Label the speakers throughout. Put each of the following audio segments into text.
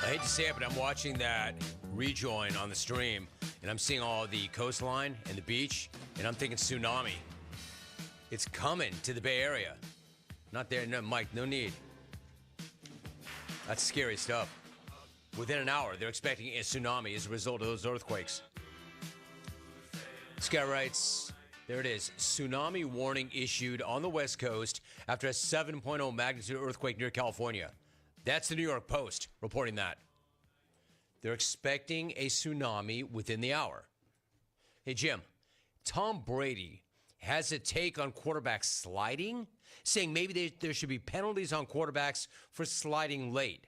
Speaker 1: I hate to say it, but I'm watching that rejoin on the stream, and I'm seeing all the coastline and the beach, and I'm thinking tsunami. It's coming to the Bay Area. Not there, no, Mike, no need. That's scary stuff. Within an hour, they're expecting a tsunami as a result of those earthquakes. This guy writes, there it is, tsunami warning issued on the West Coast after a 7.0 magnitude earthquake near California. That's the New York Post reporting that. They're expecting a tsunami within the hour. Hey, Jim, Tom Brady has a take on quarterbacks sliding, saying maybe there should be penalties on quarterbacks for sliding late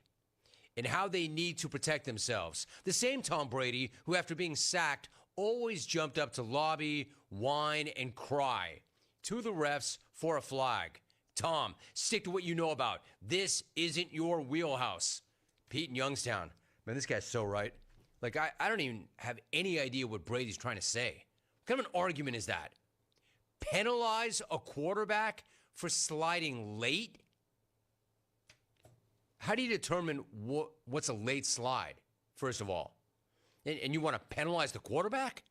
Speaker 1: and how they need to protect themselves. The same Tom Brady who, after being sacked, always jumped up to lobby, whine, and cry to the refs for a flag. Tom, stick to what you know about. This isn't your wheelhouse. Pete in Youngstown. Man, this guy's so right. Like, I don't even have any idea what Brady's trying to say. What kind of an argument is that? Penalize a quarterback for sliding late? How do you determine what's a late slide, first of all? And you want to penalize the quarterback?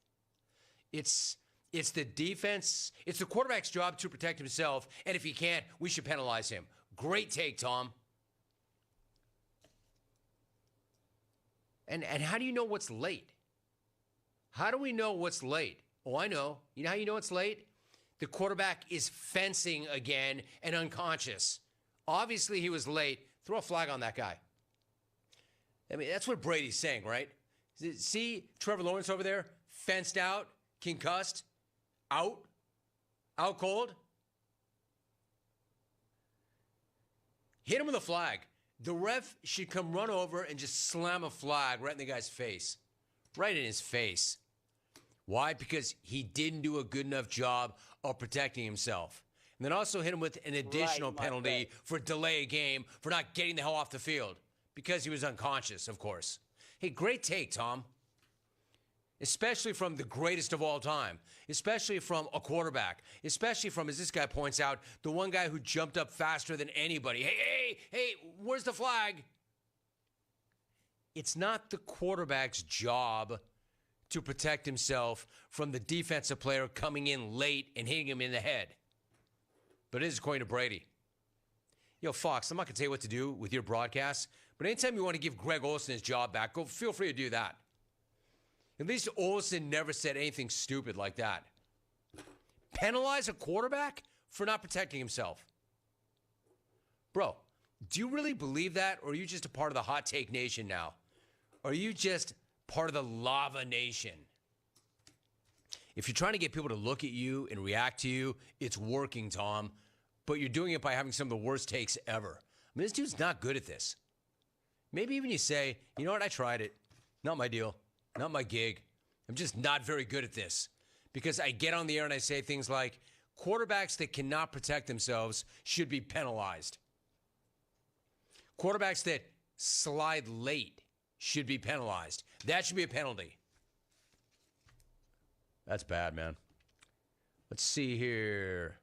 Speaker 1: It's the defense. It's the quarterback's job to protect himself. And if he can't, we should penalize him. Great take, Tom. And how do you know what's late? How do we know what's late? Oh, I know. You know how you know it's late? The quarterback is fencing again and unconscious. Obviously, he was late. Throw a flag on that guy. I mean, that's what Brady's saying, right? See Trevor Lawrence over there, fenced out, concussed, out cold. Hit him with a flag. The ref should come run over and just slam a flag right in the guy's face. Right in his face. Why? Because he didn't do a good enough job of protecting himself. And then also hit him with an additional penalty for delay a game for not getting the hell off the field. Because he was unconscious, of course. Hey, great take, Tom. Especially from the greatest of all time. Especially from a quarterback. Especially from, as this guy points out, the one guy who jumped up faster than anybody. Hey, where's the flag? It's not the quarterback's job to protect himself from the defensive player coming in late and hitting him in the head. But it is according to Brady. Yo, Fox, I'm not going to tell you what to do with your broadcast, but anytime you want to give Greg Olsen his job back, feel free to do that. At least Olsen never said anything stupid like that. Penalize a quarterback for not protecting himself. Bro, do you really believe that, or are you just a part of the hot take nation now? Or are you just part of the lava nation? If you're trying to get people to look at you and react to you, it's working, Tom. But you're doing it by having some of the worst takes ever. I mean, this dude's not good at this. Maybe even you say, you know what, I tried it. Not my deal. Not my gig. I'm just not very good at this. Because I get on the air and I say things like, quarterbacks that cannot protect themselves should be penalized. Quarterbacks that slide late should be penalized. That should be a penalty. That's bad, man. Let's see here.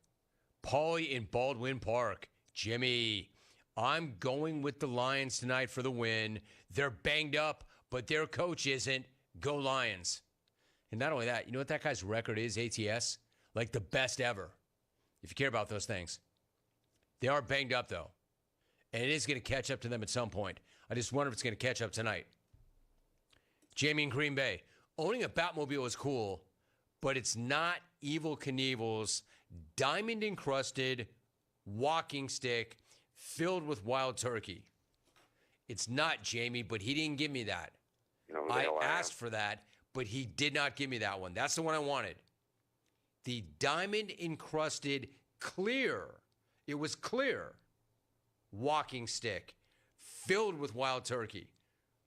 Speaker 1: Paulie in Baldwin Park. Jimmy, I'm going with the Lions tonight for the win. They're banged up, but their coach isn't. Go Lions. And not only that, you know what that guy's record is, ATS? Like the best ever, if you care about those things. They are banged up, though. And it is going to catch up to them at some point. I just wonder if it's going to catch up tonight. Jamie in Green Bay. Owning a Batmobile is cool, but it's not Evel Knievel's diamond-encrusted walking stick filled with wild turkey. It's not, Jamie, but he didn't give me that. I asked for that, but he did not give me that one. That's the one I wanted. The diamond-encrusted clear, it was clear, walking stick filled with wild turkey.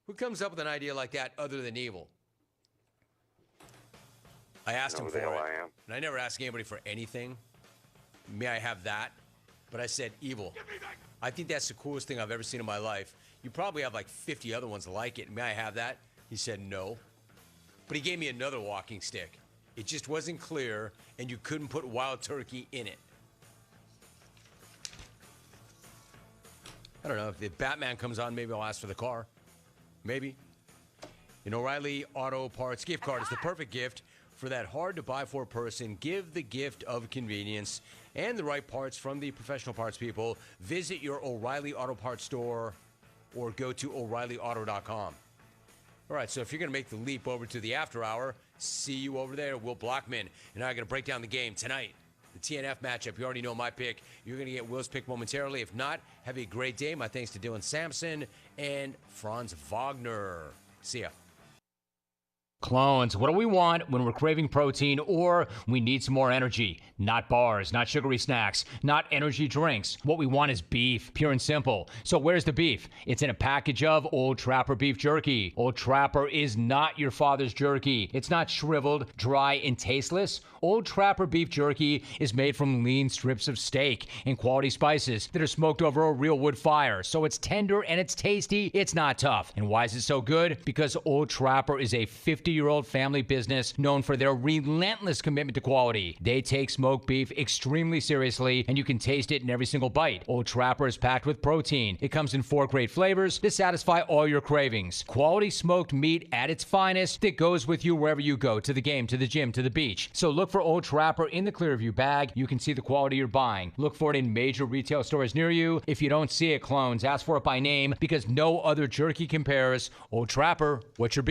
Speaker 1: Who comes up with an idea like that other than Evel? I asked him for it, and I never ask anybody for anything. May I have that? But I said, Evel, I think that's the coolest thing I've ever seen in my life. You probably have like 50 other ones like it. May I have that? He said no. But he gave me another walking stick. It just wasn't clear, and you couldn't put wild turkey in it. I don't know. If Batman comes on, maybe I'll ask for the car. Maybe. An O'Reilly Auto Parts gift card is the perfect gift for that hard-to-buy-for person. Give the gift of convenience and the right parts from the professional parts people. Visit your O'Reilly Auto Parts store or go to O'ReillyAuto.com. All right, so if you're going to make the leap over to the after hour, see you over there. Will Blockman and I are going to break down the game tonight. The TNF matchup. You already know my pick. You're going to get Will's pick momentarily. If not, have a great day. My thanks to Dylan Sampson and Franz Wagner. See ya. Clones, what do we want when we're craving protein or we need some more energy? Not bars, not sugary snacks, not energy drinks. What we want is beef, pure and simple. So where's the beef? It's in a package of Old Trapper beef jerky. Old Trapper is not your father's jerky. It's not shriveled, dry, and tasteless. Old Trapper beef jerky is made from lean strips of steak and quality spices that are smoked over a real wood fire. So it's tender and it's tasty. It's not tough. And why is it so good? Because Old Trapper is a 50-year-old family business known for their relentless commitment to quality. They take smoked beef extremely seriously, and you can taste it in every single bite. Old Trapper is packed with protein. It comes in 4 great flavors to satisfy all your cravings. Quality smoked meat at its finest that goes with you wherever you go, to the game, to the gym, to the beach. So look for Old Trapper in the Clearview bag. You can see the quality you're buying. Look for it in major retail stores near you. If you don't see it, clones, ask for it by name because no other jerky compares. Old Trapper, what's your beef?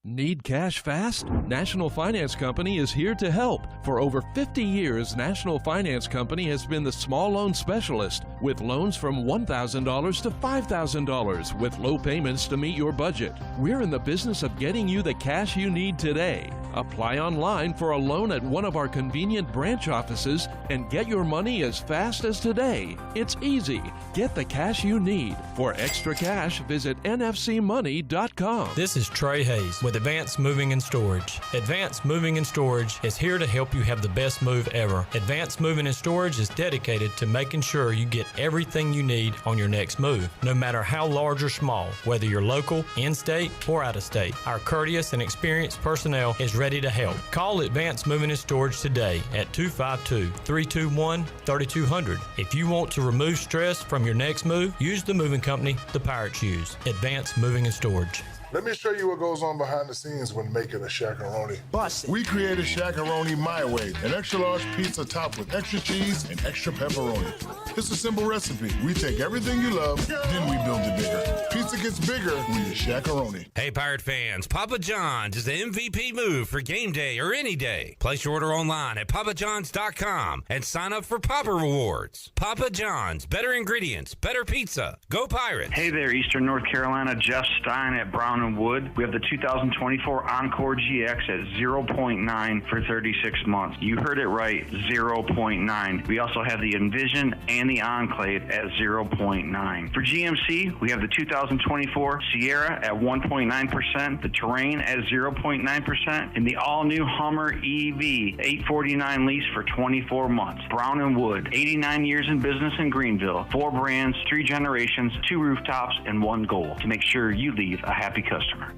Speaker 2: Need cash fast? National Finance Company is here to help. For over 50 years, National Finance Company has been the small loan specialist with loans from $1,000 to $5,000 with low payments to meet your budget. We're in the business of getting you the cash you need today. Apply online for a loan at one of our convenient branch offices and get your money as fast as today. It's easy. Get the cash you need. For extra cash, visit nfcmoney.com.
Speaker 3: This is Trey Hayes with Advanced Moving and Storage. Advanced Moving and Storage is here to help you have the best move ever. Advanced Moving and Storage is dedicated to making sure you get everything you need on your next move, no matter how large or small, whether you're local, in-state, or out-of-state. Our courteous and experienced personnel is ready to help. Call Advanced Moving and Storage today at 252-321-3200. If you want to remove stress from your next move, use the moving company the Pirates use. Advanced Moving and Storage.
Speaker 4: Let me show you what goes on behind the scenes when making a Shaq-a-Roni. We created Shaq-a-Roni my way, an extra large pizza topped with extra cheese and extra pepperoni. It's a simple recipe. We take everything you love, then we build it bigger. Pizza gets bigger when you Shaq-a-Roni.
Speaker 5: Hey, Pirate fans, Papa John's is the MVP move for game day or any day. Place your order online at papajohns.com and sign up for Papa Rewards. Papa John's, better ingredients, better pizza. Go Pirates!
Speaker 6: Hey there, Eastern North Carolina. Jeff Stein at Brown and Wood. We have the 2024 Encore GX at 0.9 for 36 months. You heard it right, 0.9. We also have the Envision and the Enclave at 0.9. For GMC, we have the 2024 Sierra at 1.9%, the Terrain at 0.9%, and the all-new Hummer EV 849 lease for 24 months. Brown and Wood, 89 years in business in Greenville, 4 brands, 3 generations, 2 rooftops, and 1 goal to make sure you leave a happy customer.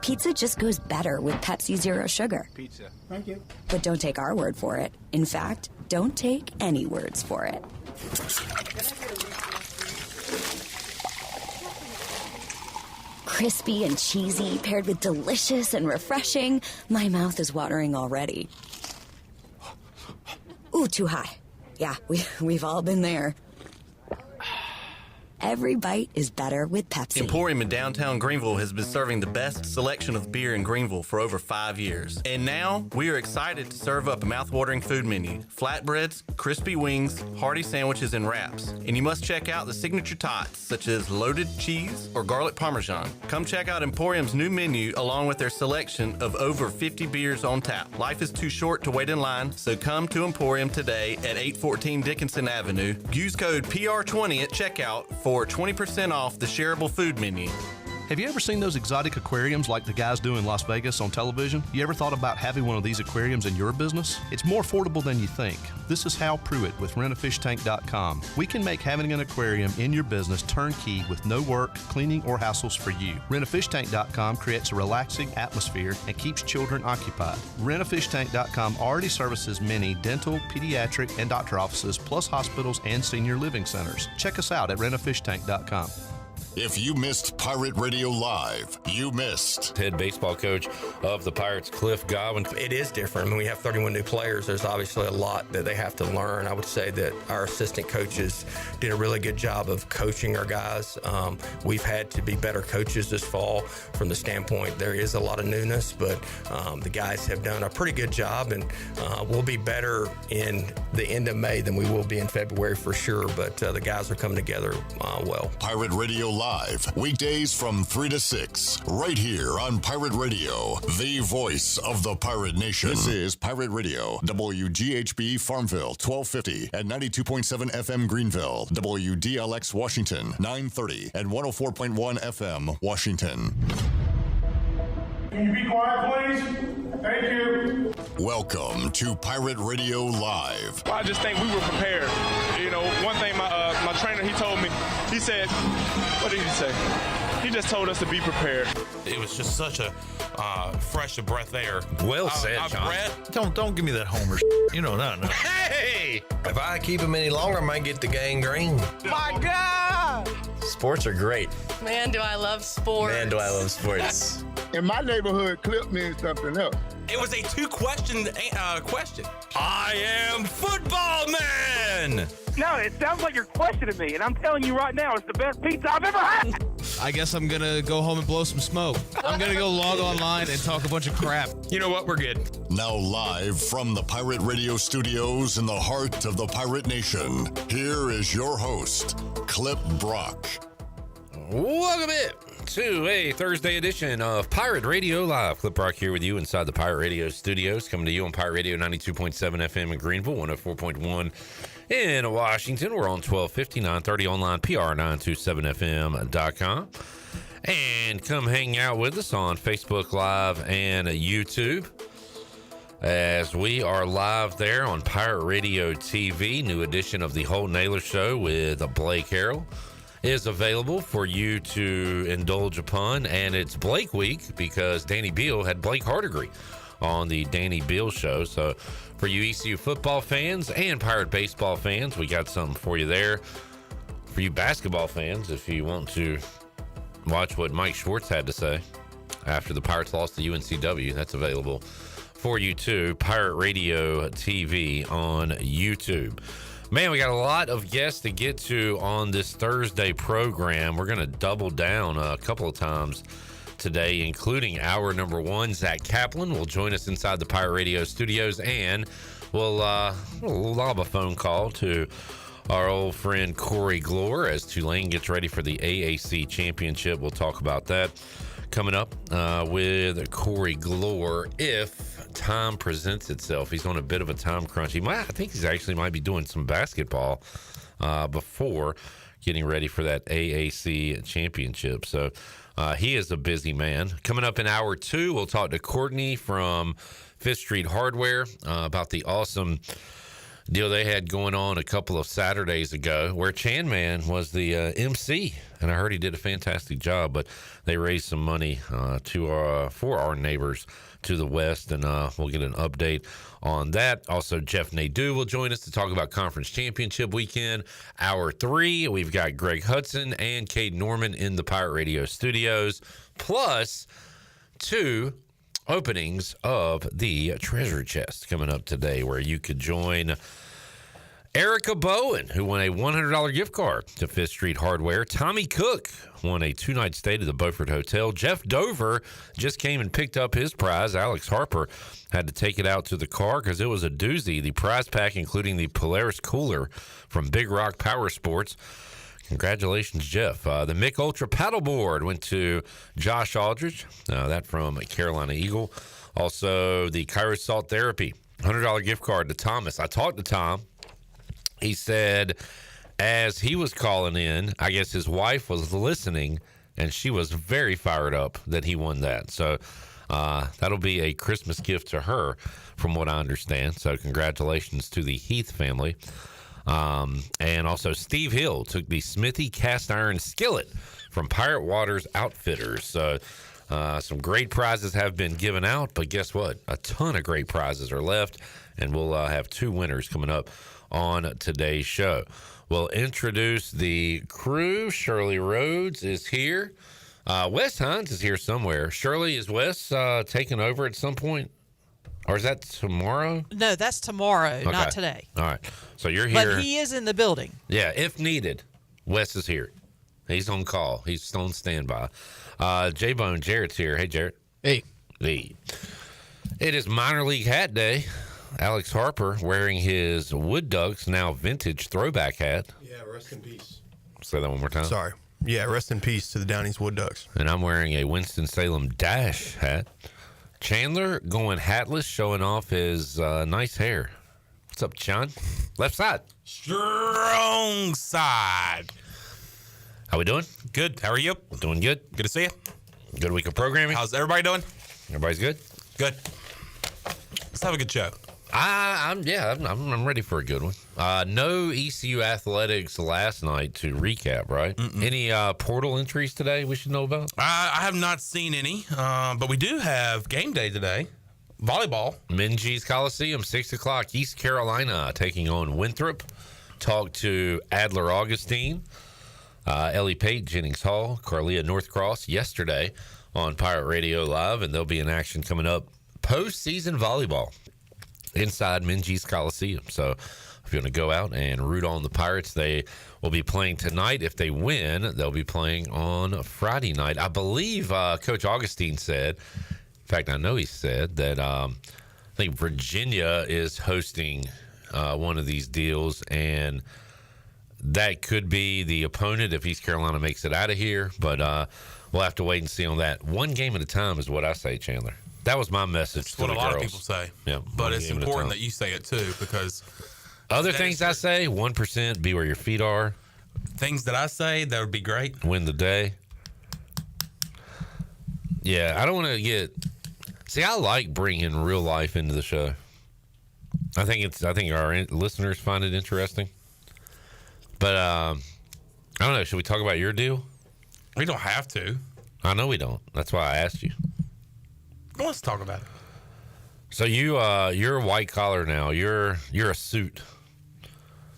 Speaker 7: Pizza just goes better with Pepsi Zero Sugar.
Speaker 8: Pizza. Thank you.
Speaker 7: But don't take our word for it. In fact, don't take any words for it. Crispy and cheesy, paired with delicious and refreshing. My mouth is watering already. Ooh, too high. Yeah, we've all been there. Every bite is better with Pepsi.
Speaker 9: Emporium in downtown Greenville has been serving the best selection of beer in Greenville for over 5 years. And now, we are excited to serve up a mouth-watering food menu. Flatbreads, crispy wings, hearty sandwiches, and wraps. And you must check out the signature tots, such as loaded cheese or garlic parmesan. Come check out Emporium's new menu along with their selection of over 50 beers on tap. Life is too short to wait in line, so come to Emporium today at 814 Dickinson Avenue. Use code PR20 at checkout for 20% off the shareable food menu.
Speaker 10: Have you ever seen those exotic aquariums like the guys do in Las Vegas on television? You ever thought about having one of these aquariums in your business? It's more affordable than you think. This is Hal Pruitt with rentafishtank.com. We can make having an aquarium in your business turnkey with no work, cleaning, or hassles for you. Rentafishtank.com creates a relaxing atmosphere and keeps children occupied. Rentafishtank.com already services many dental, pediatric, and doctor offices, plus hospitals and senior living centers. Check us out at rentafishtank.com.
Speaker 8: If you missed Pirate Radio Live, you missed.
Speaker 5: Head baseball coach of the Pirates, Cliff Godwin.
Speaker 3: It is different. When we have 31 new players, there's obviously a lot that they have to learn. I would say that our assistant coaches did a really good job of coaching our guys. We've had to be better coaches this fall from the standpoint there is a lot of newness, but the guys have done a pretty good job, and we'll be better in the end of May than we will be in February for sure, but the guys are coming together well.
Speaker 8: Pirate Radio Live, weekdays from 3 to 6, right here on Pirate Radio, the voice of the Pirate Nation. This is Pirate Radio, WGHB Farmville, 1250 and 92.7 FM Greenville, WDLX Washington, 930 and 104.1 FM Washington.
Speaker 11: Can you be quiet, please? Thank you.
Speaker 8: Welcome to Pirate Radio Live.
Speaker 11: Well, I just think we were prepared. You know, one thing my trainer, he told me, he said, what did he say? He just told us to be prepared.
Speaker 12: It was just such a fresh of breath air.
Speaker 5: Well said, John.
Speaker 13: Don't give me that homer. You know, no.
Speaker 5: Hey!
Speaker 14: If I keep him any longer, I might get the gangrene.
Speaker 15: My God!
Speaker 14: Sports are great.
Speaker 15: Man, do I love sports.
Speaker 14: Man, do I love sports.
Speaker 16: In my neighborhood, clip means something else.
Speaker 12: It was a two-question question.
Speaker 5: I am football man!
Speaker 17: No, it sounds like you're questioning me, and I'm telling you right now, it's the best pizza I've ever had.
Speaker 18: I guess I'm going to go home and blow some smoke. I'm going to go log online and talk a bunch of crap.
Speaker 5: You know what? We're good.
Speaker 8: Now live from the Pirate Radio studios in the heart of the Pirate Nation, here is your host, Clip Brock.
Speaker 5: Welcome to a Thursday edition of Pirate Radio Live. Clip Brock here with you inside the Pirate Radio studios, coming to you on Pirate Radio 92.7 FM in Greenville, 104.1 in Washington. We're on 1250, 930 online, PR927FM.com. And come hang out with us on Facebook Live and YouTube, as we are live there on Pirate Radio TV. New edition of the Whole Naylor Show with Blake Harrell is available for you to indulge upon, and it's Blake week because Danny Beal had Blake Hardigree on the Danny Beal Show. So for you ECU football fans and Pirate baseball fans, we got something for you there. For you basketball fans, if you want to watch what Mike Schwartz had to say after the Pirates lost to UNCW, that's available for you too. Pirate Radio TV on YouTube. Man, we got a lot of guests to get to on this Thursday program. We're going to double down a couple of times today, including hour number one. Zach Kaplan will join us inside the Pirate Radio studios, and we'll lob a phone call to our old friend Corey Gloor as Tulane gets ready for the AAC championship. We'll talk about that coming up with Corey Gloor if time presents itself. He's on a bit of a time crunch. I think he actually might be doing some basketball before getting ready for that AAC championship. So he is a busy man. Coming up in hour two, we'll talk to Courtney from Fifth Street Hardware about the awesome deal they had going on a couple of Saturdays ago, where Chan Man was the MC, and I heard he did a fantastic job. But they raised some money for our neighbors to the west, and we'll get an update on that. Also, Jeff Nadu will join us to talk about Conference Championship Weekend. Hour three, we've got Greg Hudson and Caiden Norman in the Pirate Radio studios, plus two openings of the treasure chest coming up today, where you could join Erica Bowen, who won a $100 gift card to Fifth Street Hardware. Tommy Cook won a two-night stay to the Beaufort Hotel. Jeff Dover just came and picked up his prize. Alex Harper had to take it out to the car because it was a doozy. The prize pack, including the Polaris cooler from Big Rock Power Sports. Congratulations, Jeff. The Mick Ultra paddleboard went to Josh Aldridge, that from Carolina Eagle. Also, the Kairos Salt Therapy, $100 gift card to Thomas. I talked to Tom. He said as he was calling in, I guess his wife was listening, and she was very fired up that he won that. So that'll be a Christmas gift to her, from what I understand. So congratulations to the Heath family. And also Steve Hill took the Smithy cast iron skillet from Pirate Waters Outfitters. So some great prizes have been given out, but guess what? A ton of great prizes are left, and we'll have two winners coming up on today's show. We'll introduce the crew. Shirley Rhodes is here. Wes Hines is here somewhere. Shirley, is Wes taking over at some point? Or is that tomorrow?
Speaker 19: No, that's tomorrow, not today.
Speaker 5: All right. So you're here.
Speaker 19: But he is in the building.
Speaker 5: Yeah, if needed, Wes is here. He's on call. He's on standby. J-Bone, Jarrett's here. Hey, Jarrett.
Speaker 18: Hey.
Speaker 5: It is minor league hat day. Alex Harper wearing his Wood Ducks, now vintage throwback hat.
Speaker 20: Yeah, rest in peace.
Speaker 5: Say that one more time.
Speaker 20: Sorry. Yeah, rest in peace to the Downey's Wood Ducks.
Speaker 5: And I'm wearing a Winston-Salem Dash hat. Chandler going hatless, showing off his nice hair. What's up, Sean? Left side.
Speaker 12: Strong side.
Speaker 5: How we doing?
Speaker 12: Good. How are you?
Speaker 5: Doing good.
Speaker 12: Good to see you.
Speaker 5: Good week of programming.
Speaker 12: How's everybody doing?
Speaker 5: Everybody's good?
Speaker 12: Good. Let's have a good show.
Speaker 5: I'm ready for a good one. No ECU athletics last night to recap, right? Any portal entries today we should know about?
Speaker 12: I have not seen any, but we do have game day today. Volleyball.
Speaker 5: Minges Coliseum, 6 o'clock. East Carolina taking on Winthrop. Talk to Adler Augustine, Ellie Pate, Jennings Hall, Carlia Northcross yesterday on Pirate Radio Live, and they'll be in action coming up postseason volleyball inside Minges Coliseum. So if you want to go out and root on the Pirates, they will be playing tonight. If they win, they'll be playing on Friday night. I believe Coach Augustine said, in fact, I know he said that I think Virginia is hosting one of these deals, and that could be the opponent if East Carolina makes it out of here. But we'll have to wait and see on that. One game at a time is what I say, Chandler. That was my message.
Speaker 12: That's
Speaker 5: to
Speaker 12: what
Speaker 5: the
Speaker 12: a lot
Speaker 5: girls.
Speaker 12: of people say.
Speaker 5: Yeah,
Speaker 12: but it's important that you say it too, because
Speaker 5: other things I say, 1%, be where your feet are.
Speaker 12: Things that I say, that would be great.
Speaker 5: Win the day. Yeah, I don't want to get. See, I like bringing real life into the show. I think our listeners find it interesting. But I don't know. Should we talk about your deal?
Speaker 12: We don't have to.
Speaker 5: I know we don't. That's why I asked you.
Speaker 12: Let's talk about it.
Speaker 5: So you're a white collar now. You're a suit.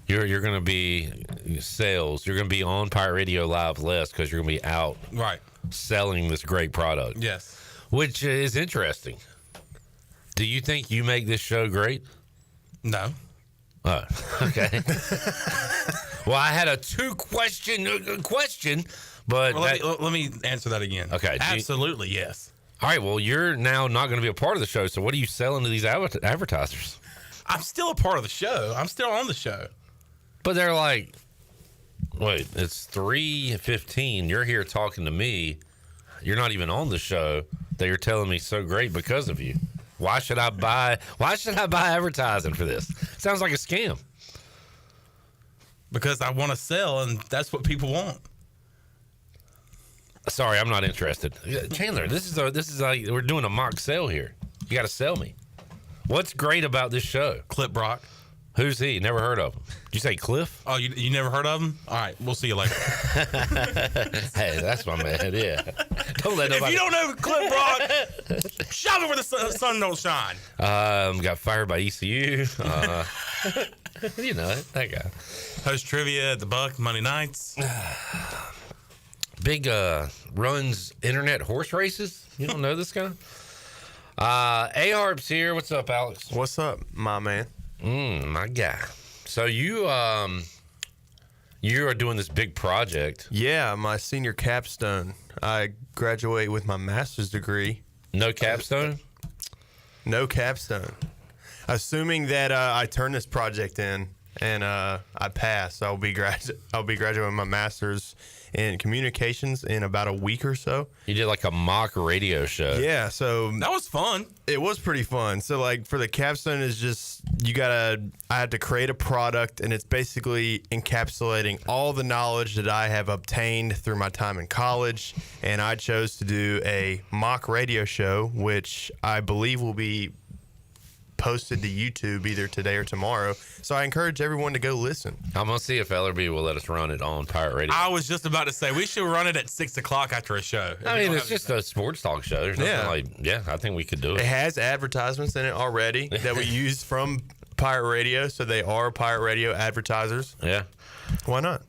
Speaker 5: You're going to be sales. You're going to be on Pirate Radio Live less because you're going to be out selling this great product.
Speaker 12: Yes.
Speaker 5: Which is interesting. Do you think you make this show great?
Speaker 12: No.
Speaker 5: Oh, okay. Well, I had a question, but
Speaker 12: let me answer that again.
Speaker 5: Okay.
Speaker 12: Absolutely, yes.
Speaker 5: All right, well, you're now not going to be a part of the show, so what are you selling to these advertisers?
Speaker 12: I'm still a part of the show. I'm still on the show.
Speaker 5: But they're like, wait, it's 3:15. You're here talking to me. You're not even on the show that you're telling me so great because of you. Why should I buy advertising for this? Sounds like a scam.
Speaker 12: Because I want to sell, and that's what people want.
Speaker 5: Sorry, I'm not interested. Chandler, this is like we're doing a mock sale here. You got to sell me. What's great about this show?
Speaker 12: Clip Brock.
Speaker 5: Who's he? Never heard of him. Did you say Cliff?
Speaker 12: Oh, you never heard of him? All right, we'll see you later.
Speaker 5: Hey, that's my man. Yeah. Don't let nobody.
Speaker 12: If you don't know Clip Brock, shout where the sun don't shine.
Speaker 5: Got fired by ECU. You know it, that guy.
Speaker 12: Host trivia at the Buck Monday nights.
Speaker 5: Big runs internet horse races. You don't know this guy? A-Harp's here. What's up, Alex?
Speaker 20: What's up, my man?
Speaker 5: My guy. So you are doing this big project.
Speaker 20: Yeah, my senior capstone. I graduate with my master's degree.
Speaker 5: No capstone?
Speaker 20: No capstone. Assuming that I turn this project in and I pass, I'll be graduating with my master's in communications in about a week or so.
Speaker 5: You did like a mock radio show.
Speaker 20: Yeah, so
Speaker 12: that was fun.
Speaker 20: It was pretty fun. So like for the capstone is just I had to create a product, and it's basically encapsulating all the knowledge that I have obtained through my time in college, and I chose to do a mock radio show, which I believe will be posted to YouTube either today or tomorrow. So I encourage everyone to go listen.
Speaker 5: I'm going to see if Ellerby will let us run it on Pirate Radio.
Speaker 12: I was just about to say, we should run it at 6 o'clock after a show.
Speaker 5: I mean, it's just a sports talk show. There's nothing I think we could do it.
Speaker 20: It has advertisements in it already that we use from Pirate Radio, so they are Pirate Radio advertisers.
Speaker 21: Yeah.
Speaker 20: Why not?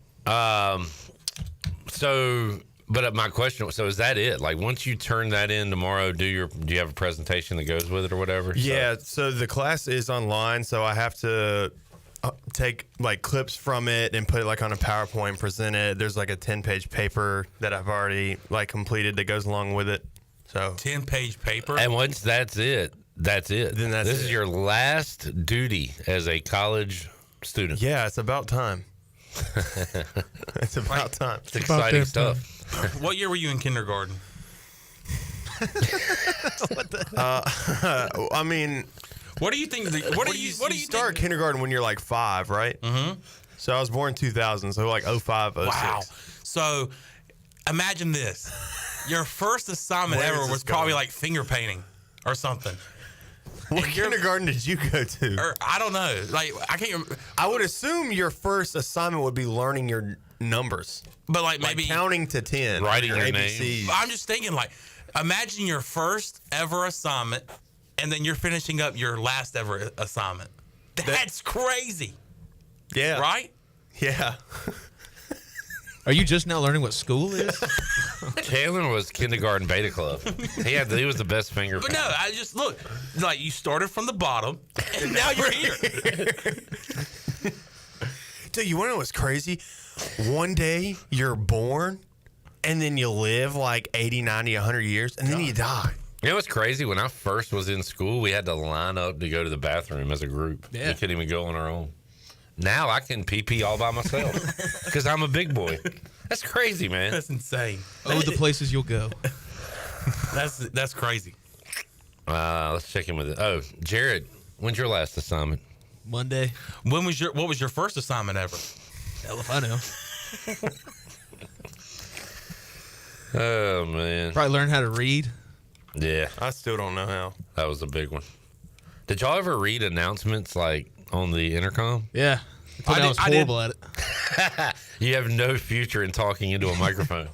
Speaker 21: But my question, so is that it? Like, once you turn that in tomorrow, do you have a presentation that goes with it or whatever?
Speaker 20: Yeah, so the class is online, so I have to take like clips from it and put it like on a PowerPoint and present it. There's like a 10-page paper that I've already like completed that goes along with it. So
Speaker 12: 10-page paper.
Speaker 21: And once that's it. Then this is your last duty as a college student.
Speaker 20: Yeah, it's about time. It's about time.
Speaker 21: It's exciting stuff.
Speaker 12: What year were you in kindergarten?
Speaker 20: I mean,
Speaker 12: what do you think? What do you
Speaker 20: start kindergarten when you're like 5, right?
Speaker 12: Mm-hmm.
Speaker 20: So I was born in 2000, so like 05, 06.
Speaker 12: Wow. So imagine this: your first assignment
Speaker 20: Where
Speaker 12: ever
Speaker 20: is this
Speaker 12: was probably
Speaker 20: going?
Speaker 12: like finger painting or something.
Speaker 20: What kindergarten did you go to?
Speaker 12: Or, I don't know. Like I can't remember.
Speaker 20: I would assume your first assignment would be learning your numbers,
Speaker 12: but like maybe
Speaker 20: counting to 10,
Speaker 21: writing your
Speaker 20: ABCs.
Speaker 21: name.
Speaker 12: I'm just thinking, like, imagine your first ever assignment, and then you're finishing up your last ever assignment. That's crazy.
Speaker 20: Yeah.
Speaker 12: Right?
Speaker 20: Yeah.
Speaker 18: Are you just now learning what school is?
Speaker 21: Caitlin was kindergarten beta club. He was the best finger.
Speaker 12: But no, I just look like you started from the bottom, and now you're here.
Speaker 20: Dude, you want to know what's crazy? One day you're born, and then you live like 80, 90, 100 years, and then you die.
Speaker 21: You know what's crazy? When I first was in school, we had to line up to go to the bathroom as a group.
Speaker 18: Yeah.
Speaker 21: We couldn't even go on our own. Now I can pee all by myself because I'm a big boy. That's crazy, man.
Speaker 12: That's insane.
Speaker 18: Oh, the places you'll go.
Speaker 12: That's crazy.
Speaker 21: Let's check in with it. Oh, Jared, when's your last assignment?
Speaker 18: Monday.
Speaker 12: What was your first assignment ever?
Speaker 18: Hell if I know.
Speaker 21: Oh, man.
Speaker 18: Probably learn how to read.
Speaker 21: Yeah.
Speaker 20: I still don't know how.
Speaker 21: That was a big one. Did y'all ever read announcements like on the intercom?
Speaker 18: Yeah. I was horrible at it.
Speaker 21: You have no future in talking into a microphone.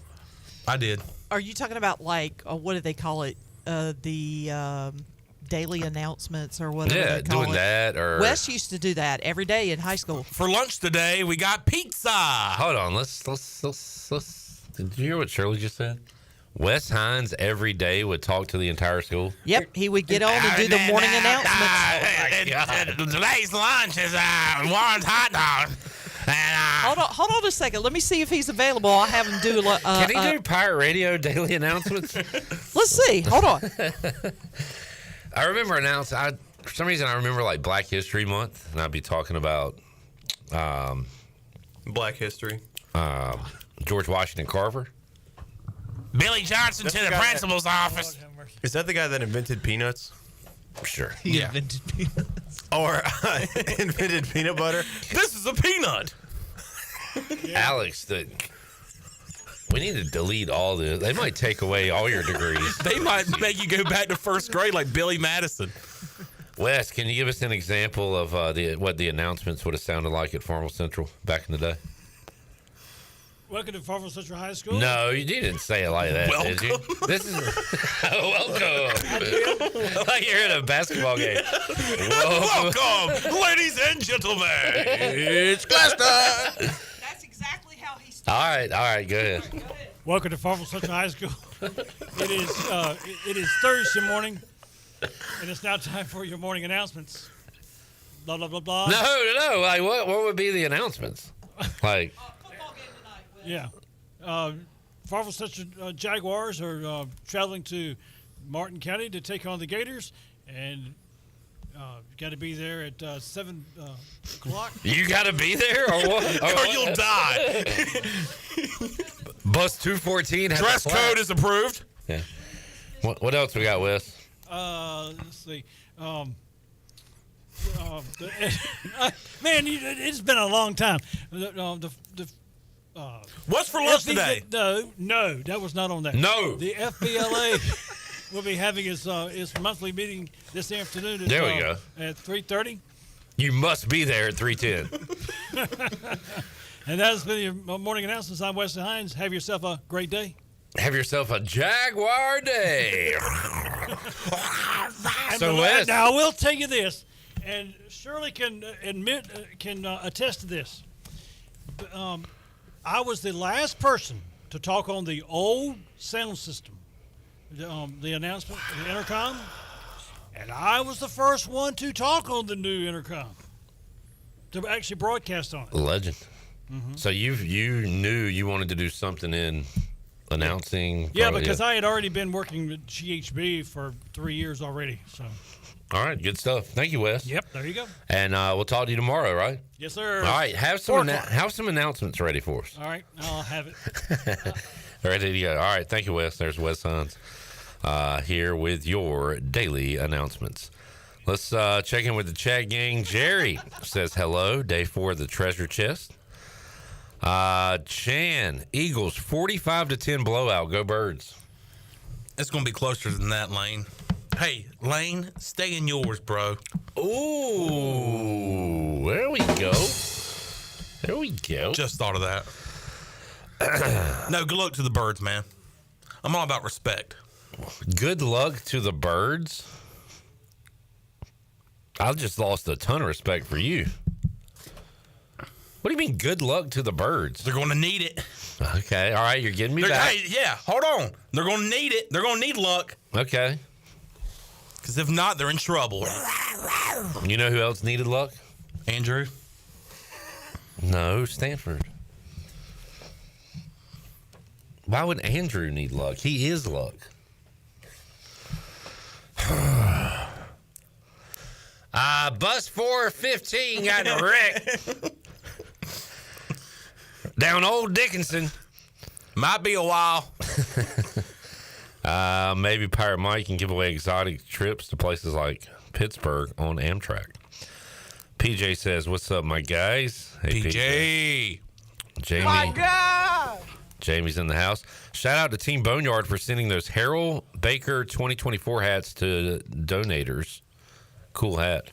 Speaker 12: I did.
Speaker 19: Are you talking about like what do they call it? The daily announcements or whatever.
Speaker 21: Yeah,
Speaker 19: they call
Speaker 21: doing
Speaker 19: it.
Speaker 21: that or
Speaker 19: Wes used to do that every day in high school.
Speaker 12: For lunch today, we got pizza.
Speaker 21: Hold on, let's. Did you hear what Shirley just said? Wes Hines every day would talk to the entire school.
Speaker 19: Yep, he would get on and do the morning announcements.
Speaker 12: Today's lunch is Warren's hot dog.
Speaker 19: Hold on a second. Let me see if he's available. I'll have him do.
Speaker 21: Can he do Pirate Radio daily announcements?
Speaker 19: Let's see. Hold on.
Speaker 21: I remember for some reason I remember like Black History Month, and I'd be talking about
Speaker 20: Black history.
Speaker 21: George Washington Carver.
Speaker 12: Billy Johnson to the principal's office.
Speaker 20: Is that the guy that invented peanuts?
Speaker 21: Sure.
Speaker 18: He invented peanuts.
Speaker 20: Or invented peanut butter?
Speaker 12: This is a peanut.
Speaker 21: Alex, we need to delete all this. They might take away all your degrees.
Speaker 12: They might make you go back to first grade like Billy Madison.
Speaker 21: Wes, can you give us an example of what the announcements would have sounded like at Farmville Central back in the day?
Speaker 22: Welcome to Farmville Central High School.
Speaker 21: No, you didn't say it like that, did you? This is welcome. Like you're in a basketball game.
Speaker 12: Welcome, ladies and gentlemen. It's class time.
Speaker 19: That's exactly how he started.
Speaker 21: All right, go ahead.
Speaker 22: Welcome to Farmville Central High School. It is Thursday morning, and it's now time for your morning announcements. Blah blah blah blah.
Speaker 21: No. Like what would be the announcements? Like.
Speaker 22: Yeah. Farmville Central Jaguars are traveling to Martin County to take on the Gators, and got to be there at 7 o'clock.
Speaker 21: You got to be there or what?
Speaker 12: Or you'll die.
Speaker 21: Bus 214 has
Speaker 12: dress code is approved.
Speaker 21: Yeah. What else we got, Wes?
Speaker 22: Let's see. Man, it's been a long time.
Speaker 12: What's for lunch today?
Speaker 22: No, that was not on that.
Speaker 21: No.
Speaker 22: The FBLA will be having its monthly meeting this afternoon.
Speaker 21: There we go.
Speaker 22: At 3:30.
Speaker 21: You must be there at 3:10.
Speaker 22: And that has been your morning announcements. I'm Wesley Hines. Have yourself a great day.
Speaker 21: Have yourself a Jaguar day.
Speaker 22: So Wes, now I will tell you this, and Shirley can attest to this. I was the last person to talk on the old sound system, the announcement, the intercom, and I was the first one to talk on the new intercom, to actually broadcast on it.
Speaker 21: Legend. Mm-hmm. So you knew you wanted to do something in announcing.
Speaker 22: Yeah, because I had already been working with GHB for 3 years already. So.
Speaker 21: All right, good stuff. Thank you, Wes.
Speaker 22: Yep, there you go.
Speaker 21: And we'll talk to you tomorrow, right?
Speaker 22: Yes, sir.
Speaker 21: All right, have some announcements ready for us.
Speaker 22: All right, I'll have it.
Speaker 21: Ready to go. All right, thank you, Wes. There's Wes Hines here with your daily announcements. Let's check in with the chat gang. Jerry says hello. Day 4 of the treasure chest. Chan, Eagles 45-10 blowout. Go Birds.
Speaker 12: It's going to be closer than that, Lane. Hey, Lane, stay in yours, bro.
Speaker 21: Ooh, there we go. There we go.
Speaker 12: Just thought of that. No, good luck to the Birds, man. I'm all about respect.
Speaker 21: Good luck to the Birds? I just lost a ton of respect for you. What do you mean, good luck to the Birds?
Speaker 12: They're going to need it.
Speaker 21: Okay, all right, you're getting me back.
Speaker 12: Hey, yeah, hold on. They're going to need it. They're going to need luck.
Speaker 21: Okay.
Speaker 12: Because if not, they're in trouble.
Speaker 21: You know who else needed luck?
Speaker 12: Andrew?
Speaker 21: No, Stanford. Why would Andrew need luck? He is luck. Bus 415 got in a wreck. Down Old Dickinson.
Speaker 12: Might be a while.
Speaker 21: Maybe Pirate Mike can give away exotic trips to places like Pittsburgh on Amtrak. PJ says, what's up, my guys? Hey,
Speaker 12: PJ.
Speaker 21: Jamie.
Speaker 15: My God.
Speaker 21: Jamie's in the house. Shout out to Team Boneyard for sending those Harold Baker 2024 hats to donators. Cool hat.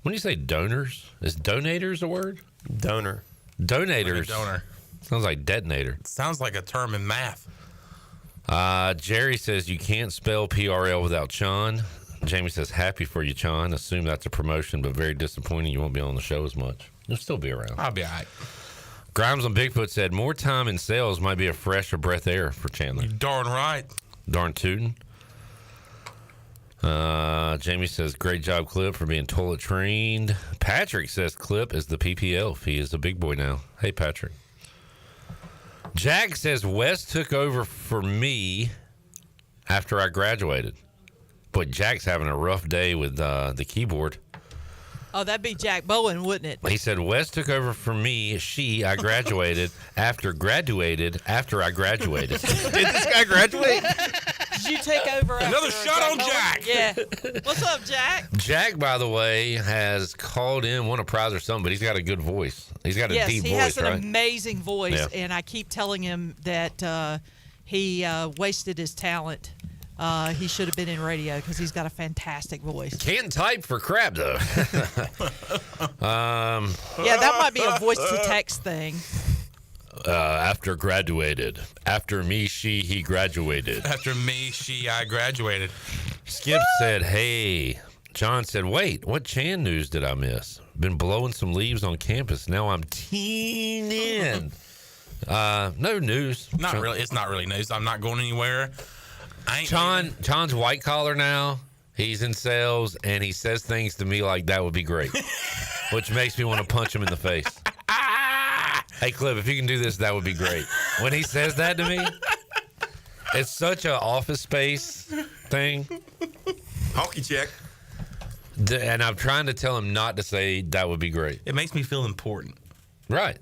Speaker 21: When you say donors, is donators a word?
Speaker 20: Donor.
Speaker 21: Donators.
Speaker 12: Like a donor.
Speaker 21: Sounds like detonator.
Speaker 12: It sounds like a term in math.
Speaker 21: Jerry says you can't spell PRL without Sean. Jamie says happy for you, Sean. Assume that's a promotion, but very disappointing you won't be on the show as much. You'll still be around.
Speaker 12: I'll be all right.
Speaker 21: Grimes on Bigfoot said more time in sales might be a fresh or breath air for Chandler.
Speaker 12: You're darn right.
Speaker 21: Darn tootin'. Jamie says great job, Clip, for being toilet trained. Patrick says Clip is the PPL. He is a big boy now. Hey, Patrick. Jack says Wes took over for me after I graduated. Boy, Jack's having a rough day with the keyboard.
Speaker 19: Oh, that'd be Jack Bowen, wouldn't it?
Speaker 21: He said Wes took over for me. I graduated after I graduated.
Speaker 20: Did this guy graduate?
Speaker 19: Did you take over?
Speaker 12: Another shot on Jack.
Speaker 19: Yeah. What's up, Jack?
Speaker 21: Jack, by the way, has called in, won a prize or something, but he's got a good voice. He's got a deep voice, right?
Speaker 19: Yes, he has an amazing voice, and I keep telling him that he wasted his talent. He should have been in radio because he's got a fantastic voice.
Speaker 21: Can't type for crap, though.
Speaker 19: Yeah, that might be a voice-to-text thing.
Speaker 21: After graduated. After me, he graduated.
Speaker 12: After me, I graduated.
Speaker 21: Skip said, hey. John said, wait, what Chan news did I miss? Been blowing some leaves on campus. Now I'm teeing in. No news.
Speaker 12: Not really. It's not really news. I'm not going anywhere.
Speaker 21: John's white collar now. He's in sales, and he says things to me like that would be great, which makes me want to punch him in the face. Hey, Clip, if you can do this, that would be great. When he says that to me, it's such an Office Space thing.
Speaker 20: Hockey check.
Speaker 21: And I'm trying to tell him not to say that would be great.
Speaker 12: It makes me feel important.
Speaker 21: Right.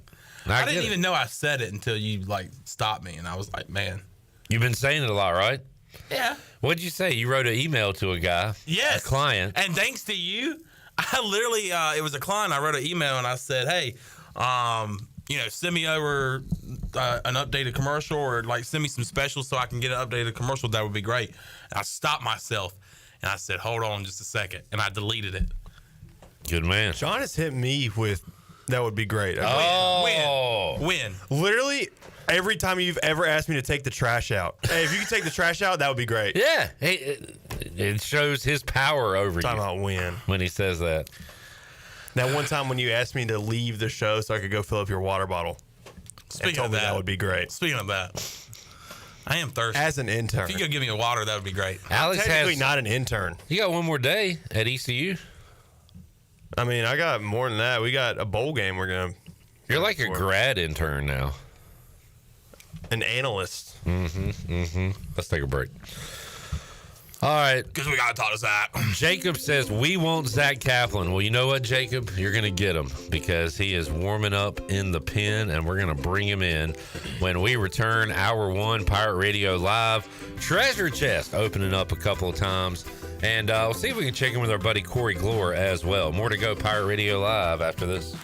Speaker 12: I didn't even know I said it until you stopped me, and I was like, man.
Speaker 21: You've been saying it a lot, right?
Speaker 12: Yeah.
Speaker 21: What'd you say? You wrote an email to a guy.
Speaker 12: Yes.
Speaker 21: A client.
Speaker 12: And thanks to you, I literally, it was a client. I wrote an email and I said, hey, send me over an updated commercial or send me some specials so I can get an updated commercial. That would be great. And I stopped myself and I said, hold on just a second. And I deleted it.
Speaker 21: Good man.
Speaker 20: Sean has hit me with, that would be great.
Speaker 12: When?
Speaker 20: Literally every time you've ever asked me to take the trash out. Hey, if you could take the trash out, that would be great.
Speaker 21: Yeah. Hey, It shows his power over you.
Speaker 20: Talking about
Speaker 21: when he says that.
Speaker 20: Now, one time when you asked me to leave the show so I could go fill up your water bottle,
Speaker 12: Speaking of
Speaker 20: that would be great.
Speaker 12: Speaking of that, I am thirsty.
Speaker 20: As an intern.
Speaker 12: If you could give me a water, that would be great.
Speaker 21: Alex
Speaker 20: technically not an intern.
Speaker 21: You got one more day at ECU.
Speaker 20: I mean, I got more than that. We got a bowl game we're going to.
Speaker 21: You're like a grad intern now.
Speaker 20: An analyst.
Speaker 21: Let's take a break. All right.
Speaker 12: Because we got to talk to Zach.
Speaker 21: Jacob says, we want Zach Kaplan. Well, you know what, Jacob? You're going to get him because he is warming up in the pen, and we're going to bring him in when we return. Hour 1, Pirate Radio Live. Treasure Chest opening up a couple of times. And we'll see if we can check in with our buddy Corey Gloor as well. More to go, Pirate Radio Live after this.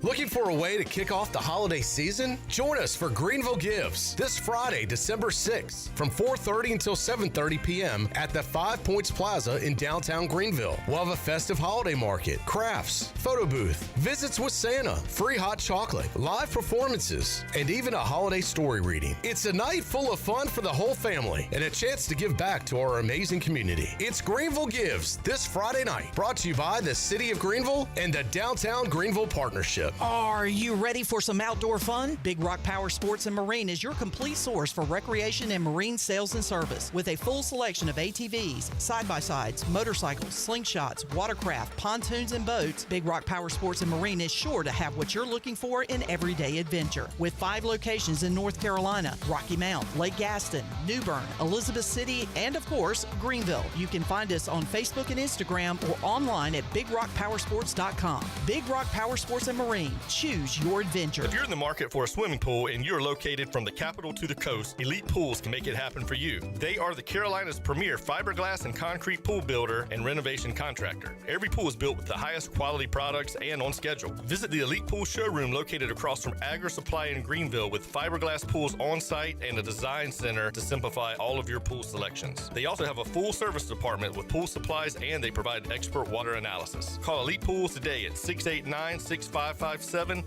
Speaker 1: Looking for a way to kick off the holiday season? Join us for Greenville Gives this Friday, December 6th from 4:30 until 7:30 p.m. at the 5 Points Plaza in downtown Greenville. We'll have a festive holiday market, crafts, photo booth, visits with Santa, free hot chocolate, live performances, and even a holiday story reading. It's a night full of fun for the whole family and a chance to give back to our amazing community. It's Greenville Gives this Friday night, brought to you by the City of Greenville and the Downtown Greenville Partnership.
Speaker 2: Are you ready for some outdoor fun? Big Rock Power Sports and Marine is your complete source for recreation and marine sales and service. With a full selection of ATVs, side-by-sides, motorcycles, slingshots, watercraft, pontoons, and boats, Big Rock Power Sports and Marine is sure to have what you're looking for in everyday adventure. With 5 locations in North Carolina, Rocky Mount, Lake Gaston, New Bern, Elizabeth City, and of course, Greenville. You can find us on Facebook and Instagram or online at BigRockPowersports.com. Big Rock Power Sports and Marine. Choose your adventure.
Speaker 23: If you're in the market for a swimming pool and you're located from the capital to the coast, Elite Pools can make it happen for you. They are the Carolina's premier fiberglass and concrete pool builder and renovation contractor. Every pool is built with the highest quality products and on schedule. Visit the Elite Pool showroom located across from Agri Supply in Greenville with fiberglass pools on site and a design center to simplify all of your pool selections. They also have a full service department with pool supplies and they provide expert water analysis. Call Elite Pools today at 689-6557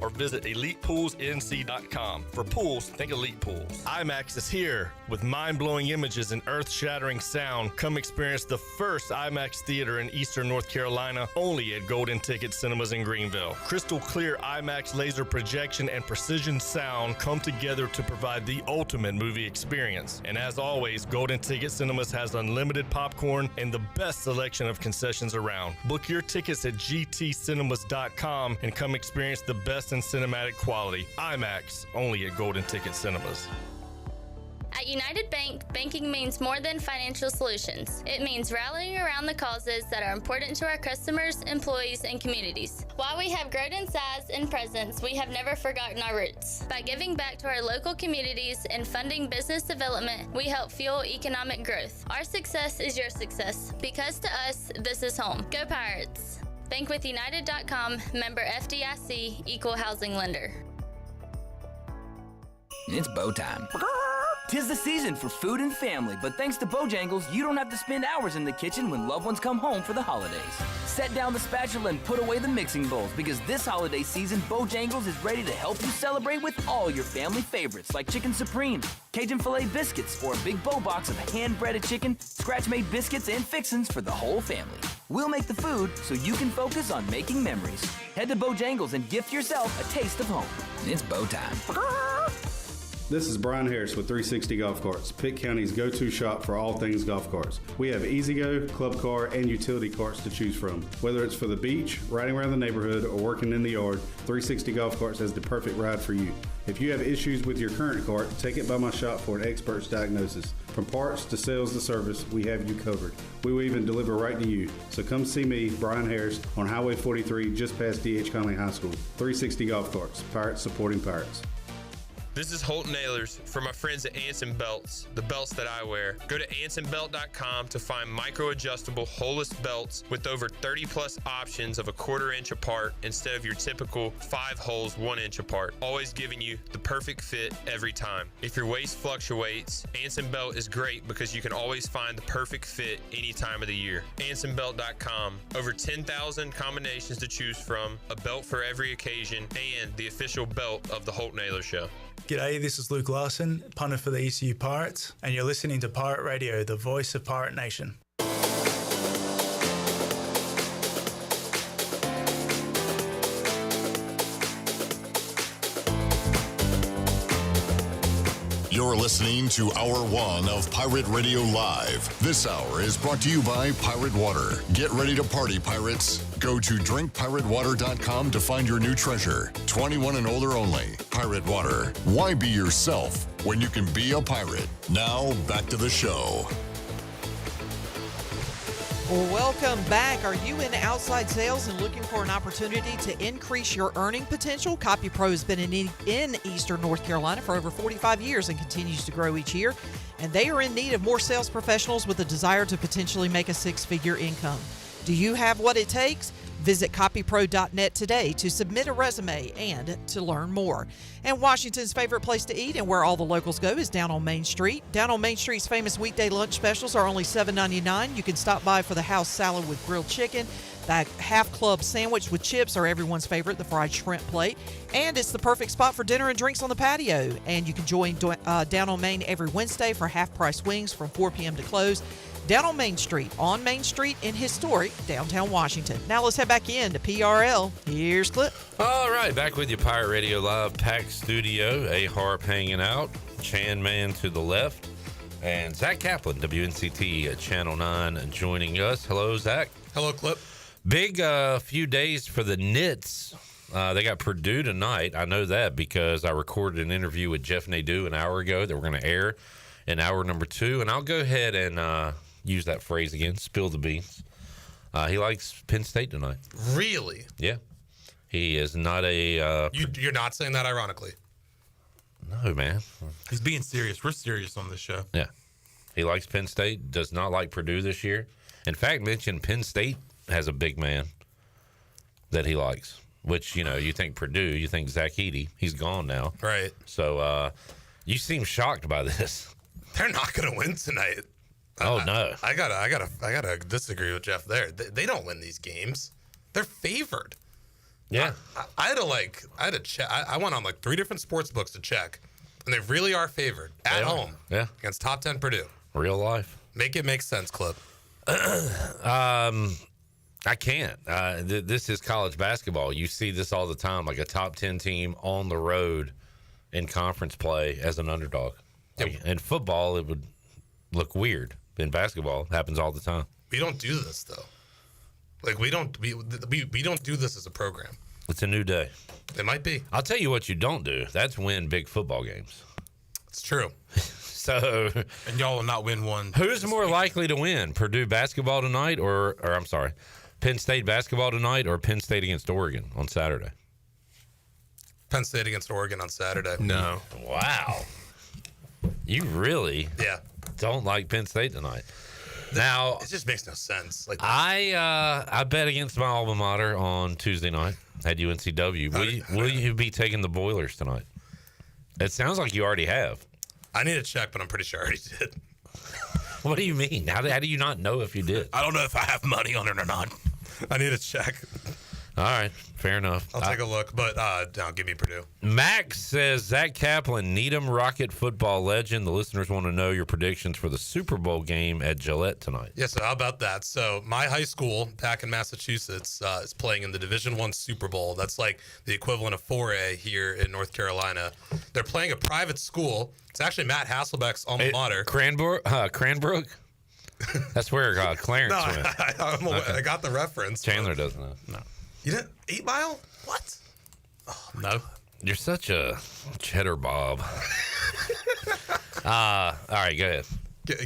Speaker 23: or visit ElitePoolsNC.com. For pools, think Elite Pools. IMAX is here with mind-blowing images and earth-shattering sound. Come experience the first IMAX theater in Eastern North Carolina, only at Golden Ticket Cinemas in Greenville. Crystal clear IMAX laser projection and precision sound come together to provide the ultimate movie experience. And as always, Golden Ticket Cinemas has unlimited popcorn and the best selection of concessions around. Book your tickets at GTCinemas.com and come experience the best in cinematic quality. IMAX, only at Golden Ticket Cinemas.
Speaker 24: At United Bank, banking means more than financial solutions. It means rallying around the causes that are important to our customers, employees, and communities. While we have grown in size and presence, we have never forgotten our roots. By giving back to our local communities and funding business development, we help fuel economic growth. Our success is your success, because to us, this is home. Go Pirates! BankwithUnited.com, member FDIC, equal housing lender.
Speaker 25: It's bow time. 'Tis the season for food and family, but thanks to Bojangles, you don't have to spend hours in the kitchen when loved ones come home for the holidays. Set down the spatula and put away the mixing bowls, because this holiday season, Bojangles is ready to help you celebrate with all your family favorites like Chicken Supreme, Cajun Filet Biscuits, or a big bow box of hand-breaded chicken, scratch-made biscuits, and fixins for the whole family. We'll make the food so you can focus on making memories. Head to Bojangles and gift yourself a taste of home. It's bow time.
Speaker 26: This is Brian Harris with 360 Golf Carts, Pitt County's go-to shop for all things golf carts. We have E-Z-Go, club car, and utility carts to choose from. Whether it's for the beach, riding around the neighborhood, or working in the yard, 360 Golf Carts has the perfect ride for you. If you have issues with your current cart, take it by my shop for an expert's diagnosis. From parts to sales to service, we have you covered. We will even deliver right to you. So come see me, Brian Harris, on Highway 43, just past D.H. Conley High School. 360 Golf Carts, Pirates supporting Pirates.
Speaker 3: This is Holt Nailers for my friends at Anson Belts, the belts that I wear. Go to ansonbelt.com to find micro-adjustable holeless belts with over 30 plus options of a 1/4 inch apart instead of your typical 5 holes 1 inch apart, always giving you the perfect fit every time. If your waist fluctuates, Anson Belt is great because you can always find the perfect fit any time of the year. AnsonBelt.com, over 10,000 combinations to choose from, a belt for every occasion, and the official belt of the Holt Naylor Show.
Speaker 4: G'day, this is Luke Larson, punter for the ECU Pirates, and you're listening to Pirate Radio, the voice of Pirate Nation.
Speaker 8: You're listening to Hour 1 of Pirate Radio Live. This hour is brought to you by Pirate Water. Get ready to party, pirates. Go to drinkpiratewater.com to find your new treasure. 21 and older only. Pirate Water. Why be yourself when you can be a pirate? Now, back to the show.
Speaker 2: Welcome back. Are you in outside sales and looking for an opportunity to increase your earning potential? CopyPro has been in Eastern North Carolina for over 45 years and continues to grow each year. And they are in need of more sales professionals with a desire to potentially make a 6-figure income. Do you have what it takes? Visit copypro.net today to submit a resume and to learn more. And Washington's favorite place to eat and where all the locals go is down on Main Street. Down on Main Street's famous weekday lunch specials are only $7.99. You can stop by for the house salad with grilled chicken, the half club sandwich with chips, or everyone's favorite, the fried shrimp plate. And it's the perfect spot for dinner and drinks on the patio. And you can join Down on Main every Wednesday for half-price wings from 4 p.m. to close. Down on Main Street in historic downtown Washington. Now let's head back in to PRL. Here's Clip.
Speaker 21: All right, back with you, Pirate Radio Live, packed studio. A Harp hanging out, Chan Man to the left, and Zach Kaplan, WNCT at Channel 9, joining us. Hello, Zach.
Speaker 6: Hello, Clip.
Speaker 21: Big few days for the Knits. They got Purdue tonight. I know that because I recorded an interview with Jeff Nadu an hour ago that we're going to air in hour number 2, and I'll go ahead and use that phrase again, spill the beans. He likes Penn State tonight.
Speaker 6: Really?
Speaker 21: Yeah. He is not a...
Speaker 6: You're not saying that ironically?
Speaker 21: No, man.
Speaker 12: He's being serious. We're serious on this show.
Speaker 21: Yeah. He likes Penn State, does not like Purdue this year. In fact, mentioned Penn State has a big man that he likes, which, you think Purdue, you think Zach Edey. He's gone now.
Speaker 6: Right.
Speaker 21: So you seem shocked by this.
Speaker 6: They're not going to win tonight.
Speaker 21: Oh, no.
Speaker 6: I gotta disagree with Jeff there. They don't win these games. They're favored.
Speaker 21: Yeah.
Speaker 6: I had to check. I went on 3 different sports books to check, and they really are favored at home.
Speaker 21: Yeah.
Speaker 6: Against top 10 Purdue.
Speaker 21: Real life.
Speaker 6: Make it make sense, Clip.
Speaker 21: I can't. This is college basketball. You see this all the time, like a top 10 team on the road in conference play as an underdog. In football, it would look weird. In basketball, it happens all the time.
Speaker 6: We don't do this though. We don't do this as a program.
Speaker 21: It's a new day.
Speaker 6: It might be.
Speaker 21: I'll tell you what you don't do. That's win big football games.
Speaker 6: It's true.
Speaker 21: So,
Speaker 12: and y'all will not win one.
Speaker 21: Who's more likely to win? Purdue basketball tonight, or I'm sorry, Penn State basketball tonight, or Penn State against Oregon on Saturday?
Speaker 6: Penn State against Oregon on Saturday. No.
Speaker 21: Wow. You really don't like Penn State tonight. Now
Speaker 6: it just makes no sense.
Speaker 21: I bet against my alma mater on Tuesday night at UNCW. Will you be taking the Boilers tonight? It sounds like you already have.
Speaker 6: I need to check, but I'm pretty sure I already did.
Speaker 21: What do you mean? How do you not know if you did?
Speaker 6: I don't know if I have money on it or not. I need to check.
Speaker 21: All right, fair enough.
Speaker 6: I'll take a look, but no, give me Purdue.
Speaker 21: Max says, Zach Kaplan, Needham Rocket football legend. The listeners want to know your predictions for the Super Bowl game at Gillette tonight.
Speaker 6: Yeah, so how about that? So my high school back in Massachusetts is playing in the Division I Super Bowl. That's like the equivalent of 4A here in North Carolina. They're playing a private school. It's actually Matt Hasselbeck's alma mater.
Speaker 21: Cranbrook? That's where Clarence went.
Speaker 6: I got the reference.
Speaker 21: Chandler doesn't know.
Speaker 6: No. You didn't? 8 Mile? What? Oh, no.
Speaker 21: You're such a cheddar Bob. All right, go ahead.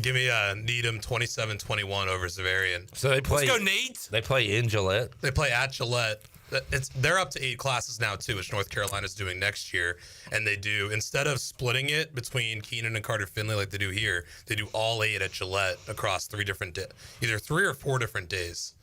Speaker 6: Give me Needham 27-21 over Zavarian.
Speaker 21: So they play.
Speaker 6: Let's go, Nate.
Speaker 21: They play in Gillette.
Speaker 6: They play at Gillette. they're up to 8 classes now too, which North Carolina's doing next year. And they do, instead of splitting it between Keenan and Carter Finley like they do here, they do all 8 at Gillette across 3 different either 3 or 4 different days.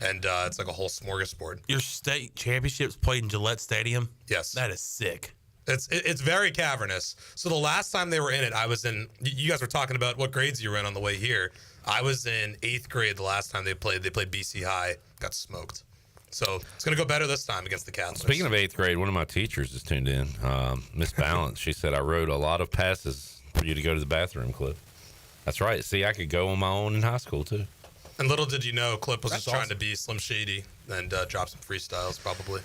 Speaker 6: And it's like a whole smorgasbord.
Speaker 12: Your state championships played in Gillette Stadium?
Speaker 6: Yes.
Speaker 12: That is sick.
Speaker 6: It's very cavernous. So the last time they were in it, I was in. You guys were talking about what grades you were in on the way here. I was in 8th grade the last time they played. They played BC High, got smoked. So it's going to go better this time against the Catholics.
Speaker 21: Speaking of 8th grade, one of my teachers is tuned in. Miss Balance. She said I wrote a lot of passes for you to go to the bathroom, Cliff. That's right. See, I could go on my own in high school too.
Speaker 6: And little did you know, Cliff was just trying to be Slim Shady and drop some freestyles, probably.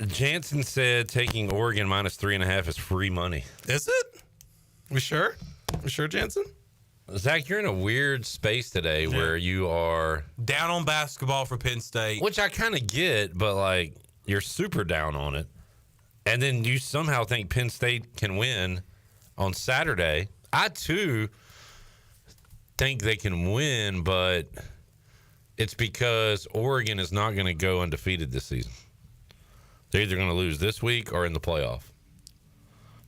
Speaker 21: Jansen said taking Oregon -3.5 is free money.
Speaker 6: Is it? We sure? We sure, Jansen?
Speaker 21: Zach, you're in a weird space today where you are
Speaker 12: down on basketball for Penn State,
Speaker 21: which I kind of get, but like you're super down on it, and then you somehow think Penn State can win on Saturday. I too think they can win, but it's because Oregon is not going to go undefeated this season. They're either going to lose this week or in the playoff.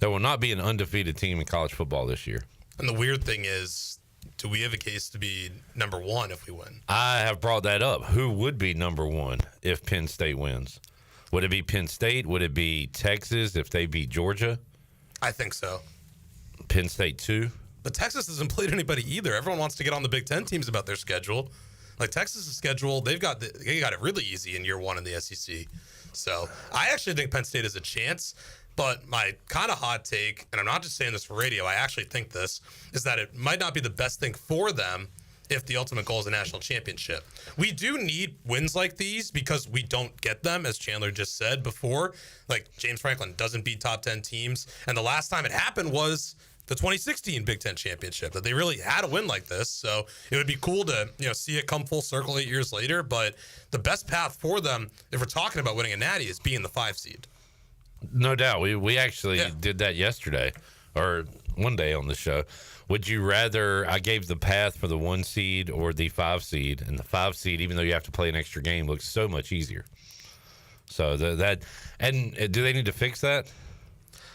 Speaker 21: There will not be an undefeated team in college football this year.
Speaker 6: And the weird thing is, do we have a case to be number 1 if we win?
Speaker 21: I have brought that up. Who would be number 1 if Penn State wins? Would it be Penn State? Would it be Texas if they beat Georgia?
Speaker 6: I think so.
Speaker 21: Penn State 2?
Speaker 6: But Texas hasn't played anybody either. Everyone wants to get on the Big Ten teams about their schedule. Like Texas' schedule, they got it really easy in year 1 in the SEC. So I actually think Penn State has a chance. But my kind of hot take, and I'm not just saying this for radio, I actually think this, is that it might not be the best thing for them if the ultimate goal is a national championship. We do need wins like these because we don't get them, as Chandler just said before. Like, James Franklin doesn't beat top 10 teams. And the last time it happened was the 2016 Big Ten championship, that they really had a win like this. So it would be cool to see it come full circle 8 years later. But the best path for them, if we're talking about winning a natty, is being the 5 seed.
Speaker 21: No doubt. We actually did that yesterday or one day on the show. Would you rather I gave the path for the 1 seed or the 5 seed? And the 5 seed, even though you have to play an extra game, looks so much easier. So and do they need to fix that?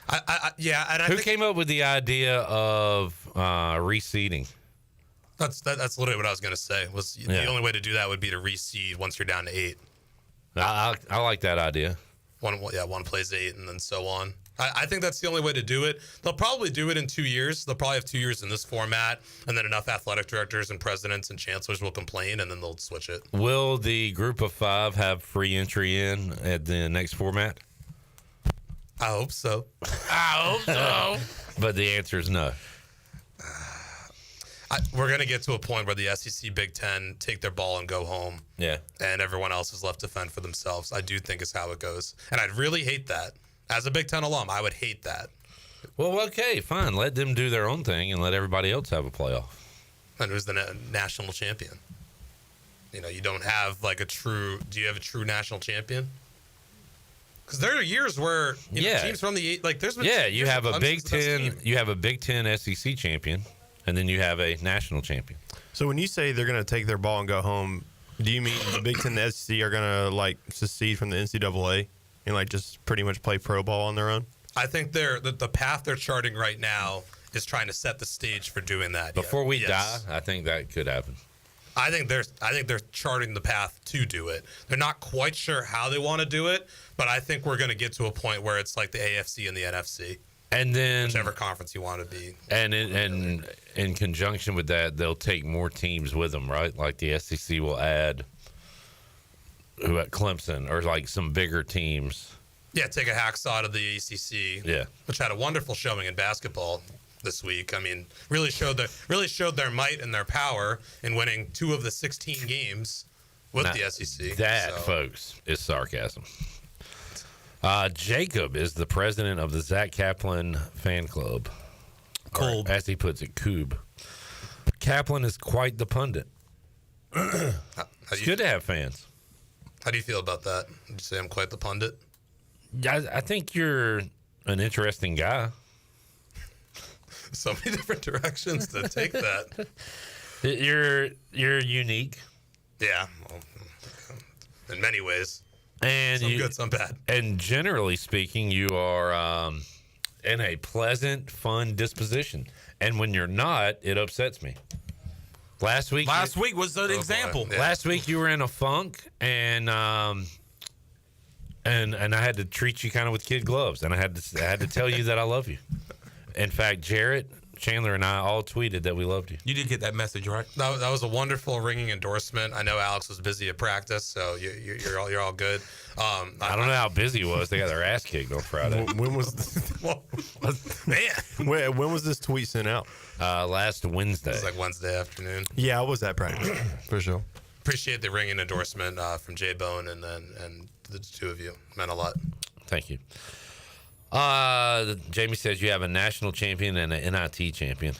Speaker 6: And
Speaker 21: who came up with the idea of reseeding?
Speaker 6: That's literally what I was going to say. The only way to do that would be to reseed once you're down to 8.
Speaker 21: I like that idea.
Speaker 6: One plays 8 and then so on. I think that's the only way to do it. They'll probably do it in 2 years. They'll probably have 2 years in this format, and then enough athletic directors and presidents and chancellors will complain, and then they'll switch it.
Speaker 21: Will the group of 5 have free entry in at the next format?
Speaker 6: I hope so.
Speaker 21: But the answer is no.
Speaker 6: We're going to get to a point where the SEC Big Ten take their ball and go home.
Speaker 21: Yeah.
Speaker 6: And everyone else is left to fend for themselves. I do think is how it goes. And I'd really hate that. As a Big Ten alum, I would hate that.
Speaker 21: Well, okay, fine. Let them do their own thing and let everybody else have a playoff.
Speaker 6: And who's the national champion? You don't have like do you have a true national champion? Because there are years where teams from the 8, like there's been
Speaker 21: you have a Big Ten SEC champion. And then you have a national champion.
Speaker 20: So when you say they're going to take their ball and go home, do you mean the Big Ten and the SEC are going to secede from the NCAA and just pretty much play pro ball on their own?
Speaker 6: I think the path they're charting right now is trying to set the stage for doing that.
Speaker 21: Before we die, I think that could happen.
Speaker 6: I think they're charting the path to do it. They're not quite sure how they want to do it, but I think we're going to get to a point where it's like the AFC and the NFC.
Speaker 21: And then
Speaker 6: whichever conference you want to be.
Speaker 21: And in conjunction with that, they'll take more teams with them, right? Like the SEC will add Clemson or some bigger teams.
Speaker 6: Yeah, take a hacksaw to the ACC.
Speaker 21: Yeah,
Speaker 6: which had a wonderful showing in basketball this week. I mean, really showed their might and their power in winning 2 of the 16 games with the SEC.
Speaker 21: That, folks, is sarcasm. Jacob is the president of the Zach Kaplan fan club. Or, as he puts it, Coob. Kaplan is quite the pundit. It's good to have fans.
Speaker 6: How do you feel about that? Did you say I'm quite the pundit?
Speaker 21: I think you're an interesting guy.
Speaker 6: So many different directions to take that.
Speaker 21: You're unique.
Speaker 6: Yeah, well, in many ways.
Speaker 21: And
Speaker 6: some good, some bad.
Speaker 21: And generally speaking, you are in a pleasant, fun disposition. And when you're not, it upsets me. Last week
Speaker 12: was an example.
Speaker 21: Yeah. Last week you were in a funk, and I had to treat you kind of with kid gloves, and I had to tell you that I love you. In fact, Jarrett, Chandler, and I all tweeted that we loved you.
Speaker 12: You did get that message, right?
Speaker 6: That was a wonderful ringing endorsement. I know Alex was busy at practice, so you're all good.
Speaker 21: I don't know how busy he was. They got their ass kicked on Friday.
Speaker 20: When was when was this tweet sent out?
Speaker 21: Last Wednesday.
Speaker 6: It was like Wednesday afternoon.
Speaker 20: Yeah, I was at practice for sure.
Speaker 6: Appreciate the ringing endorsement from J Bone and the two of you. Meant a lot.
Speaker 21: Thank you. Jamie says you have a national champion and an NIT champion.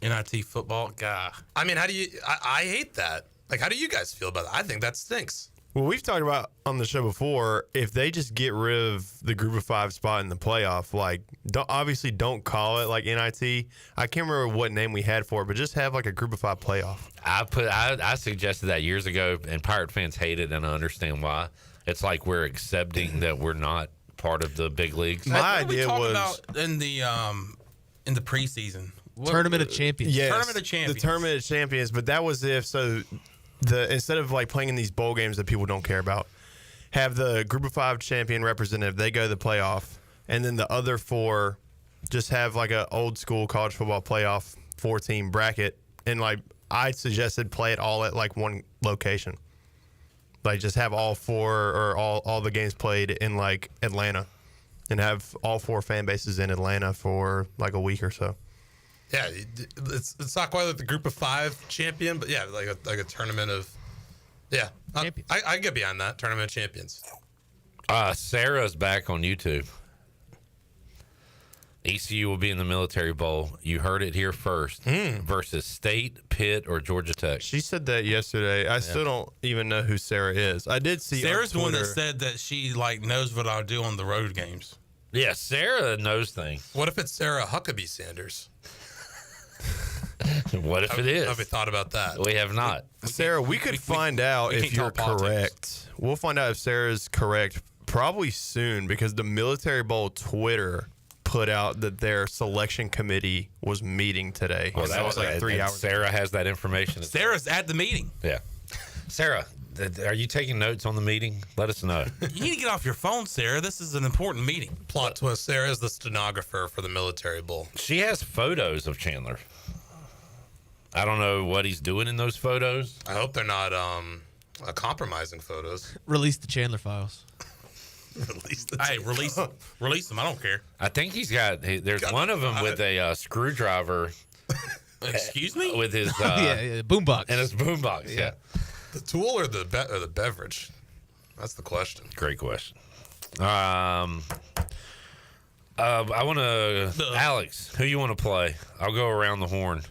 Speaker 12: NIT football guy.
Speaker 6: I mean, how do you? I hate that. Like, how do you guys feel about that? I think that stinks.
Speaker 20: Well, we've talked about on the show before, if they just get rid of the group of 5 spot in the playoff, like, don't call it like NIT. I can't remember what name we had for it, but just have like a group of 5 playoff.
Speaker 21: I suggested that years ago, and Pirate fans hate it, and I understand why. It's like we're accepting that we're not part of the big leagues.
Speaker 20: My idea was
Speaker 12: about in the preseason.
Speaker 18: Tournament of Champions.
Speaker 20: Yes,
Speaker 12: Tournament of Champions.
Speaker 20: The Tournament of Champions, but that was instead of like playing in these bowl games that people don't care about, have the group of 5 champion representative, they go to the playoff, and then the other 4 just have like a old school college football playoff 4-team bracket, and like I suggested play it all at like one location. Like just have all 4 or all the games played in like Atlanta, and have all 4 fan bases in Atlanta for like a week or so.
Speaker 6: Yeah, it's not quite like the group of 5 champion, but yeah, like a tournament of, yeah. I get behind that tournament of champions.
Speaker 21: Sarah's back on YouTube. ECU will be in the Military Bowl. You heard it here first. Versus State, Pitt, or Georgia Tech.
Speaker 20: She said that yesterday. I still don't even know who Sarah is. I did see
Speaker 12: Sarah's the one that
Speaker 20: Twitter.
Speaker 12: said that she like knows what I do on the road games.
Speaker 21: Yeah, Sarah knows things.
Speaker 6: What if it's Sarah Huckabee Sanders?
Speaker 21: What if it is?
Speaker 6: Have we thought about that?
Speaker 21: We have not.
Speaker 20: Sarah, we could find out if you're correct. We'll find out if Sarah's correct probably soon, because the Military Bowl Twitter put out that their selection committee was meeting today.
Speaker 21: Well, that was like 3 hours. Sarah has that information.
Speaker 12: Sarah's at the meeting.
Speaker 21: Yeah. Sarah, are you taking notes on the meeting? Let us know.
Speaker 12: You need to get off your phone, Sarah. This is an important meeting.
Speaker 6: Plot twist: Sarah is the stenographer for the Military Bowl.
Speaker 21: She has photos of Chandler. I don't know what he's doing in those photos.
Speaker 6: I hope they're not compromising photos.
Speaker 18: Release the Chandler files.
Speaker 12: Release them. I don't care.
Speaker 21: I think he's got. There's one of them with a screwdriver.
Speaker 12: Excuse me?
Speaker 21: With his
Speaker 18: boombox.
Speaker 21: And his boombox. Yeah.
Speaker 6: The tool or the beverage? That's the question.
Speaker 21: Great question. I want to Alex. Who you want to play? I'll go around the horn.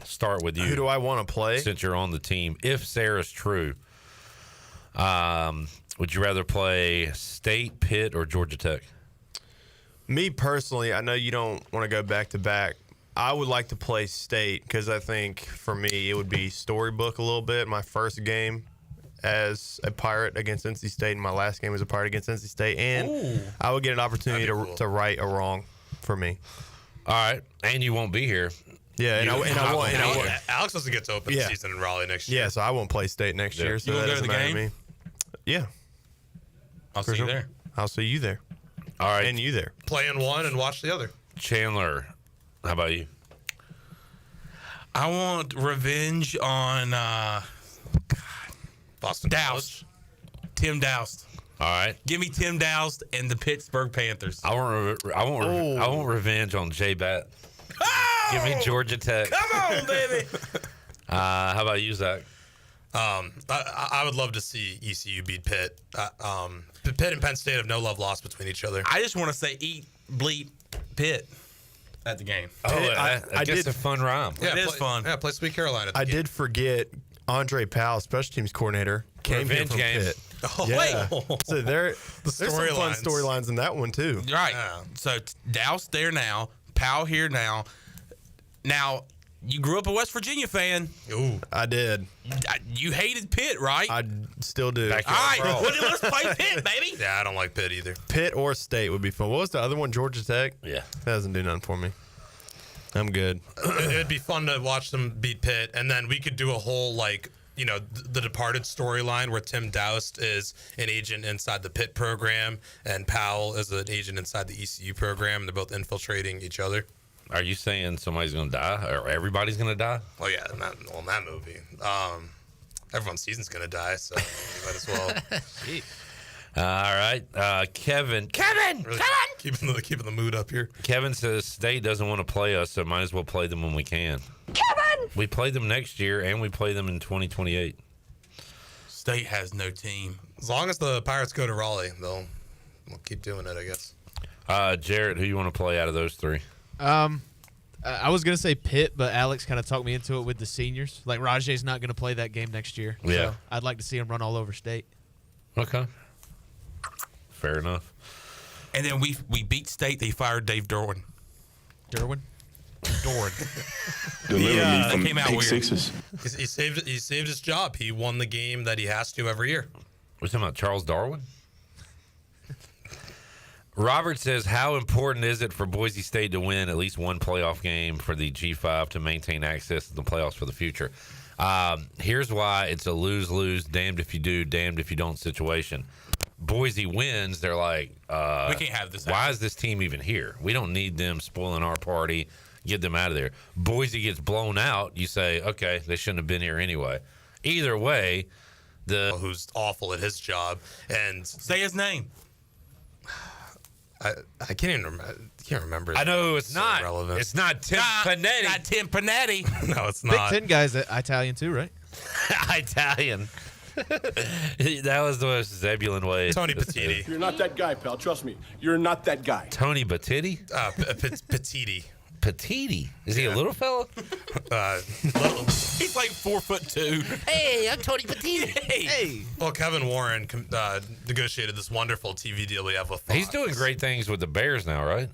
Speaker 21: Start with you.
Speaker 20: Who do I want to play?
Speaker 21: Since you're on the team, if Sarah's true, would you rather play State, Pitt, or Georgia Tech?
Speaker 20: Me personally, I know you don't want to go back to back. I would like to play State because I think for me it would be storybook a little bit. My first game as a Pirate against NC State, and my last game as a Pirate against NC State, and I would get an opportunity to right a wrong for me.
Speaker 21: All right, and you won't be here.
Speaker 20: Yeah, and I won't.
Speaker 6: Alex doesn't get to open the season in Raleigh next year.
Speaker 20: Yeah, so I won't play State next year. So
Speaker 12: you
Speaker 20: that
Speaker 12: want to go to the
Speaker 20: doesn't matter
Speaker 12: game?
Speaker 20: to me. Yeah,
Speaker 12: I'll see you there.
Speaker 20: I'll see you there.
Speaker 21: All right,
Speaker 20: and you there.
Speaker 6: Play in one and watch the other.
Speaker 21: Chandler, how about you?
Speaker 12: I want revenge on
Speaker 6: Boston
Speaker 12: Doust. Tim Doust.
Speaker 21: All right,
Speaker 12: give me Tim Doust and the Pittsburgh Panthers.
Speaker 21: I want revenge on J Bat.
Speaker 12: Oh!
Speaker 21: Give me Georgia Tech.
Speaker 12: Come on, baby.
Speaker 21: How about you, Zach?
Speaker 6: I would love to see ECU beat Pitt. Pitt and Penn State have no love lost between each other.
Speaker 12: I just want to say eat, bleep, Pitt at the game.
Speaker 21: Oh, I guess a fun rhyme.
Speaker 12: Yeah, it is fun.
Speaker 6: Yeah, play Sweet Carolina.
Speaker 20: I did forget Andre Powell, special teams coordinator, came here from Pitt.
Speaker 6: Oh,
Speaker 20: yeah. So there's some fun
Speaker 6: storylines.
Speaker 20: storylines in that one too.
Speaker 12: Right. So Doust there now, Powell here now. Now, You grew up a West Virginia fan.
Speaker 6: Ooh,
Speaker 20: I did.
Speaker 12: You hated Pitt, right?
Speaker 20: I still do.
Speaker 12: All right, well, let's play Pitt, baby.
Speaker 6: Yeah, I don't like Pitt either.
Speaker 20: Pitt or State would be fun. What was the other one? Georgia Tech?
Speaker 21: Yeah.
Speaker 20: That doesn't do nothing for me. I'm good.
Speaker 6: It'd be fun to watch them beat Pitt, and then we could do a whole, like, you know, the Departed storyline where Tim Doust is an agent inside the Pitt program and Powell is an agent inside the ECU program. They're both infiltrating each other.
Speaker 21: Are you saying somebody's going to die or everybody's going to die?
Speaker 6: Well, yeah, in that movie. Everyone's season's going to die, so you might as well.
Speaker 21: All right. Kevin,
Speaker 6: really keeping the mood up here.
Speaker 21: Kevin says State doesn't want to play us, so might as well play them when we can.
Speaker 15: Kevin!
Speaker 21: We play them next year, and we play them in 2028.
Speaker 12: State has no team.
Speaker 6: As long as the Pirates go to Raleigh, they'll keep doing it, I guess.
Speaker 21: Jarrett, who you want to play out of those three?
Speaker 18: I was going to say Pitt, but Alex kind of talked me into it with the seniors. Like, Rajay's not going to play that game next year.
Speaker 21: Yeah.
Speaker 18: So I'd like to see him run all over State.
Speaker 21: Okay. Fair enough.
Speaker 12: And then we beat State. They fired Dave Derwin.
Speaker 18: Derwin?
Speaker 12: They came out weird.
Speaker 6: Sixes. He saved his job. He won the game that he has to every year.
Speaker 21: We're talking about Charles Darwin? Robert says, how important is it for Boise State to win at least one playoff game for the G5 to maintain access to the playoffs for the future? Here's why it's a lose-lose, damned if you do, damned if you don't situation. Boise wins, they're like,
Speaker 12: we can't have this.
Speaker 21: Why is this team even here? We don't need them spoiling our party. Get them out of there. Boise gets blown out. You say, okay, they shouldn't have been here anyway. Either way,
Speaker 6: who's awful at his job and
Speaker 12: say his name.
Speaker 6: I can't remember.
Speaker 21: I know it's not.
Speaker 6: Relevant.
Speaker 21: It's not Tim Panetti.
Speaker 12: Not Tim Panetti.
Speaker 6: No, it's
Speaker 18: Big
Speaker 6: not.
Speaker 18: Ten guy's Italian too, right?
Speaker 21: Italian. That was the most Zebulon way.
Speaker 6: Tony Petitti.
Speaker 7: You're not that guy, pal. Trust me. You're not that guy.
Speaker 21: Tony Petitti?
Speaker 6: Petitti.
Speaker 21: Petitti? Is he a little fella?
Speaker 12: He's like 4'2".
Speaker 21: Hey, I'm Tony Petitti.
Speaker 12: Hey.
Speaker 6: Well, Kevin Warren negotiated this wonderful TV deal we have with Fox.
Speaker 21: He's doing great things with the Bears now, right?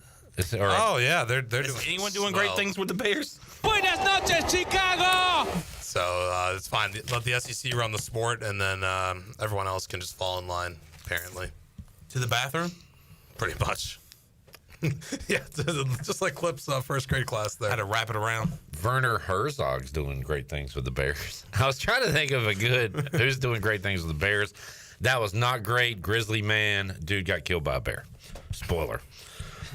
Speaker 6: Oh yeah, they're doing.
Speaker 12: Is anyone doing great things with the Bears?
Speaker 18: Buenas noches, Chicago.
Speaker 6: So it's fine. Let the SEC run the sport, and then everyone else can just fall in line. Apparently,
Speaker 12: to the bathroom.
Speaker 6: Pretty much. Yeah, just like Clip's first grade class there.
Speaker 12: Had to wrap it around.
Speaker 21: Werner Herzog's doing great things with the Bears. I was trying to think of a good who's doing great things with the Bears. That was not great. Grizzly man, dude got killed by a bear. Spoiler.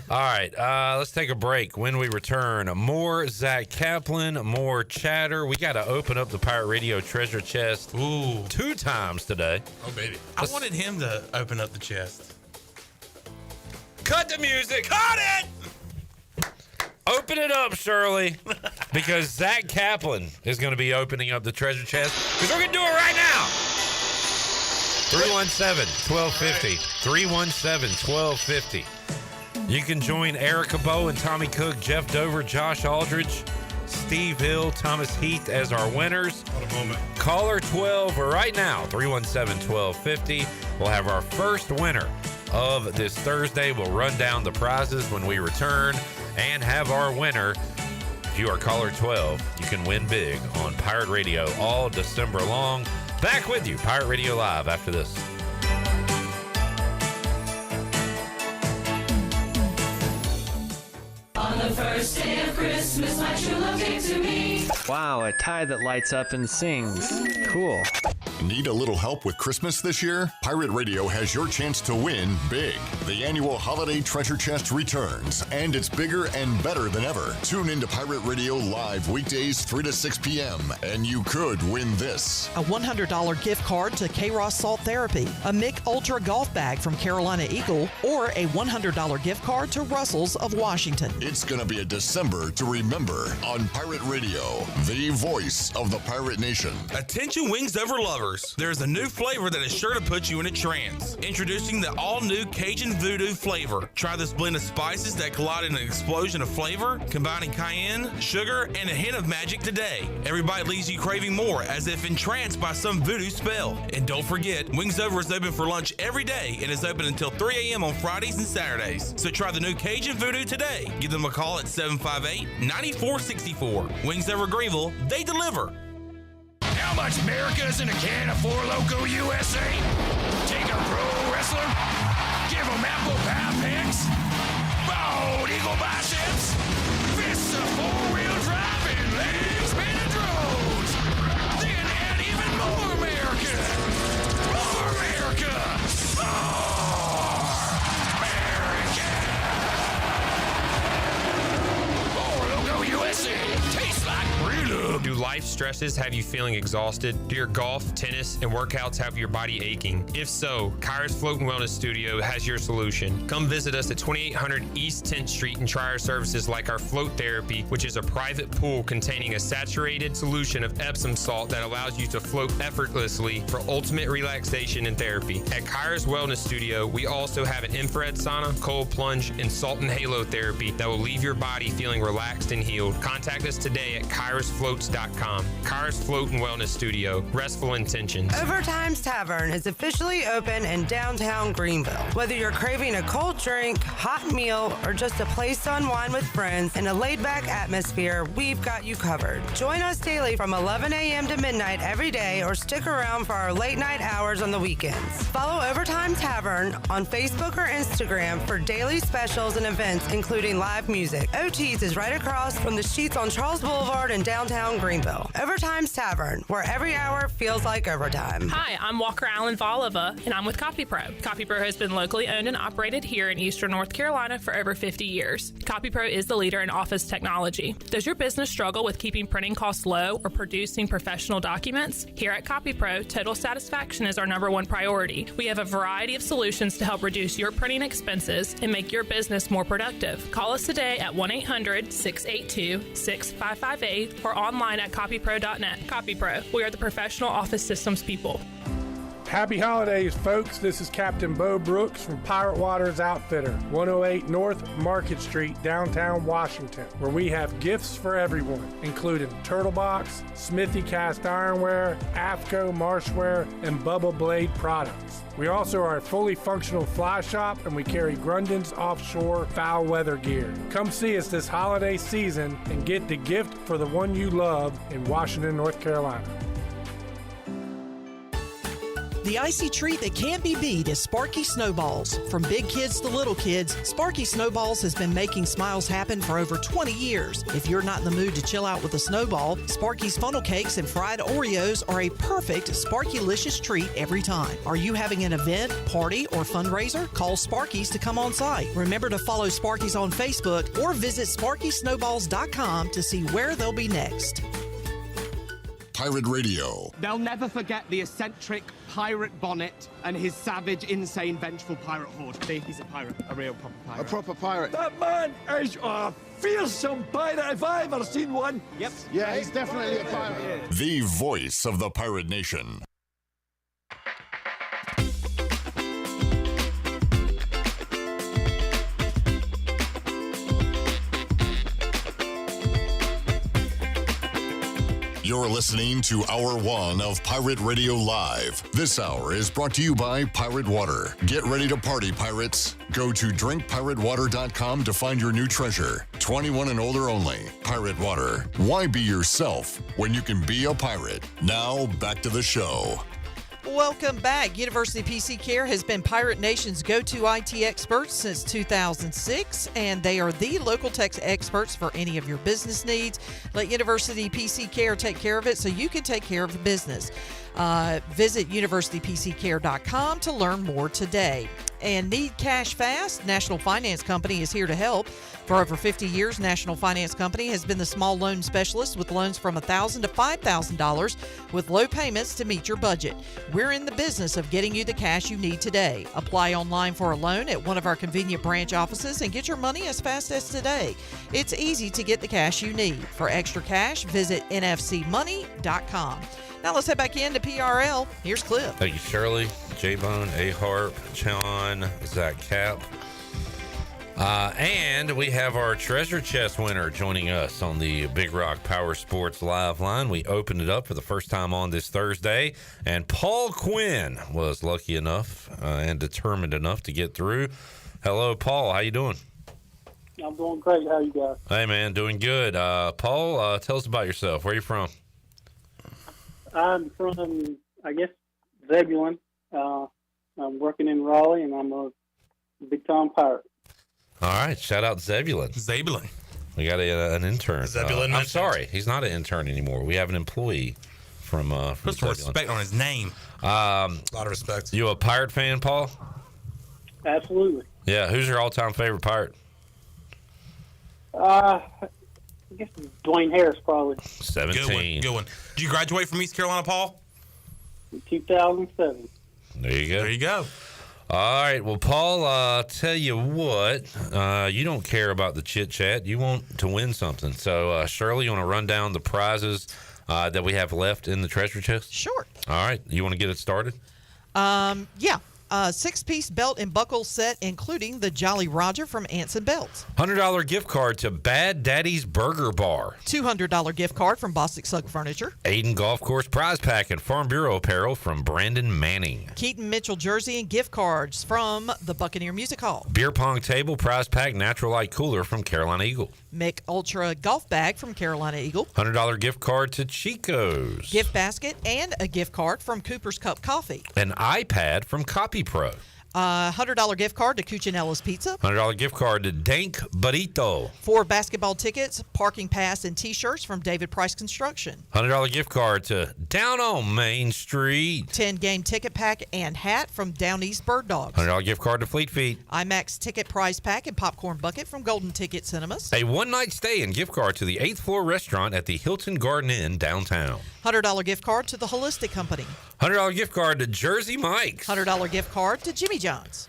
Speaker 21: All right, let's take a break. When we return, more Zach Kaplan, more chatter. We got to open up the Pirate Radio treasure chest 2 times today.
Speaker 6: Oh, baby.
Speaker 12: I wanted him to open up the chest.
Speaker 21: Cut the music. Cut it! Open it up, Shirley, because Zach Kaplan is going to be opening up the treasure chest, because we're going to do it right now. 317-1250. 317-1250. You can join Erica Bowe and Tommy Cook, Jeff Dover, Josh Aldridge, Steve Hill, Thomas Heath as our winners.
Speaker 6: What a moment.
Speaker 21: Caller 12 right now, 317-1250. We'll have our first winner of this Thursday. We'll run down the prizes when we return and have our winner. If you are caller 12, you can win big on Pirate Radio all December long. Back with you, Pirate Radio Live, after this.
Speaker 9: On the first day of Christmas, my true love gave to me.
Speaker 10: Wow, a tie that lights up and sings. Cool.
Speaker 8: Need a little help with Christmas this year? Pirate Radio has your chance to win big. The annual Holiday Treasure Chest returns, and it's bigger and better than ever. Tune into Pirate Radio Live weekdays 3 to 6 p.m., and you could win this.
Speaker 2: A $100 gift card to K-Ross Salt Therapy, a Mick Ultra golf bag from Carolina Eagle, or a $100 gift card to Russell's of Washington.
Speaker 8: It's going to be a December to remember on Pirate Radio, the voice of the Pirate Nation.
Speaker 12: Attention wings over lovers. hours. There's a new flavor that is sure to put you in a trance. Introducing the all-new Cajun Voodoo flavor. Try this blend of spices that collide in an explosion of flavor, combining cayenne, sugar, and a hint of magic today. Every bite leaves you craving more, as if entranced by some voodoo spell. And don't forget, Wings Over is open for lunch every day and is open until 3 a.m. on Fridays and Saturdays. So try the new Cajun Voodoo today. Give them a call at 758-9464. Wings Over Greenville, they deliver.
Speaker 5: How much America is in a can of Four Loko USA? Take a pro wrestler, give him apple pie picks, bald eagle biceps, fists of four-wheel drive, and legs spinning drones. Then add even more America. More America. More Loko USA. Tastes like real.
Speaker 3: Do life stresses have you feeling exhausted? Do your golf, tennis, and workouts have your body aching? If so, Kyra's Float and Wellness Studio has your solution. Come visit us at 2800 East 10th Street and try our services like our float therapy, which is a private pool containing a saturated solution of Epsom salt that allows you to float effortlessly for ultimate relaxation and therapy. At Kyra's Wellness Studio, we also have an infrared sauna, cold plunge, and salt and halo therapy that will leave your body feeling relaxed and healed. Contact us today at KyrasFloats.com. Kyra's Float and Wellness Studio. Restful intentions.
Speaker 11: Overtime's Tavern is officially open in downtown Greenville. Whether you're craving a cold drink, hot meal, or just a place to unwind with friends in a laid-back atmosphere, we've got you covered. Join us daily from 11 a.m. to midnight every day, or stick around for our late-night hours on the weekends. Follow Overtime Tavern on Facebook or Instagram for daily specials and events, including live music. OT's is right across from the Sheets on Charles Boulevard in downtown Greenville. Overtime's Tavern, where every hour feels like overtime.
Speaker 13: Hi, I'm Walker Allen Volova, and I'm with CopyPro. CopyPro has been locally owned and operated here in Eastern North Carolina for over 50 years. CopyPro is the leader in office technology. Does your business struggle with keeping printing costs low or producing professional documents? Here at CopyPro, total satisfaction is our #1 priority. We have a variety of solutions to help reduce your printing expenses and make your business more productive. Call us today at 1-800-682-6558 or online at copypro.net. CopyPro, we are the professional office systems people.
Speaker 14: Happy holidays, folks. This is Captain Bo Brooks from Pirate Waters Outfitter, 108 North Market Street, downtown Washington, where we have gifts for everyone, including Turtle Box, Smithy Cast Ironware, AFCO Marshware, and Bubble Blade products. We also are a fully functional fly shop, and we carry Grundon's offshore foul weather gear. Come see us this holiday season and get the gift for the one you love in Washington, North Carolina.
Speaker 2: The icy treat that can't be beat is Sparky Snowballs. From big kids to little kids, Sparky Snowballs has been making smiles happen for over 20 years. If you're not in the mood to chill out with a snowball, Sparky's funnel cakes and fried Oreos are a perfect Sparky-licious treat every time. Are you having an event, party, or fundraiser? Call Sparky's to come on site. Remember to follow Sparky's on Facebook or visit SparkySnowballs.com to see where they'll be next.
Speaker 8: Pirate Radio.
Speaker 16: They'll never forget the eccentric pirate Bonnet and his savage, insane, vengeful pirate horde. He's a pirate, a real proper pirate.
Speaker 17: A proper pirate.
Speaker 16: That man is a fearsome pirate if I've ever seen one. Yep.
Speaker 17: Yeah, he's definitely a pirate.
Speaker 8: The voice of the Pirate Nation. You're listening to Hour 1 of Pirate Radio Live. This hour is brought to you by Pirate Water. Get ready to party, pirates. Go to drinkpiratewater.com to find your new treasure. 21 and older only. Pirate Water. Why be yourself when you can be a pirate? Now, back to the show.
Speaker 2: Welcome back. University PC Care has been Pirate Nation's go-to IT experts since 2006, and they are the local tech experts for any of your business needs. Let University PC Care take care of it so you can take care of the business. Visit universitypccare.com to learn more today. And need cash fast? National Finance Company is here to help. For over 50 years, National Finance Company has been the small loan specialist with loans from $1,000 to $5,000 with low payments to meet your budget. We're in the business of getting you the cash you need today. Apply online for a loan at one of our convenient branch offices and get your money as fast as today. It's easy to get the cash you need. For extra cash, visit nfcmoney.com. Now let's head back into PRL. Here's Cliff.
Speaker 21: Thank you, Shirley, J-Bone, A-Harp, John, Zach Cap. And we have our treasure chest winner joining us on the Big Rock Power Sports Live line. We opened it up for the first time on this Thursday, and Paul Quinn was lucky enough and determined enough to get through. Hello, Paul. How you doing?
Speaker 1: I'm doing great. How you guys?
Speaker 21: Hey, man, doing good. Paul, tell us about yourself. Where are you from?
Speaker 1: I'm from, I guess, Zebulon. I'm working in Raleigh, and I'm a big-time pirate.
Speaker 21: All right, shout out Zebulon.
Speaker 12: Zebulon.
Speaker 21: We got an intern.
Speaker 12: Zebulon.
Speaker 21: I'm sorry, he's not an intern anymore. We have an employee from
Speaker 12: Put some respect on his name.
Speaker 21: A
Speaker 6: lot of respect.
Speaker 21: You a pirate fan, Paul?
Speaker 1: Absolutely.
Speaker 21: Yeah. Who's your all-time favorite pirate?
Speaker 1: I guess Dwayne Harris, probably.
Speaker 21: 17.
Speaker 12: Good one. Did you graduate from East Carolina, Paul?
Speaker 1: 2007.
Speaker 21: There you go.
Speaker 12: There you go.
Speaker 21: All right. Well, Paul, tell you what, you don't care about the chit-chat. You want to win something. So, Shirley, you want to run down the prizes that we have left in the treasure chest?
Speaker 2: Sure.
Speaker 21: All right. You want to get it started?
Speaker 2: Yeah. 6-piece belt and buckle set, including the Jolly Roger from Anson Belts.
Speaker 21: $100 gift card to Bad Daddy's Burger Bar.
Speaker 2: $200 gift card from Bostic Sugg Furniture.
Speaker 21: Aiden Golf Course prize pack and Farm Bureau apparel from Brandon Manning.
Speaker 2: Keaton Mitchell jersey and gift cards from the Buccaneer Music Hall.
Speaker 21: Beer pong table prize pack Natural Light Cooler from Carolina Eagle.
Speaker 2: Mick Ultra golf bag from Carolina Eagle.
Speaker 21: $100 gift card to Chico's.
Speaker 2: Gift basket and a gift card from Cooper's Cup Coffee.
Speaker 21: An iPad from Copy Pro.
Speaker 2: $100 gift card to Cucinella's Pizza.
Speaker 21: $100 gift card to Dank Burrito.
Speaker 2: 4 basketball tickets, parking pass, and T-shirts from David Price Construction.
Speaker 21: $100 gift card to Down on Main Street.
Speaker 2: 10 game ticket pack and hat from Down East Bird Dogs.
Speaker 21: $100 gift card to Fleet Feet.
Speaker 2: IMAX ticket prize pack and popcorn bucket from Golden Ticket Cinemas.
Speaker 21: A one-night stay and gift card to the 8th floor restaurant at the Hilton Garden Inn downtown.
Speaker 2: $100 gift card to the Holistic Company.
Speaker 21: $100 gift card to Jersey Mike's.
Speaker 2: $100 gift card to Jimmy John's.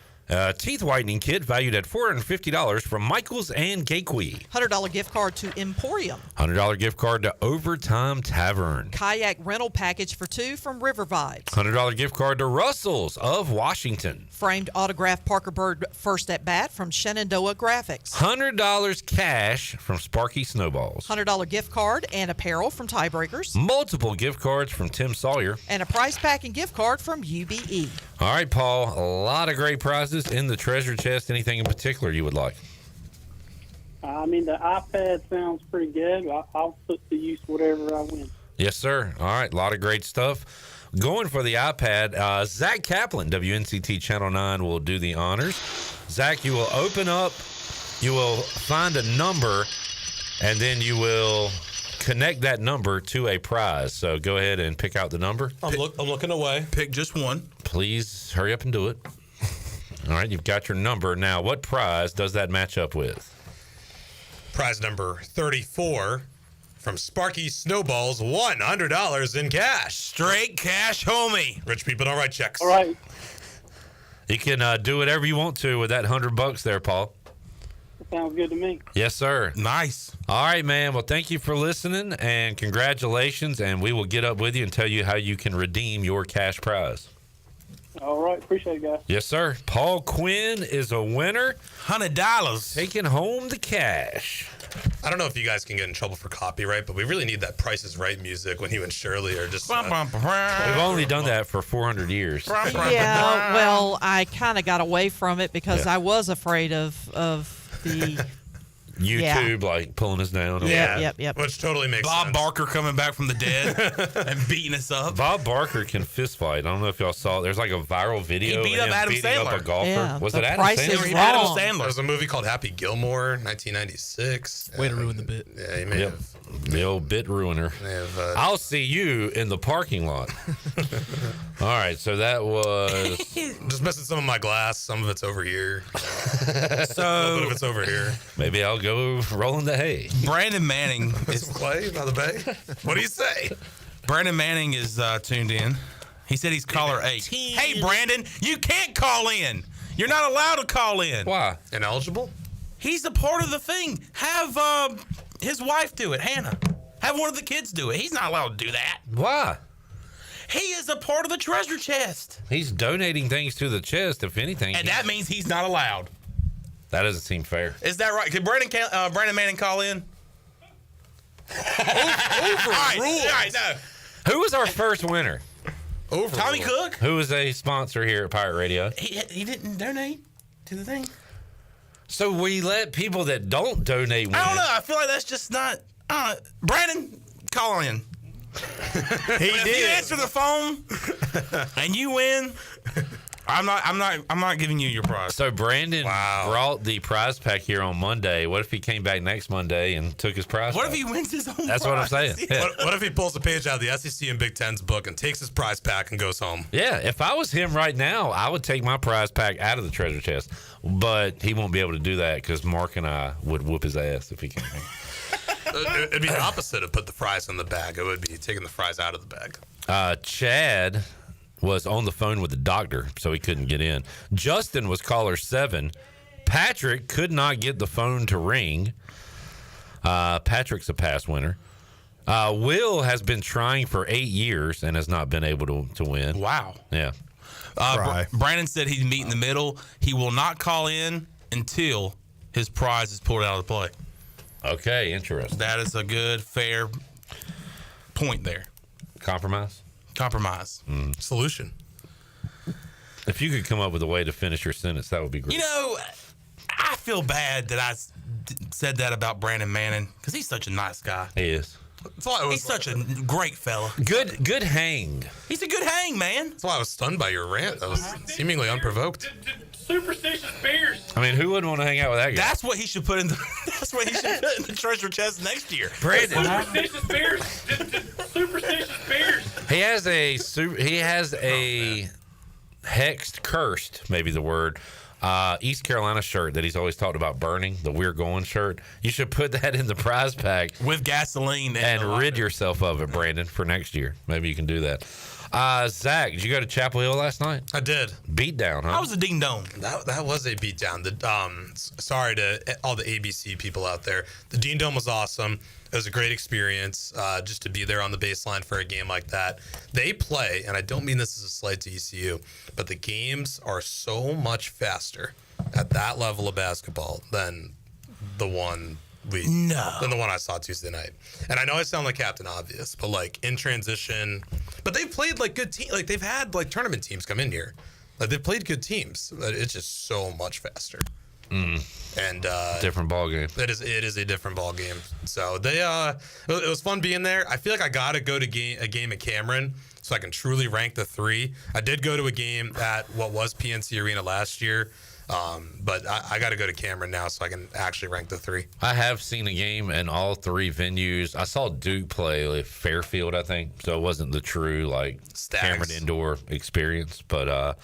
Speaker 21: Teeth whitening kit valued at $450 from Michaels and Gateway.
Speaker 2: $100 gift card to Emporium.
Speaker 21: $100 gift card to Overtime Tavern.
Speaker 2: Kayak rental package for 2 from River Vibes.
Speaker 21: $100 gift card to Russell's of Washington.
Speaker 2: Framed autographed Parker Bird First at Bat from Shenandoah Graphics.
Speaker 21: $100 cash from Sparky Snowballs.
Speaker 2: $100 gift card and apparel from Tiebreakers.
Speaker 21: Multiple gift cards from Tim Sawyer.
Speaker 2: And a prize pack and gift card from UBE.
Speaker 21: All right, Paul, a lot of great prizes in the treasure chest. Anything in particular you would like?
Speaker 1: I mean, the iPad sounds pretty good. I'll put to use whatever I win.
Speaker 21: Yes, sir. All right, a lot of great stuff. Going for the iPad, Zach Kaplan, WNCT Channel 9, will do the honors. Zach, you will open up, you will find a number, and then you will connect that number to a prize. So go ahead and pick out the number.
Speaker 12: I'm looking away. Pick just one.
Speaker 21: Please hurry up and do it. All right, you've got your number. Now, what prize does that match up with?
Speaker 6: Prize number 34 from Sparky Snowballs, $100 in cash.
Speaker 12: Straight cash, homie.
Speaker 6: Rich people don't write checks.
Speaker 1: All right.
Speaker 21: You can do whatever you want to with that $100 there, Paul.
Speaker 1: Sounds good to me.
Speaker 21: Yes, sir.
Speaker 12: Nice.
Speaker 21: All right, man. Well, thank you for listening, and congratulations, and we will get up with you and tell you how you can redeem your cash prize.
Speaker 1: All right. Appreciate it, guys.
Speaker 21: Yes, sir. Paul Quinn is a winner.
Speaker 12: $100.
Speaker 21: Taking home the cash.
Speaker 6: I don't know if you guys can get in trouble for copyright, but we really need that Price is Right music when you and Shirley are just...
Speaker 21: We've only done that for 400 years.
Speaker 2: Yeah, well, I kind of got away from it because I was afraid of the...
Speaker 21: YouTube, like, pulling us down.
Speaker 2: Yep.
Speaker 6: Which totally makes
Speaker 12: Bob
Speaker 6: sense.
Speaker 12: Barker coming back from the dead and beating us up.
Speaker 21: Bob Barker can fist fight. I don't know if y'all saw it. There's like a viral video
Speaker 12: He beat
Speaker 21: of
Speaker 12: up
Speaker 21: him
Speaker 12: Adam
Speaker 21: beating
Speaker 12: Sandler.
Speaker 21: up a golfer.
Speaker 2: Yeah,
Speaker 21: Was
Speaker 2: the
Speaker 21: it Adam
Speaker 2: Price
Speaker 21: Sandler?
Speaker 2: is
Speaker 12: Adam
Speaker 2: Wrong.
Speaker 12: Sandler.
Speaker 6: There was a movie called Happy Gilmore, 1996.
Speaker 18: Way to ruin the bit.
Speaker 6: Yeah, he may have.
Speaker 21: The old bit ruiner. I'll see you in the parking lot. All right, so that was...
Speaker 6: Just missing some of my glass. Some of it's over here.
Speaker 12: So
Speaker 6: a little bit of it's over here.
Speaker 21: Maybe I'll go rolling the hay.
Speaker 12: Brandon Manning is
Speaker 6: Clay by the bay. What do you say?
Speaker 12: Brandon Manning is tuned in. He said he's caller 8. Hey, Brandon, you can't call in. You're not allowed to call in.
Speaker 21: Why?
Speaker 6: Ineligible?
Speaker 12: He's a part of the thing. Have his wife do it, Hannah. Have one of the kids do it. He's not allowed to do that.
Speaker 21: Why?
Speaker 12: He is a part of the treasure chest.
Speaker 21: He's donating things to the chest, if anything.
Speaker 12: And that means he's not allowed.
Speaker 21: That doesn't seem fair.
Speaker 12: Is that right? Could Brandon Manning call in? All right, no.
Speaker 21: Who was our first winner?
Speaker 12: Tommy Cook.
Speaker 21: Who was a sponsor here at Pirate Radio.
Speaker 12: He didn't donate to the thing.
Speaker 21: So we let people that don't donate win.
Speaker 12: I don't know. I feel like that's just not. Brandon, call in. If you answer the phone and you win, I'm not giving you your prize.
Speaker 21: So Brandon brought the prize pack here on Monday. What if he came back next Monday and took his prize
Speaker 12: What
Speaker 21: pack?
Speaker 12: if he wins his own
Speaker 21: That's
Speaker 12: prize?
Speaker 21: what I'm saying. Yeah.
Speaker 6: What if he pulls a page out of the SEC and Big Ten's book and takes his prize pack and goes home?
Speaker 21: Yeah, if I was him right now, I would take my prize pack out of the treasure chest. But he won't be able to do that because Mark and I would whoop his ass if he came here.
Speaker 6: It'd be the opposite of put the fries in the bag. It would be taking the fries out of the bag.
Speaker 21: Chad was on the phone with the doctor, so he couldn't get in. Justin was caller 7. Patrick could not get the phone to ring. Patrick's a past winner. Will has been trying for 8 years and has not been able to win.
Speaker 12: Wow.
Speaker 21: Yeah.
Speaker 12: Brandon said he'd meet in the middle. He will not call in until his prize is pulled out of the play.
Speaker 21: Okay, interesting.
Speaker 12: That is a good, fair point there.
Speaker 21: Compromise?
Speaker 6: Solution.
Speaker 21: If you could come up with a way to finish your sentence, that would be great.
Speaker 12: You know, I feel bad that I said that about Brandon Manning because he's such a nice guy.
Speaker 21: He is.
Speaker 12: He's such a great fella.
Speaker 21: Good hang.
Speaker 12: He's a good hang, man.
Speaker 6: That's why I was stunned by your rant. That was seemingly unprovoked.
Speaker 19: Superstitious bears.
Speaker 21: I mean, who wouldn't want to hang out with that guy?
Speaker 12: That's what he should put in the. That's what he should put in the treasure chest next year.
Speaker 21: Brandon.
Speaker 19: Superstitious bears. Superstitious bears.
Speaker 21: He has a hexed, cursed, maybe the word, East Carolina shirt that he's always talked about burning, the We're Going shirt. You should put that in the prize pack.
Speaker 12: With gasoline.
Speaker 21: And rid yourself of it, Brandon, for next year. Maybe you can do that. Zach, did you go to Chapel Hill last night?
Speaker 6: I did.
Speaker 21: Beat down, huh?
Speaker 12: That was a ding dong.
Speaker 6: That was a beatdown. Sorry to all the ABC people out there. The Dean Dome was awesome. It was a great experience just to be there on the baseline for a game like that. They play, and I don't mean this as a slight to ECU, but the games are so much faster at that level of basketball than the one I saw Tuesday night. And I know I sound like Captain Obvious, but like in transition, but they've played like good teams. Like they've had like tournament teams come in here. Like they've played good teams. It's just so much faster. And
Speaker 21: different ball game.
Speaker 6: It is a different ball game. So it was fun being there. I feel like I gotta go to a game at Cameron so I can truly rank the 3. I did go to a game at what was PNC Arena last year. But I got to go to Cameron now so I can actually rank the 3.
Speaker 21: I have seen a game in all 3 venues. I saw Duke play at Fairfield, I think. So it wasn't the true Cameron indoor experience, but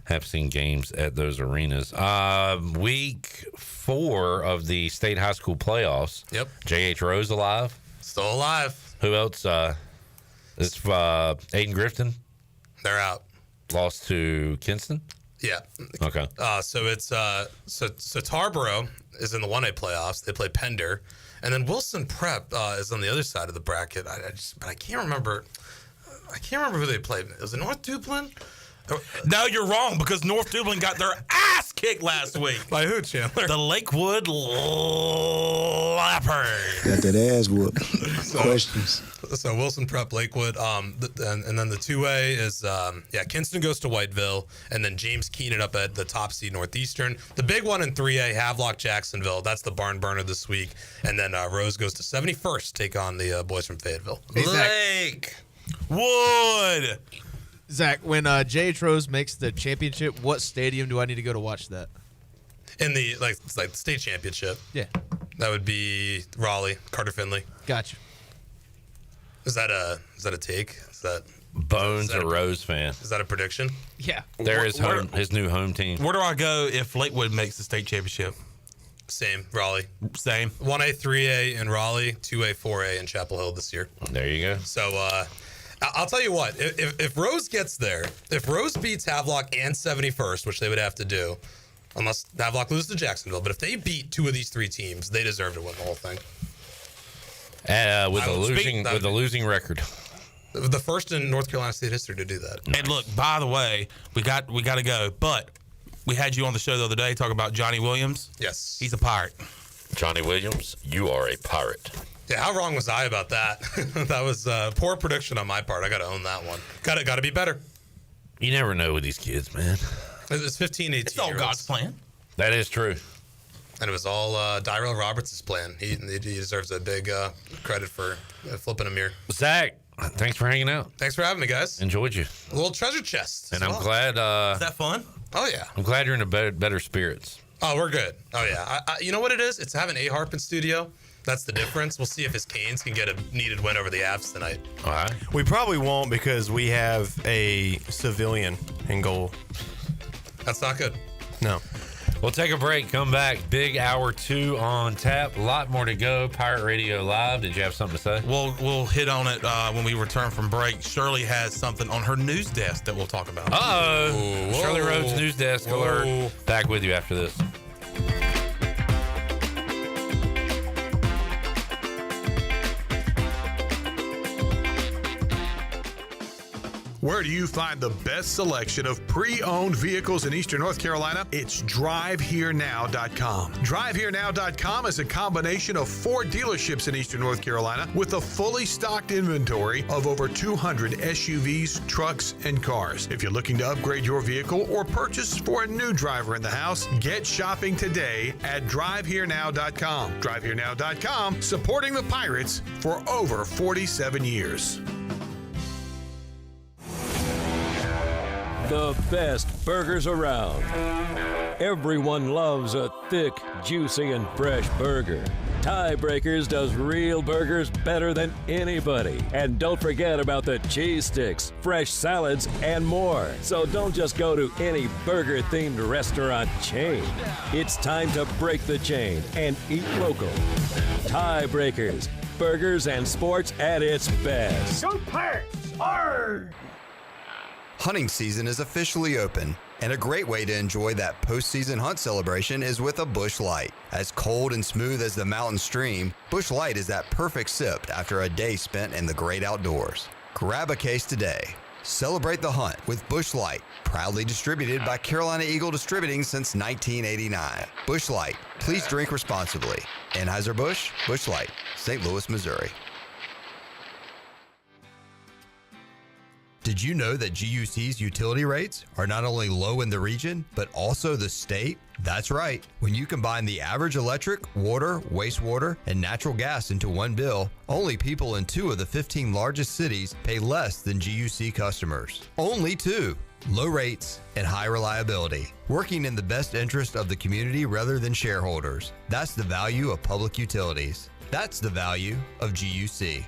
Speaker 21: have seen games at those arenas. Week 4 of the state high school playoffs.
Speaker 6: Yep.
Speaker 21: J.H. Rose alive.
Speaker 6: Still alive.
Speaker 21: Who else? It's Aiden Grifton.
Speaker 6: They're out.
Speaker 21: Lost to Kinston.
Speaker 6: Yeah.
Speaker 21: Okay.
Speaker 6: So it's so Tarboro is in the 1A playoffs. They play Pender, and then Wilson Prep is on the other side of the bracket. But I can't remember. Who they played. Was it North Dublin?
Speaker 12: No, you're wrong because North Dublin got their ass kicked last week.
Speaker 6: By who, Chandler?
Speaker 12: The Lakewood Leopards.
Speaker 17: Got that ass whooped. Questions.
Speaker 6: So Wilson Prep, Lakewood, and then the 2A is Kinston goes to Whiteville, and then James Keenan up at the top seed Northeastern. The big one in 3A, Havelock Jacksonville. That's the barn burner this week, and then Rose goes to 71st, take on the boys from Fayetteville.
Speaker 12: Wood.
Speaker 18: Zach, when J.H. Rose makes the championship, what stadium do I need to go to watch that?
Speaker 6: In the state championship.
Speaker 18: Yeah.
Speaker 6: That would be Raleigh, Carter Finley.
Speaker 18: Gotcha.
Speaker 6: Is that a take? Is that
Speaker 21: Bones a Rose fan?
Speaker 6: Is that a prediction?
Speaker 18: Yeah.
Speaker 21: There is his new home team.
Speaker 12: Where do I go if Lakewood makes the state championship?
Speaker 6: Same, Raleigh.
Speaker 12: Same.
Speaker 6: 1A, 3A in Raleigh, 2A, 4A in Chapel Hill this year.
Speaker 21: There you go.
Speaker 6: So I'll tell you what, if Rose gets there, if Rose beats Havelock and 71st, which they would have to do, unless Havelock loses to Jacksonville, but if they beat 2 of these 3 teams, they deserve to win the whole thing.
Speaker 21: With a losing record.
Speaker 6: The first in North Carolina state history to do that.
Speaker 12: And look, by the way, we got to go, but we had you on the show the other day talking about Johnny Williams.
Speaker 6: Yes.
Speaker 12: He's a pirate.
Speaker 21: Johnny Williams, you are a pirate.
Speaker 6: Yeah, how wrong was I about that? That was poor prediction on my part. I got to own that one. Got to be better.
Speaker 21: You never know with these kids, man.
Speaker 6: It's 15, 18
Speaker 12: It's all God's plan.
Speaker 21: That is true.
Speaker 12: And
Speaker 6: it was all Dyrell Roberts' plan. He deserves a big credit for flipping him here.
Speaker 21: Zach, thanks for hanging out.
Speaker 6: Thanks for having me, guys.
Speaker 21: Enjoyed you.
Speaker 6: A little treasure chest.
Speaker 21: And I'm glad.
Speaker 12: Is that fun?
Speaker 6: Oh, yeah.
Speaker 21: I'm glad you're in a better spirits.
Speaker 6: Oh, we're good. Oh, yeah. You know what it is? It's having A-Harp in studio. That's the difference. We'll see if his Canes can get a needed win over the Avs tonight.
Speaker 21: All right.
Speaker 20: We probably won't because we have a civilian in goal.
Speaker 6: That's not good.
Speaker 20: No.
Speaker 21: We'll take a break. Come back. Big hour 2 on tap. A lot more to go. Pirate Radio Live. Did you have something to say?
Speaker 12: We'll hit on it when we return from break. Shirley has something on her news desk that we'll talk about.
Speaker 21: Uh-oh. Shirley Rhodes news desk alert. Back with you after this.
Speaker 4: Where do you find the best selection of pre-owned vehicles in Eastern North Carolina? It's DriveHereNow.com. DriveHereNow.com is a combination of 4 dealerships in Eastern North Carolina with a fully stocked inventory of over 200 SUVs, trucks, and cars. If you're looking to upgrade your vehicle or purchase for a new driver in the house, get shopping today at DriveHereNow.com. DriveHereNow.com, supporting the Pirates for over 47 years.
Speaker 22: The best burgers around. Everyone loves a thick, juicy, and fresh burger. Tiebreakers does real burgers better than anybody. And don't forget about the cheese sticks, fresh salads, and more. So don't just go to any burger-themed restaurant chain. It's time to break the chain and eat local. Tiebreakers, burgers and sports at its best.
Speaker 23: Go Pirates! Arr!
Speaker 24: Hunting season is officially open, and a great way to enjoy that postseason hunt celebration is with a Busch Light. As cold and smooth as the mountain stream, Busch Light is that perfect sip after a day spent in the great outdoors. Grab a case today. Celebrate the hunt with Busch Light, proudly distributed by Carolina Eagle Distributing since 1989. Busch Light, please drink responsibly. Anheuser-Busch, Busch Light, St. Louis, Missouri. Did you know that GUC's utility rates are not only low in the region, but also the state? That's right. When you combine the average electric, water, wastewater, and natural gas into one bill, only people in 2 of the 15 largest cities pay less than GUC customers. Only 2. Low rates and high reliability. Working in the best interest of the community rather than shareholders. That's the value of public utilities. That's the value of GUC.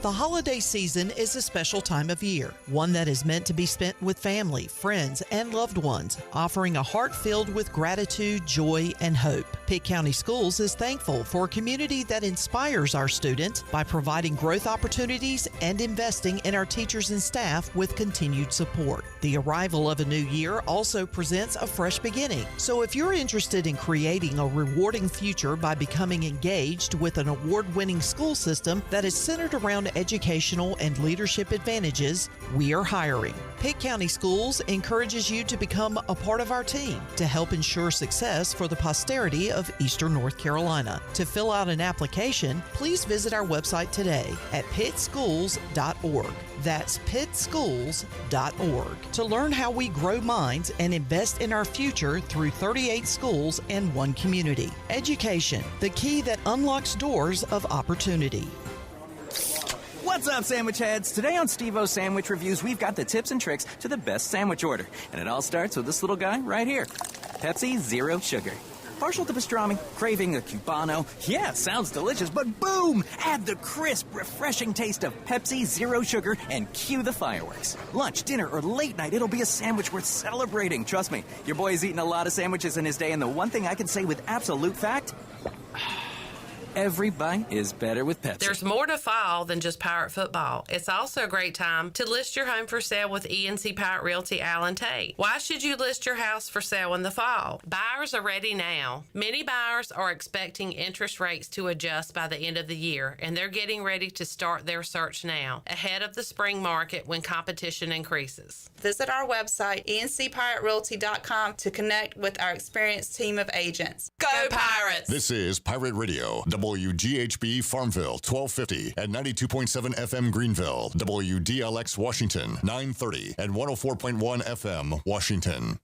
Speaker 2: The holiday season is a special time of year, one that is meant to be spent with family, friends, and loved ones, offering a heart filled with gratitude, joy, and hope. Pitt County Schools is thankful for a community that inspires our students by providing growth opportunities and investing in our teachers and staff with continued support. The arrival of a new year also presents a fresh beginning. So if you're interested in creating a rewarding future by becoming engaged with an award-winning school system that is centered around educational and leadership advantages, we are hiring. Pitt County Schools encourages you to become a part of our team to help ensure success for the posterity of Eastern North Carolina. To fill out an application, please visit our website today at pittschools.org. That's pittschools.org to learn how we grow minds and invest in our future through 38 schools and 1 community. Education, the key that unlocks doors of opportunity.
Speaker 25: What's up, sandwich heads? Today on Steve-O's Sandwich Reviews, we've got the tips and tricks to the best sandwich order. And it all starts with this little guy right here. Pepsi Zero Sugar. Partial to pastrami, craving a Cubano. Yeah, sounds delicious, but boom! Add the crisp, refreshing taste of Pepsi Zero Sugar and cue the fireworks. Lunch, dinner, or late night, it'll be a sandwich worth celebrating. Trust me, your boy's eaten a lot of sandwiches in his day, and the one thing I can say with absolute fact... every bite is better with Pepsi.
Speaker 5: There's more to fall than just Pirate football. It's also a great time to list your home for sale with ENC Pirate Realty Allen Tate. Why should you list your house for sale in the fall? Buyers are ready now. Many buyers are expecting interest rates to adjust by the end of the year, and they're getting ready to start their search now, ahead of the spring market when competition increases.
Speaker 7: Visit our website, encpiraterealty.com, to connect with our experienced team of agents.
Speaker 5: Go Pirates!
Speaker 8: This is Pirate Radio, WGHB Farmville, 1250 and 92.7 FM Greenville, WDLX Washington, 930 and 104.1 FM Washington.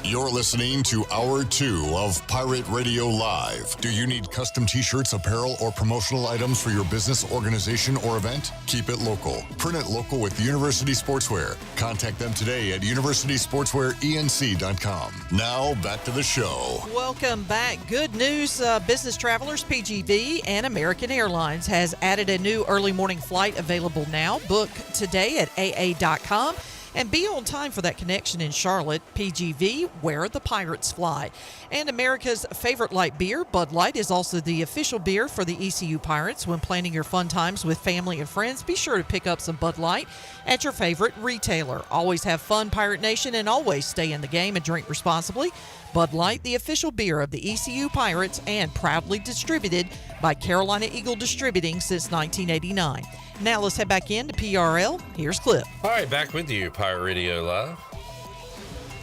Speaker 8: You're listening to Hour 2 of Pirate Radio Live. Do you need custom t-shirts, apparel, or promotional items for your business, organization, or event? Keep it local. Print it local with University Sportswear. Contact them today at universitysportswearenc.com. Now, back to the show.
Speaker 2: Welcome back. Good news, business travelers. PGV and American Airlines has added a new early morning flight available now. Book today at aa.com. And be on time for that connection in Charlotte. PGV, where the Pirates fly. And America's favorite light beer, Bud Light, is also the official beer for the ECU Pirates. When planning your fun times with family and friends, be sure to pick up some Bud Light at your favorite retailer. Always have fun, Pirate Nation, and always stay in the game and drink responsibly. Bud Light, the official beer of the ECU Pirates, and proudly distributed by Carolina Eagle Distributing since 1989. Now let's head back into PRL. Here's Clip.
Speaker 21: All right, back with you, Pirate Radio Live.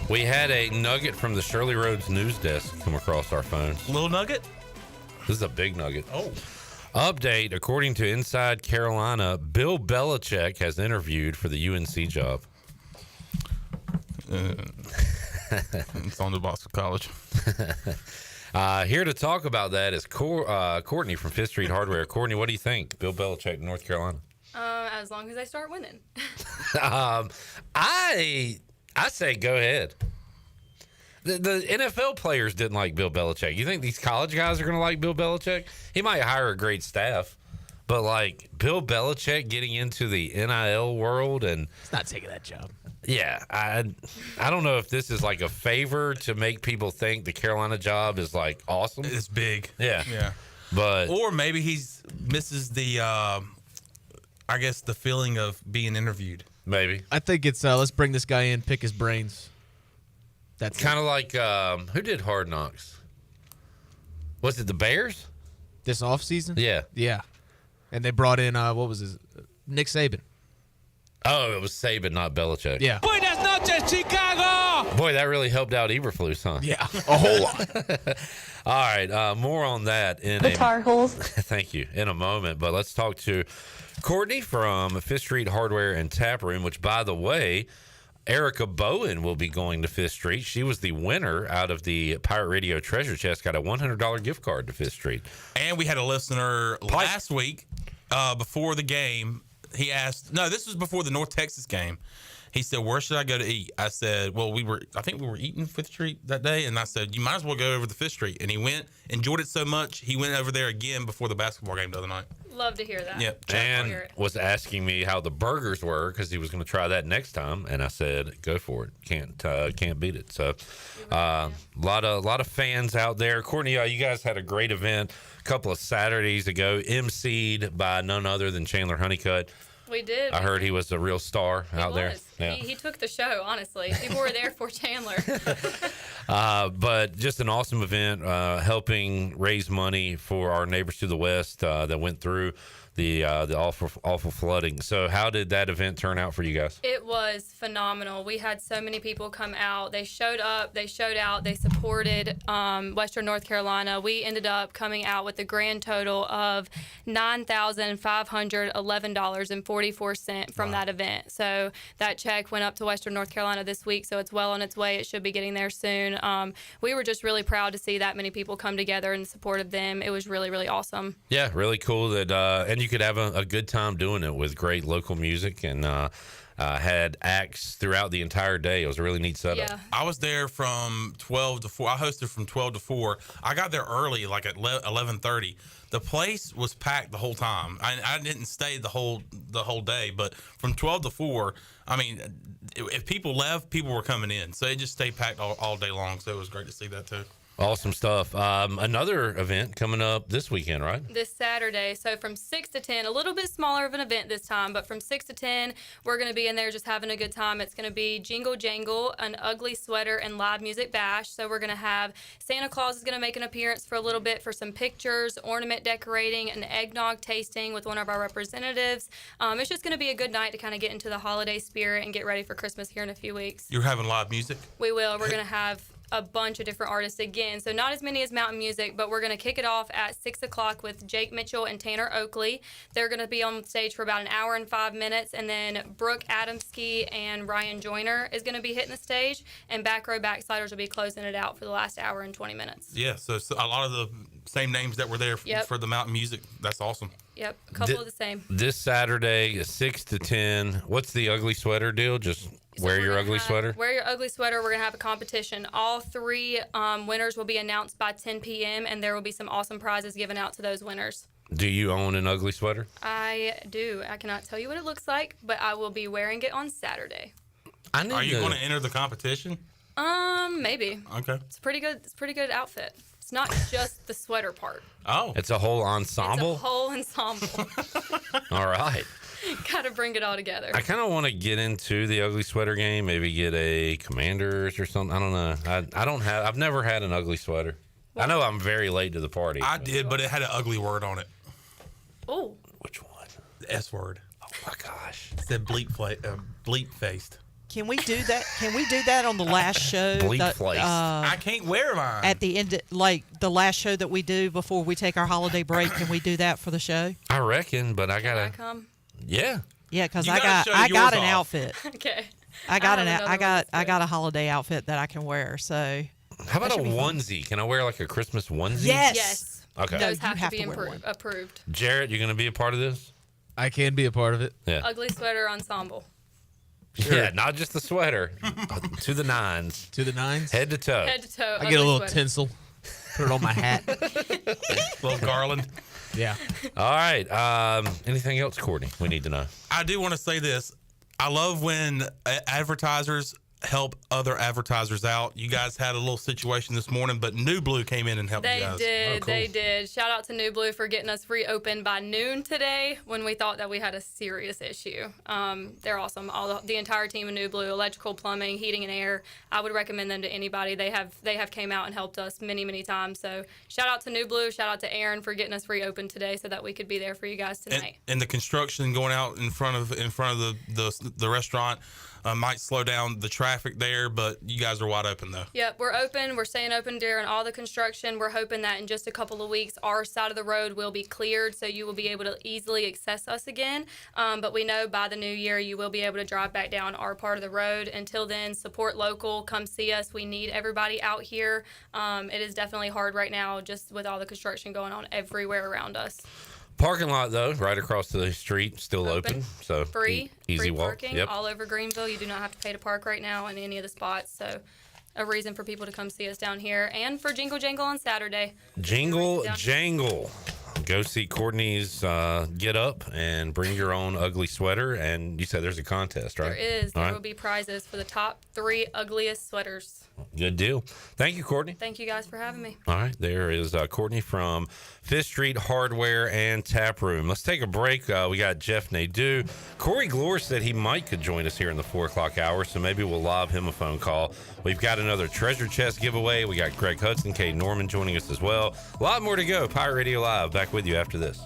Speaker 21: We had a nugget from the Shirley Rhodes news desk come across our phones.
Speaker 12: Little nugget?
Speaker 21: This is a big nugget.
Speaker 12: Oh.
Speaker 21: Update, according to Inside Carolina, Bill Belichick has interviewed for the UNC job.
Speaker 12: It's on the Boston College.
Speaker 21: Here to talk about that is Courtney from Fifth Street Hardware. Courtney, what do you think? Bill Belichick, North Carolina.
Speaker 9: As long as I start winning.
Speaker 21: I say go ahead. The NFL players didn't like Bill Belichick. You think these college guys are going to like Bill Belichick? He might hire a great staff, but like Bill Belichick getting into the NIL world and
Speaker 18: it's not taking that job.
Speaker 21: Yeah, I don't know if this is like a favor to make people think the Carolina job is like awesome.
Speaker 12: It's big.
Speaker 21: Yeah.
Speaker 12: Yeah.
Speaker 21: But
Speaker 12: or maybe he's misses the I guess the feeling of being interviewed.
Speaker 21: Maybe.
Speaker 18: I think it's let's bring this guy in, pick his brains. That's
Speaker 21: kind of like who did Hard Knocks? Was it the Bears?
Speaker 18: This offseason?
Speaker 21: Yeah.
Speaker 18: Yeah. And they brought in what was his Nick Saban.
Speaker 21: Oh, it was Saban, not Belichick.
Speaker 18: Yeah.
Speaker 19: Buenas noches, Chicago!
Speaker 21: Boy, that really helped out Eberflus, huh?
Speaker 18: Yeah, a whole lot.
Speaker 21: All right, more on that in
Speaker 9: The Tar Heels.
Speaker 21: Thank you. In a moment, but let's talk to Courtney from Fifth Street Hardware and Tap Room, which, by the way, Erica Bowen will be going to Fifth Street. She was the winner out of the Pirate Radio Treasure Chest, got a $100 gift card to Fifth Street.
Speaker 12: And we had a listener last week before the game. He asked, no, this was before the North Texas game. He said, where should I go to eat? I said, well, I think we were eating Fifth Street that day. And I said, you might as well go over to Fifth Street. And he went, enjoyed it so much, he went over there again before the basketball game the other night.
Speaker 9: Love to hear that.
Speaker 12: Yep.
Speaker 21: And was asking me how the burgers were because he was going to try that next time. And I said, go for it. Can't beat it. So a lot of fans out there. Courtney, you guys had a great event a couple of Saturdays ago, emceed by none other than Chandler Honeycutt.
Speaker 9: We did.
Speaker 21: I heard he was a real star out there.
Speaker 9: Yeah. He took the show, honestly. People were there for Chandler.
Speaker 21: But just an awesome event, helping raise money for our neighbors to the west that went through the awful flooding. So how did that event turn out for you guys?
Speaker 9: It was phenomenal. We had so many people come out. They showed up. They showed out. They supported Western North Carolina. We ended up coming out with a grand total of $9,511.44 from that event. So that check went up to Western North Carolina this week, so it's well on its way. It should be getting there soon. We were just really proud to see that many people come together in support of them. It was really, really awesome.
Speaker 21: Yeah, really cool that and you could have a good time doing it with great local music and had acts throughout the entire day. It was a really neat setup.
Speaker 9: Yeah.
Speaker 12: I was there from 12 to 4. I hosted from 12 to 4. I got there early, like at 11:30. The place was packed the whole time. I didn't stay the whole day, but from 12 to 4, I mean, if people left, people were coming in. So it just stayed packed all day long. So it was great to see that too.
Speaker 21: Awesome stuff. Another event coming up this weekend, right?
Speaker 9: This Saturday. So from 6 to 10, a little bit smaller of an event this time, but from 6 to 10, we're going to be in there just having a good time. It's going to be Jingle Jangle, an ugly sweater, and live music bash. So we're going to have Santa Claus is going to make an appearance for a little bit for some pictures, ornament decorating, an eggnog tasting with one of our representatives. It's just going to be a good night to kind of get into the holiday spirit and get ready for Christmas here in a few weeks.
Speaker 12: You're having live music?
Speaker 9: We will. We're going to have a bunch of different artists again. So not as many as Mountain Music, but we're going to kick it off at 6 o'clock with Jake Mitchell and Tanner Oakley. They're going to be on stage for about an hour and 5 minutes, and then Brooke Adamski and Ryan Joyner is going to be hitting the stage, and Back Row Backsliders will be closing it out for the last hour and 20 minutes.
Speaker 12: Yeah, so a lot of the same names that were there for the Mountain Music. That's awesome.
Speaker 9: Yep, a couple of the same.
Speaker 21: This Saturday, 6 to 10. What's the ugly sweater deal? Just wear your ugly sweater?
Speaker 9: Wear your ugly sweater. We're going to have a competition. All 3 winners will be announced by 10 p.m., and there will be some awesome prizes given out to those winners.
Speaker 21: Do you own an ugly sweater?
Speaker 9: I do. I cannot tell you what it looks like, but I will be wearing it on Saturday.
Speaker 12: Are you going to enter the competition?
Speaker 9: Maybe.
Speaker 12: Okay.
Speaker 9: It's pretty good. It's a pretty good outfit. It's not just the sweater part.
Speaker 21: Oh. It's a whole ensemble?
Speaker 9: It's a whole ensemble.
Speaker 21: All right.
Speaker 9: Got to bring it all together.
Speaker 21: I kind of want to get into the ugly sweater game. Maybe get a Commanders or something. I don't know. I've never had an ugly sweater. I know I'm very late to the party.
Speaker 12: I did, but it had an ugly word on it.
Speaker 9: Oh.
Speaker 21: Which one?
Speaker 12: The S word.
Speaker 21: Oh my gosh.
Speaker 12: It said bleep faced.
Speaker 2: Can we do that? Can we do that on the last show?
Speaker 12: I can't wear mine.
Speaker 2: At the end, like the last show that we do before we take our holiday break, can we do that for the show?
Speaker 21: I reckon, but I gotta.
Speaker 9: Can I come?
Speaker 21: Yeah.
Speaker 2: Yeah, because I got an outfit.
Speaker 9: Okay.
Speaker 2: I got a holiday outfit that I can wear. So.
Speaker 21: How about a onesie? Can I wear like a Christmas onesie?
Speaker 9: Yes.
Speaker 21: Okay.
Speaker 9: Those have to be approved.
Speaker 21: Jarrett, you gonna be a part of this?
Speaker 18: I can be a part of it.
Speaker 21: Yeah.
Speaker 9: Ugly sweater ensemble.
Speaker 21: Sure. Yeah, not just the sweater. To the nines.
Speaker 18: To the nines?
Speaker 21: Head to toe.
Speaker 9: Head to toe.
Speaker 18: I get a little tinsel. Put it on my hat.
Speaker 12: Little garland.
Speaker 18: Yeah.
Speaker 21: All right. Anything else, Courtney, we need to know?
Speaker 12: I do want to say this. I love when advertisers help other advertisers out. You guys had a little situation this morning, but New Blue came in and helped you guys.
Speaker 9: They did. Shout out to New Blue for getting us reopened by noon today when we thought that we had a serious issue. They're awesome. The entire team of New Blue, electrical, plumbing, heating, and air. I would recommend them to anybody. They have came out and helped us many, many times. So shout out to New Blue. Shout out to Aaron for getting us reopened today so that we could be there for you guys tonight.
Speaker 12: And the construction going out in front of the restaurant might slow down the traffic there, but you guys are wide open though.
Speaker 9: Yep, we're open. We're staying open during all the construction. We're hoping that in just a couple of weeks, our side of the road will be cleared, so you will be able to easily access us again. But we know by the new year, you will be able to drive back down our part of the road. Until then, support local. Come see us. We need everybody out here. It is definitely hard right now, just with all the construction going on everywhere around us.
Speaker 21: Parking lot, though, right across the street, still open. So
Speaker 9: free
Speaker 21: walk.
Speaker 9: Parking all over Greenville. You do not have to pay to park right now in any of the spots. So a reason for people to come see us down here, and for Jingle Jangle on Saturday.
Speaker 21: Jingle Jangle. Go see Courtney's Get Up and bring your own ugly sweater. And you said there's a contest, right?
Speaker 9: There is. There will be prizes for the top 3 ugliest sweaters.
Speaker 21: Good deal. Thank you, Courtney.
Speaker 9: Thank you guys for having me.
Speaker 21: All right. There is Courtney from Fifth Street Hardware and Tap Room. Let's take a break. We got Jeff Nadu. Corey Gloor said he could join us here in the 4 o'clock hour, so maybe we'll lob him a phone call. We've got another treasure chest giveaway. We got Greg Hudson, Caiden Norman joining us as well. A lot more to go. Pirate Radio Live. Back with you after this.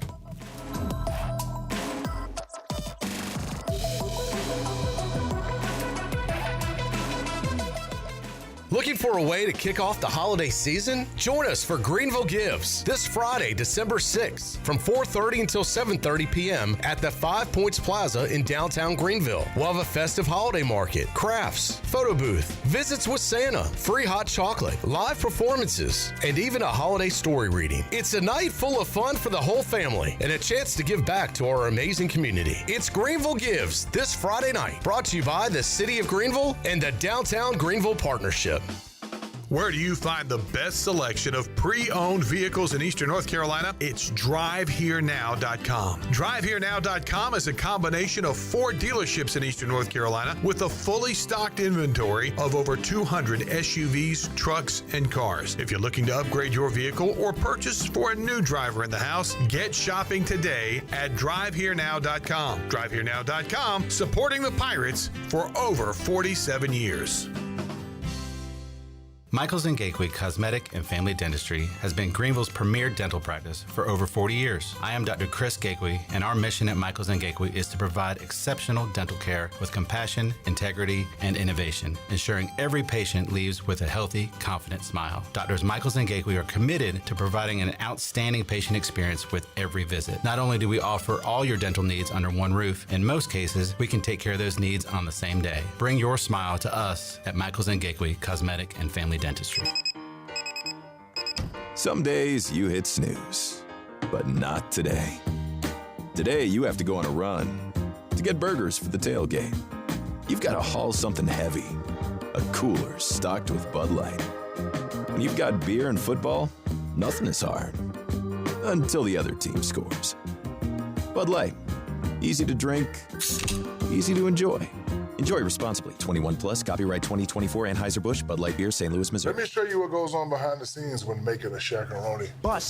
Speaker 3: Looking for a way to kick off the holiday season? Join us for Greenville Gives this Friday, December 6th from 4:30 until 7:30 p.m. at the 5 Points Plaza in downtown Greenville. We'll have a festive holiday market, crafts, photo booth, visits with Santa, free hot chocolate, live performances, and even a holiday story reading. It's a night full of fun for the whole family and a chance to give back to our amazing community. It's Greenville Gives this Friday night, brought to you by the City of Greenville and the Downtown Greenville Partnership.
Speaker 4: Where do you find the best selection of pre-owned vehicles in Eastern North Carolina? It's DriveHereNow.com. DriveHereNow.com is a combination of 4 dealerships in Eastern North Carolina with a fully stocked inventory of over 200 SUVs, trucks, and cars. If you're looking to upgrade your vehicle or purchase for a new driver in the house, get shopping today at DriveHereNow.com. DriveHereNow.com, supporting the Pirates for over 47 years.
Speaker 10: Michaels & Gateway Cosmetic and Family Dentistry has been Greenville's premier dental practice for over 40 years. I am Dr. Chris Gateway, and our mission at Michaels & Gateway is to provide exceptional dental care with compassion, integrity, and innovation, ensuring every patient leaves with a healthy, confident smile. Doctors Michaels & Gateway are committed to providing an outstanding patient experience with every visit. Not only do we offer all your dental needs under one roof, in most cases, we can take care of those needs on the same day. Bring your smile to us at Michaels & Gateway Cosmetic and Family Dentistry.
Speaker 11: Some days you hit snooze, but not today. Today you have to go on a run to get burgers for the tailgate. You've got to haul something heavy, a cooler stocked with Bud Light. When you've got beer and football, nothing is hard until the other team scores. Bud Light, easy to drink, easy to enjoy. Enjoy responsibly. 21 plus. Copyright 2024 Anheuser-Busch, Bud Light Beer, St. Louis, Missouri.
Speaker 13: Let me show you what goes on behind the scenes when making a Shaq-a-Roni.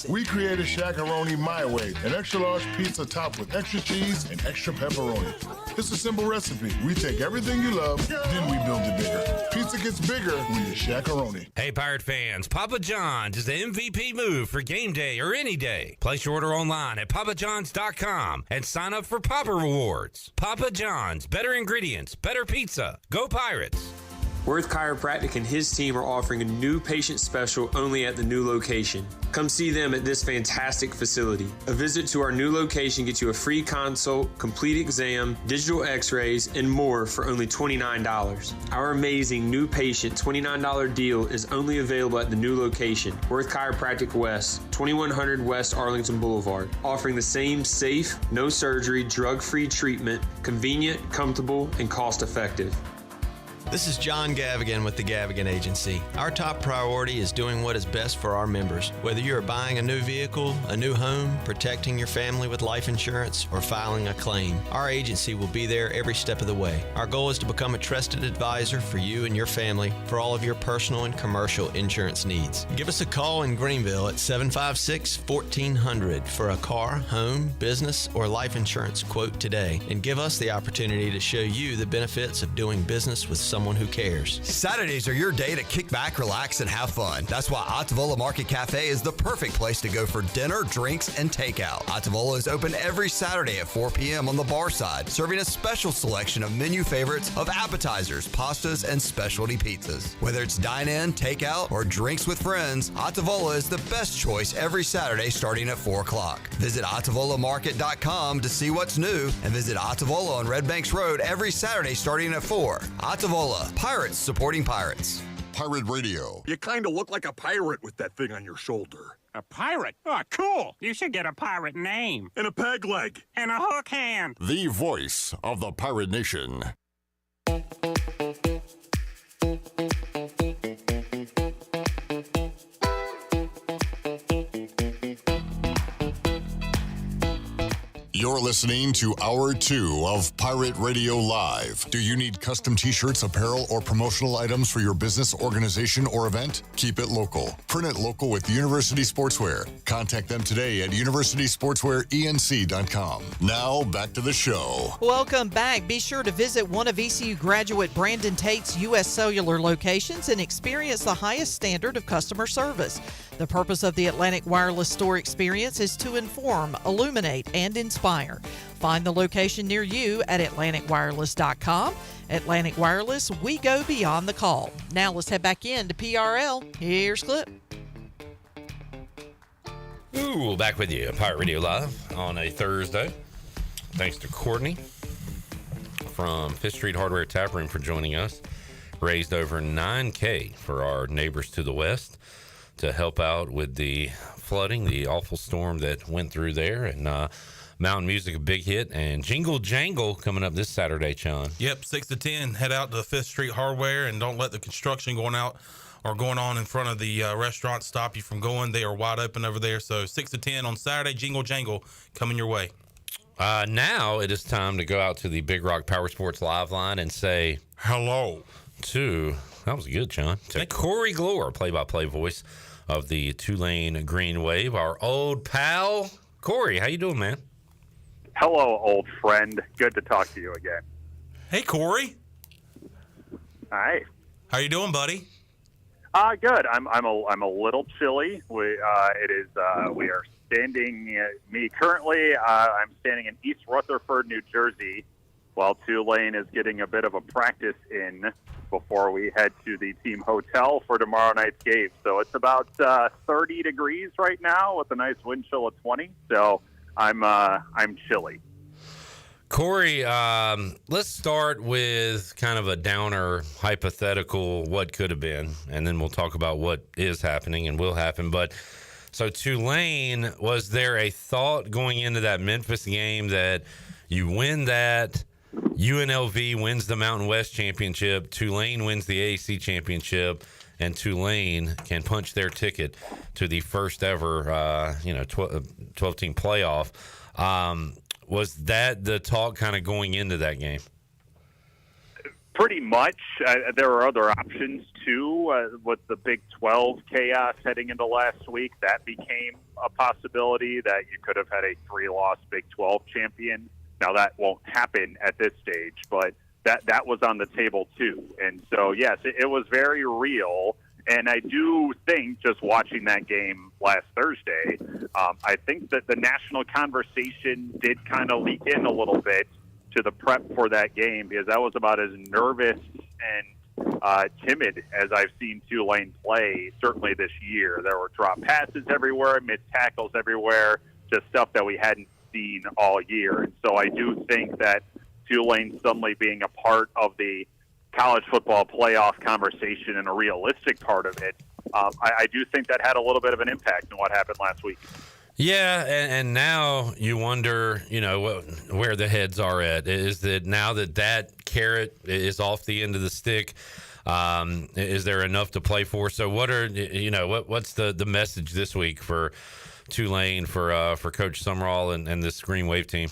Speaker 13: We created Shaq-a-Roni my way. An extra large pizza topped with extra cheese and extra pepperoni. It's a simple recipe. We take everything you love, then we build it bigger. Pizza gets bigger when you Shaq-a-Roni.
Speaker 21: Hey, Pirate fans, Papa John's is the MVP move for game day or any day. Place your order online at papajohns.com and sign up for Papa Rewards. Papa John's, better ingredients, better pizza. Go Pirates.
Speaker 15: Worth Chiropractic and his team are offering a new patient special only at the new location. Come see them at this fantastic facility. A visit to our new location gets you a free consult, complete exam, digital x-rays, and more for only $29. Our amazing new patient $29 deal is only available at the new location, Worth Chiropractic West, 2100 West Arlington Boulevard, offering the same safe, no surgery, drug-free treatment, convenient, comfortable, and cost-effective.
Speaker 26: This is John Gavigan with the Gavigan Agency. Our top priority is doing what is best for our members. Whether you are buying a new vehicle, a new home, protecting your family with life insurance, or filing a claim, our agency will be there every step of the way. Our goal is to become a trusted advisor for you and your family for all of your personal and commercial insurance needs. Give us a call in Greenville at 756-1400 for a car, home, business, or life insurance quote today, and give us the opportunity to show you the benefits of doing business with someone who cares.
Speaker 24: Saturdays are your day to kick back, relax, and have fun. That's why Ottavola Market Cafe is the perfect place to go for dinner, drinks, and takeout. Ottavola is open every Saturday at 4 p.m. on the bar side, serving a special selection of menu favorites of appetizers, pastas, and specialty pizzas. Whether it's dine-in, takeout, or drinks with friends, Ottavola is the best choice every Saturday starting at 4 o'clock. Visit OttavolaMarket.com to see what's new, and visit Ottavola on Red Banks Road every Saturday starting at 4. Ottavola, Pirates supporting Pirates.
Speaker 8: Pirate Radio.
Speaker 27: You kind of look like a pirate with that thing on your shoulder.
Speaker 28: A pirate? Oh, cool. You should get a pirate name.
Speaker 27: And a peg leg.
Speaker 28: And a hook hand.
Speaker 8: The voice of the Pirate Nation. You're listening to Hour 2 of Pirate Radio Live. Do you need custom t-shirts, apparel, or promotional items for your business, organization, or event? Keep it local. Print it local with University Sportswear. Contact them today at universitysportswearenc.com. Now, back to the show.
Speaker 2: Welcome back. Be sure to visit one of ECU graduate Brandon Tate's U.S. Cellular locations and experience the highest standard of customer service. The purpose of the Atlantic Wireless store experience is to inform, illuminate, and inspire. Find the location near you at AtlanticWireless.com. Atlantic Wireless, we go beyond the call. Now let's head back in to PRL. Here's Clip.
Speaker 21: Ooh, back with you, Pirate Radio Live on a Thursday. Thanks to Courtney from Fifth Street Hardware Tap Room for joining us. Raised over $9,000 for our neighbors to the west to help out with the flooding, the awful storm that went through there. And Mountain Music, a big hit. And Jingle Jangle coming up this Saturday, Sean.
Speaker 12: Yep, 6 to 10. Head out to Fifth Street Hardware and don't let the construction going on in front of the restaurant stop you from going. They are wide open over there. So 6 to 10 on Saturday, Jingle Jangle coming your way.
Speaker 21: Now it is time to go out to the Big Rock Power Sports Live line and say hello to, that was good, Sean, to Corey Gloor, play-by-play voice of the Tulane Green Wave, our old pal. Corey, how you doing, man?
Speaker 1: Hello, old friend. Good to talk to you again.
Speaker 12: Hey, Corey.
Speaker 1: Hi.
Speaker 12: How you doing, buddy?
Speaker 1: Good. I'm a little chilly. We are standing. I'm standing in East Rutherford, New Jersey, while Tulane is getting a bit of a practice in before we head to the team hotel for tomorrow night's game. So it's about 30 degrees right now with a nice wind chill of 20. So I'm chilly.
Speaker 21: Corey, let's start with kind of a downer hypothetical what could have been, and then we'll talk about what is happening and will happen. But so Tulane, was there a thought going into that Memphis game that you win that, UNLV wins the Mountain West Championship, Tulane wins the AAC Championship, and Tulane can punch their ticket to the first ever 12-team playoff? Was that the talk kind of going into that game?
Speaker 1: Pretty much. There were other options, too, with the Big 12 chaos heading into last week. That became a possibility that you could have had a 3-loss Big 12 champion. Now, that won't happen at this stage, but that was on the table, too. And so, yes, it was very real. And I do think, just watching that game last Thursday, I think that the national conversation did kind of leak in a little bit to the prep for that game, because I was about as nervous and timid as I've seen Tulane play, certainly this year. There were drop passes everywhere, missed tackles everywhere, just stuff that we hadn't seen all year. And so I do think that Tulane suddenly being a part of the college football playoff conversation and a realistic part of it, I do think that had a little bit of an impact on what happened last week.
Speaker 21: Yeah, and now you wonder, where the heads are at. Is that now that carrot is off the end of the stick? Is there enough to play for? So what's the message this week for Tulane, for Coach Summerall and this Green Wave team?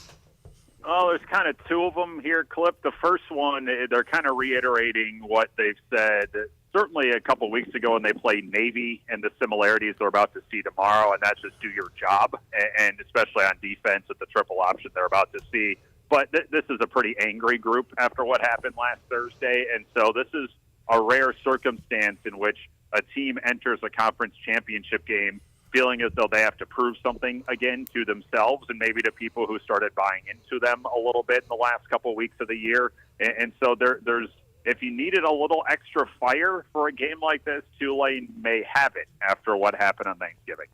Speaker 1: Oh, there's kind of two of them here, Clip. The first one, they're kind of reiterating what they've said certainly a couple weeks ago when they played Navy, and the similarities they're about to see tomorrow, and that's just do your job, and especially on defense with the triple option they're about to see. But this is a pretty angry group after what happened last Thursday, and so this is a rare circumstance in which a team enters a conference championship game feeling as though they have to prove something again to themselves and maybe to people who started buying into them a little bit in the last couple of weeks of the year. And so there's, if you needed a little extra fire for a game like this, Tulane may have it after what happened on Thanksgiving.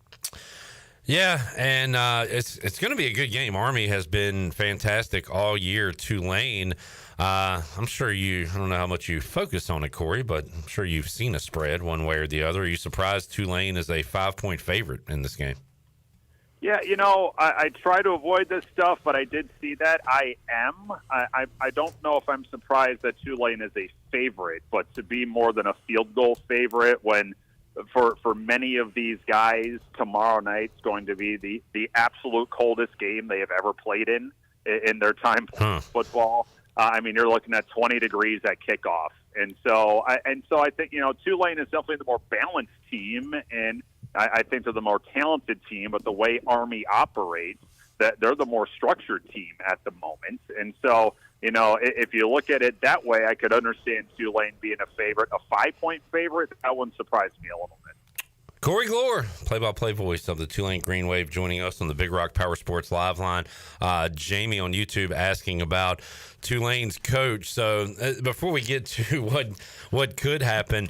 Speaker 21: Yeah, and it's going to be a good game. Army has been fantastic all year. Tulane, I'm sure I don't know how much you focus on it, Corey, but I'm sure you've seen a spread one way or the other. Are you surprised Tulane is a 5-point favorite in this game?
Speaker 1: Yeah, I try to avoid this stuff, but I did see that. I am. I don't know if I'm surprised that Tulane is a favorite, but to be more than a field goal favorite when for many of these guys, tomorrow night's going to be the absolute coldest game they have ever played in their time playing football. You're looking at 20 degrees at kickoff. And so I think, Tulane is definitely the more balanced team, and I think they're the more talented team, but the way Army operates, that they're the more structured team at the moment. And so, if you look at it that way, I could understand Tulane being a favorite, a 5-point favorite. That wouldn't surprise me a little bit.
Speaker 21: Corey Gloor, play-by-play voice of the Tulane Green Wave, joining us on the Big Rock Power Sports Live line. Jamie on YouTube asking about Tulane's coach. So before we get to what could happen,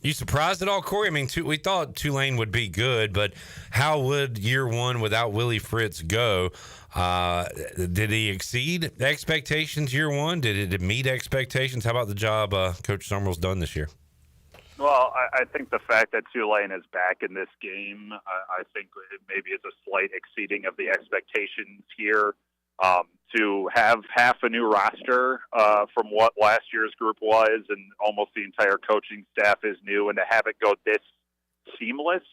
Speaker 21: you surprised at all, Corey? I mean, we thought Tulane would be good, but how would year one without Willie Fritz go? Did he exceed expectations year one? Did it meet expectations? How about the job Coach Summerall's done this year?
Speaker 1: Well, I think the fact that Tulane is back in this game, I think it maybe is a slight exceeding of the expectations here. To have half a new roster from what last year's group was, and almost the entire coaching staff is new, and to have it go this seamless,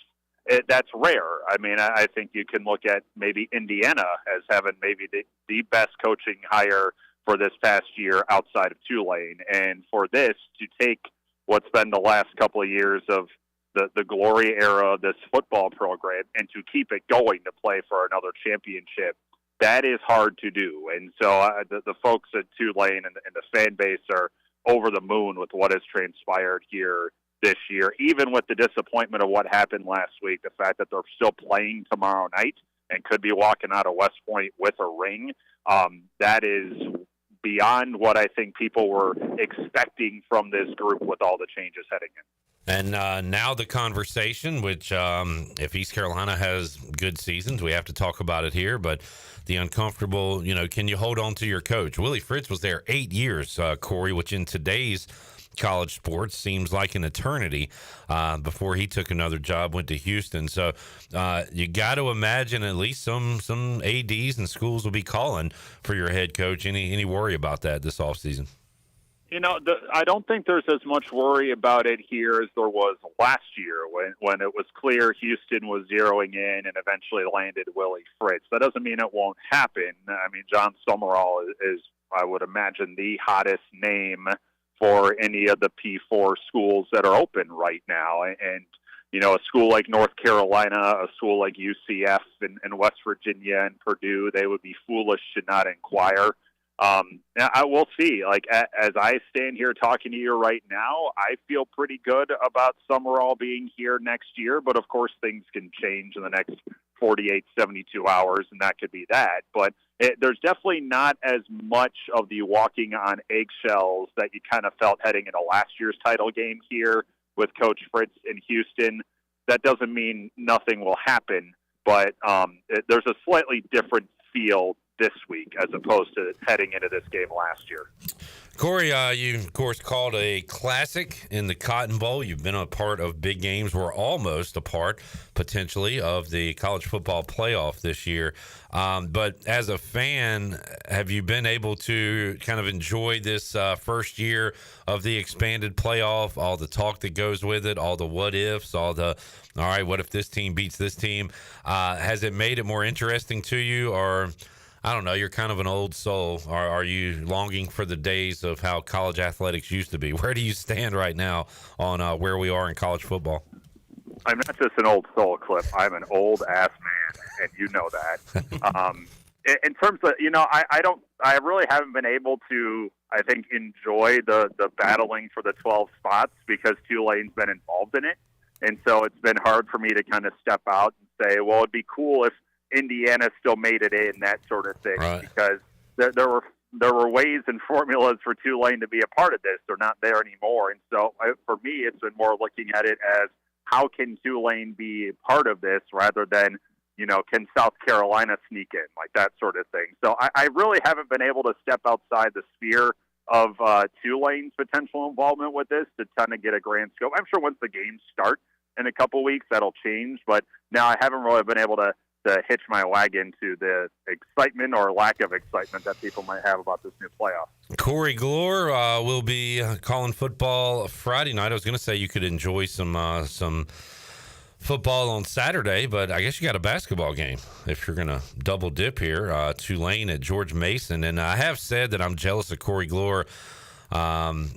Speaker 1: that's rare. I mean, I think you can look at maybe Indiana as having maybe the best coaching hire for this past year outside of Tulane. And for this to take what's been the last couple of years of the glory era of this football program and to keep it going to play for another championship, that is hard to do. And so the folks at Tulane and the fan base are over the moon with what has transpired here this year, even with the disappointment of what happened last week, the fact that they're still playing tomorrow night and could be walking out of West Point with a ring. That is beyond what I think people were expecting from this group with all the changes heading in.
Speaker 21: And now the conversation, which if East Carolina has good seasons, we have to talk about it here, but the uncomfortable, can you hold on to your coach? Willie Fritz was there 8 years, Corey, which in today's college sports seems like an eternity before he took another job, went to Houston. So you got to imagine at least some ADs and schools will be calling for your head coach. Any worry about that this offseason?
Speaker 1: I don't think there's as much worry about it here as there was last year when it was clear Houston was zeroing in and eventually landed Willie Fritz. That doesn't mean it won't happen. I mean, John Summerall is, I would imagine, the hottest name for any of the P4 schools that are open right now. And a school like North Carolina, a school like UCF and West Virginia and Purdue, they would be foolish to not inquire. I will see. Like, as I stand here talking to you right now, I feel pretty good about Summerall being here next year, but of course things can change in the next 48, 72 hours, and that could be that. But there's definitely not as much of the walking on eggshells that you kind of felt heading into last year's title game here with Coach Fritz in Houston. That doesn't mean nothing will happen, but there's a slightly different feel this week as opposed to heading into this game last year.
Speaker 21: Corey, you, of course, called a classic in the Cotton Bowl. You've been a part of big games. We're almost a part, potentially, of the college football playoff this year. But as a fan, have you been able to kind of enjoy this first year of the expanded playoff, all the talk that goes with it, all the what-ifs, all right, what if this team beats this team? Has it made it more interesting to you, or I don't know, you're kind of an old soul. Are you longing for the days of how college athletics used to be? Where do you stand right now on where we are in college football?
Speaker 1: I'm not just an old soul, Cliff. I'm an old-ass man, and you know that. In terms of, I really haven't been able to, I think, enjoy the battling for the 12 spots because Tulane's been involved in it. And so it's been hard for me to kind of step out and say, well, it'd be cool if Indiana still made it in, that sort of thing, right? Because there were ways and formulas for Tulane to be a part of this. They're not there anymore. And so for me, it's been more looking at it as how can Tulane be a part of this rather than, can South Carolina sneak in, like that sort of thing. So I really haven't been able to step outside the sphere of Tulane's potential involvement with this to kind of get a grand scope. I'm sure once the games start in a couple weeks, that'll change. But now I haven't really been able to hitch my wagon to the excitement or lack of excitement that people might have about this new playoff.
Speaker 21: Corey Gloor will be calling football Friday night. I was going to say you could enjoy some football on Saturday, but I guess you got a basketball game if you're going to double dip here. Tulane at George Mason. And I have said that I'm jealous of Corey Gloor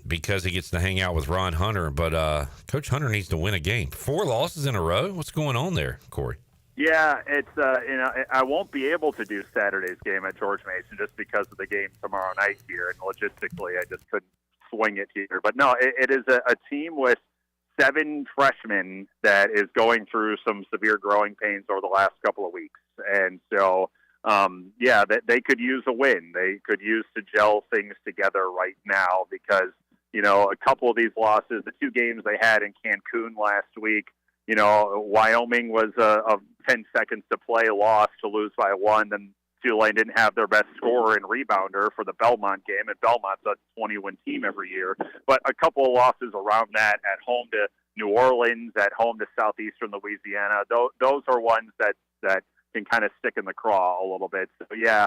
Speaker 21: because he gets to hang out with Ron Hunter, but Coach Hunter needs to win a game. 4 losses in a row? What's going on there, Corey?
Speaker 1: Yeah, it's I won't be able to do Saturday's game at George Mason just because of the game tomorrow night here, and logistically I just couldn't swing it here. But no, it is a team with 7 freshmen that is going through some severe growing pains over the last couple of weeks. And so, they could use a win. They could use to gel things together right now because, a couple of these losses, the 2 games they had in Cancun last week, Wyoming was a 10 seconds to play loss to lose by 1. Then Tulane didn't have their best scorer and rebounder for the Belmont game, and Belmont's a 20-win team every year. But a couple of losses around that, at home to New Orleans, at home to Southeastern Louisiana, those are ones that can kind of stick in the craw a little bit. So, yeah,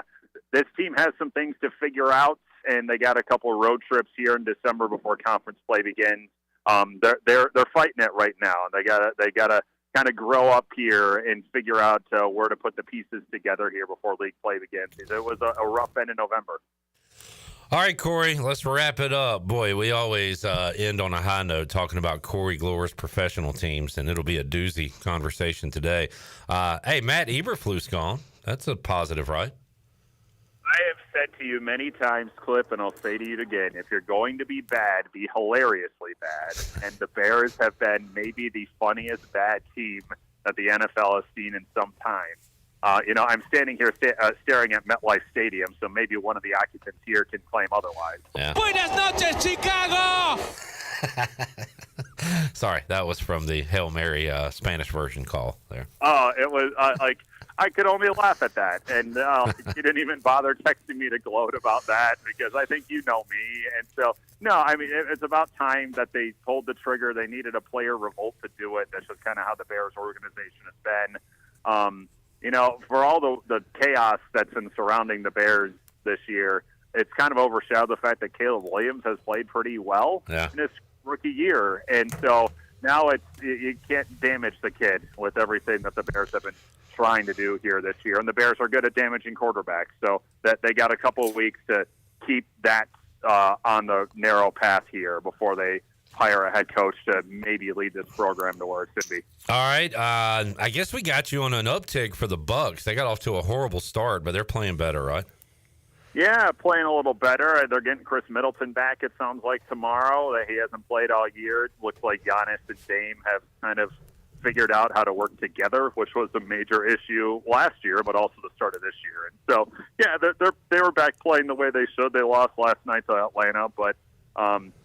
Speaker 1: this team has some things to figure out, and they got a couple of road trips here in December before conference play begins. They're fighting it right now. They gotta kind of grow up here and figure out where to put the pieces together here before league play begins. It was a rough end in November.
Speaker 21: All right, Corey, let's wrap it up. Boy, we always end on a high note talking about Corey Gloor's professional teams, and it'll be a doozy conversation today. Hey, Matt Eberflus gone. That's a positive, right?
Speaker 1: I have said to you many times, Clip, and I'll say to you again, if you're going to be bad, be hilariously bad. And the Bears have been maybe the funniest bad team that the NFL has seen in some time. I'm standing here staring at MetLife Stadium, so maybe one of the occupants here can claim otherwise.
Speaker 21: Yeah.
Speaker 19: Buenas noches, Chicago!
Speaker 21: Sorry, that was from the Hail Mary Spanish version call there.
Speaker 1: Oh, it was I could only laugh at that. And you didn't even bother texting me to gloat about that because I think you know me. And so, no, I mean, it's about time that they pulled the trigger. They needed a player revolt to do it. That's just kind of how the Bears organization has been. For all the chaos that's been surrounding the Bears this year, it's kind of overshadowed the fact that Caleb Williams has played pretty well in his rookie year. And so now you can't damage the kid with everything that the Bears have been trying to do here this year. And the Bears are good at damaging quarterbacks. So that they got a couple of weeks to keep that on the narrow path here before they hire a head coach to maybe lead this program to where it should be.
Speaker 21: All right. I guess we got you on an uptick for the Bucks. They got off to a horrible start, but they're playing better, right?
Speaker 1: Yeah, playing a little better. They're getting Chris Middleton back, it sounds like, tomorrow. He hasn't played all year. It looks like Giannis and Dame have kind of figured out how to work together, which was a major issue last year, but also the start of this year. And so, yeah, they were back playing the way they should. They lost last night to Atlanta, but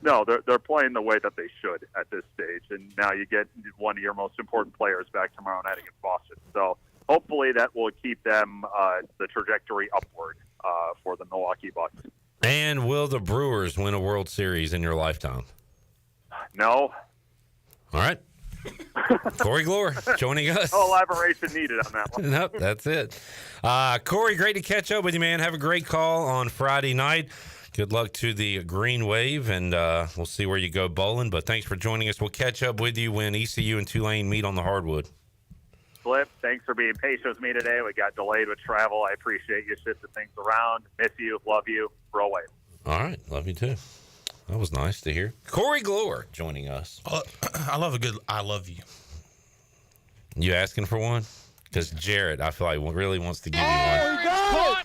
Speaker 1: no, they're playing the way that they should at this stage. And now you get one of your most important players back tomorrow night against Boston. So hopefully that will keep them the trajectory upward for the Milwaukee Bucks.
Speaker 21: And will the Brewers win a World Series in your lifetime?
Speaker 1: No.
Speaker 21: All right. Corey Gloor joining us.
Speaker 1: No elaboration needed on that one.
Speaker 21: Nope, that's it. Corey, great to catch up with you, man. Have a great call on Friday night. Good luck to the Green Wave, and we'll see where you go bowling. But thanks for joining us. We'll catch up with you when ECU and Tulane meet on the hardwood.
Speaker 1: Flip, thanks for being patient with me today. We got delayed with travel. I appreciate you shifting things around. Miss you, love you, roll away.
Speaker 21: All right, love you too. That was nice to hear. Corey Gloor joining us.
Speaker 12: I love a good I love you.
Speaker 21: You asking for one? Because Jared, I feel like, really wants to give you one.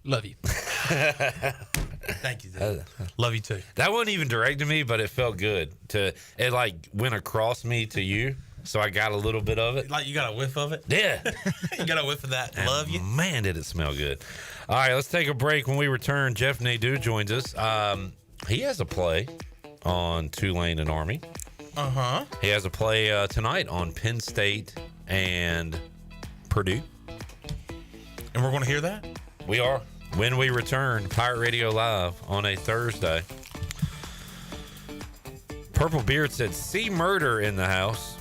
Speaker 18: Love you.
Speaker 12: Thank you, dude. Love you too.
Speaker 21: That wasn't even directed to me, but it felt good. It like went across me to you, so I got a little bit of it.
Speaker 12: Like you got a whiff of it?
Speaker 21: Yeah.
Speaker 12: You got a whiff of that. Love you.
Speaker 21: Man, did it smell good. All right, let's take a break. When we return, Jeff Nadu joins us. He has a play on Tulane and Army.
Speaker 12: Uh-huh.
Speaker 21: He has a play tonight on Penn State and Purdue.
Speaker 12: And we're going to hear that?
Speaker 21: We are. When we return, Pirate Radio Live on a Thursday. Purple Beard said, see murder in the house.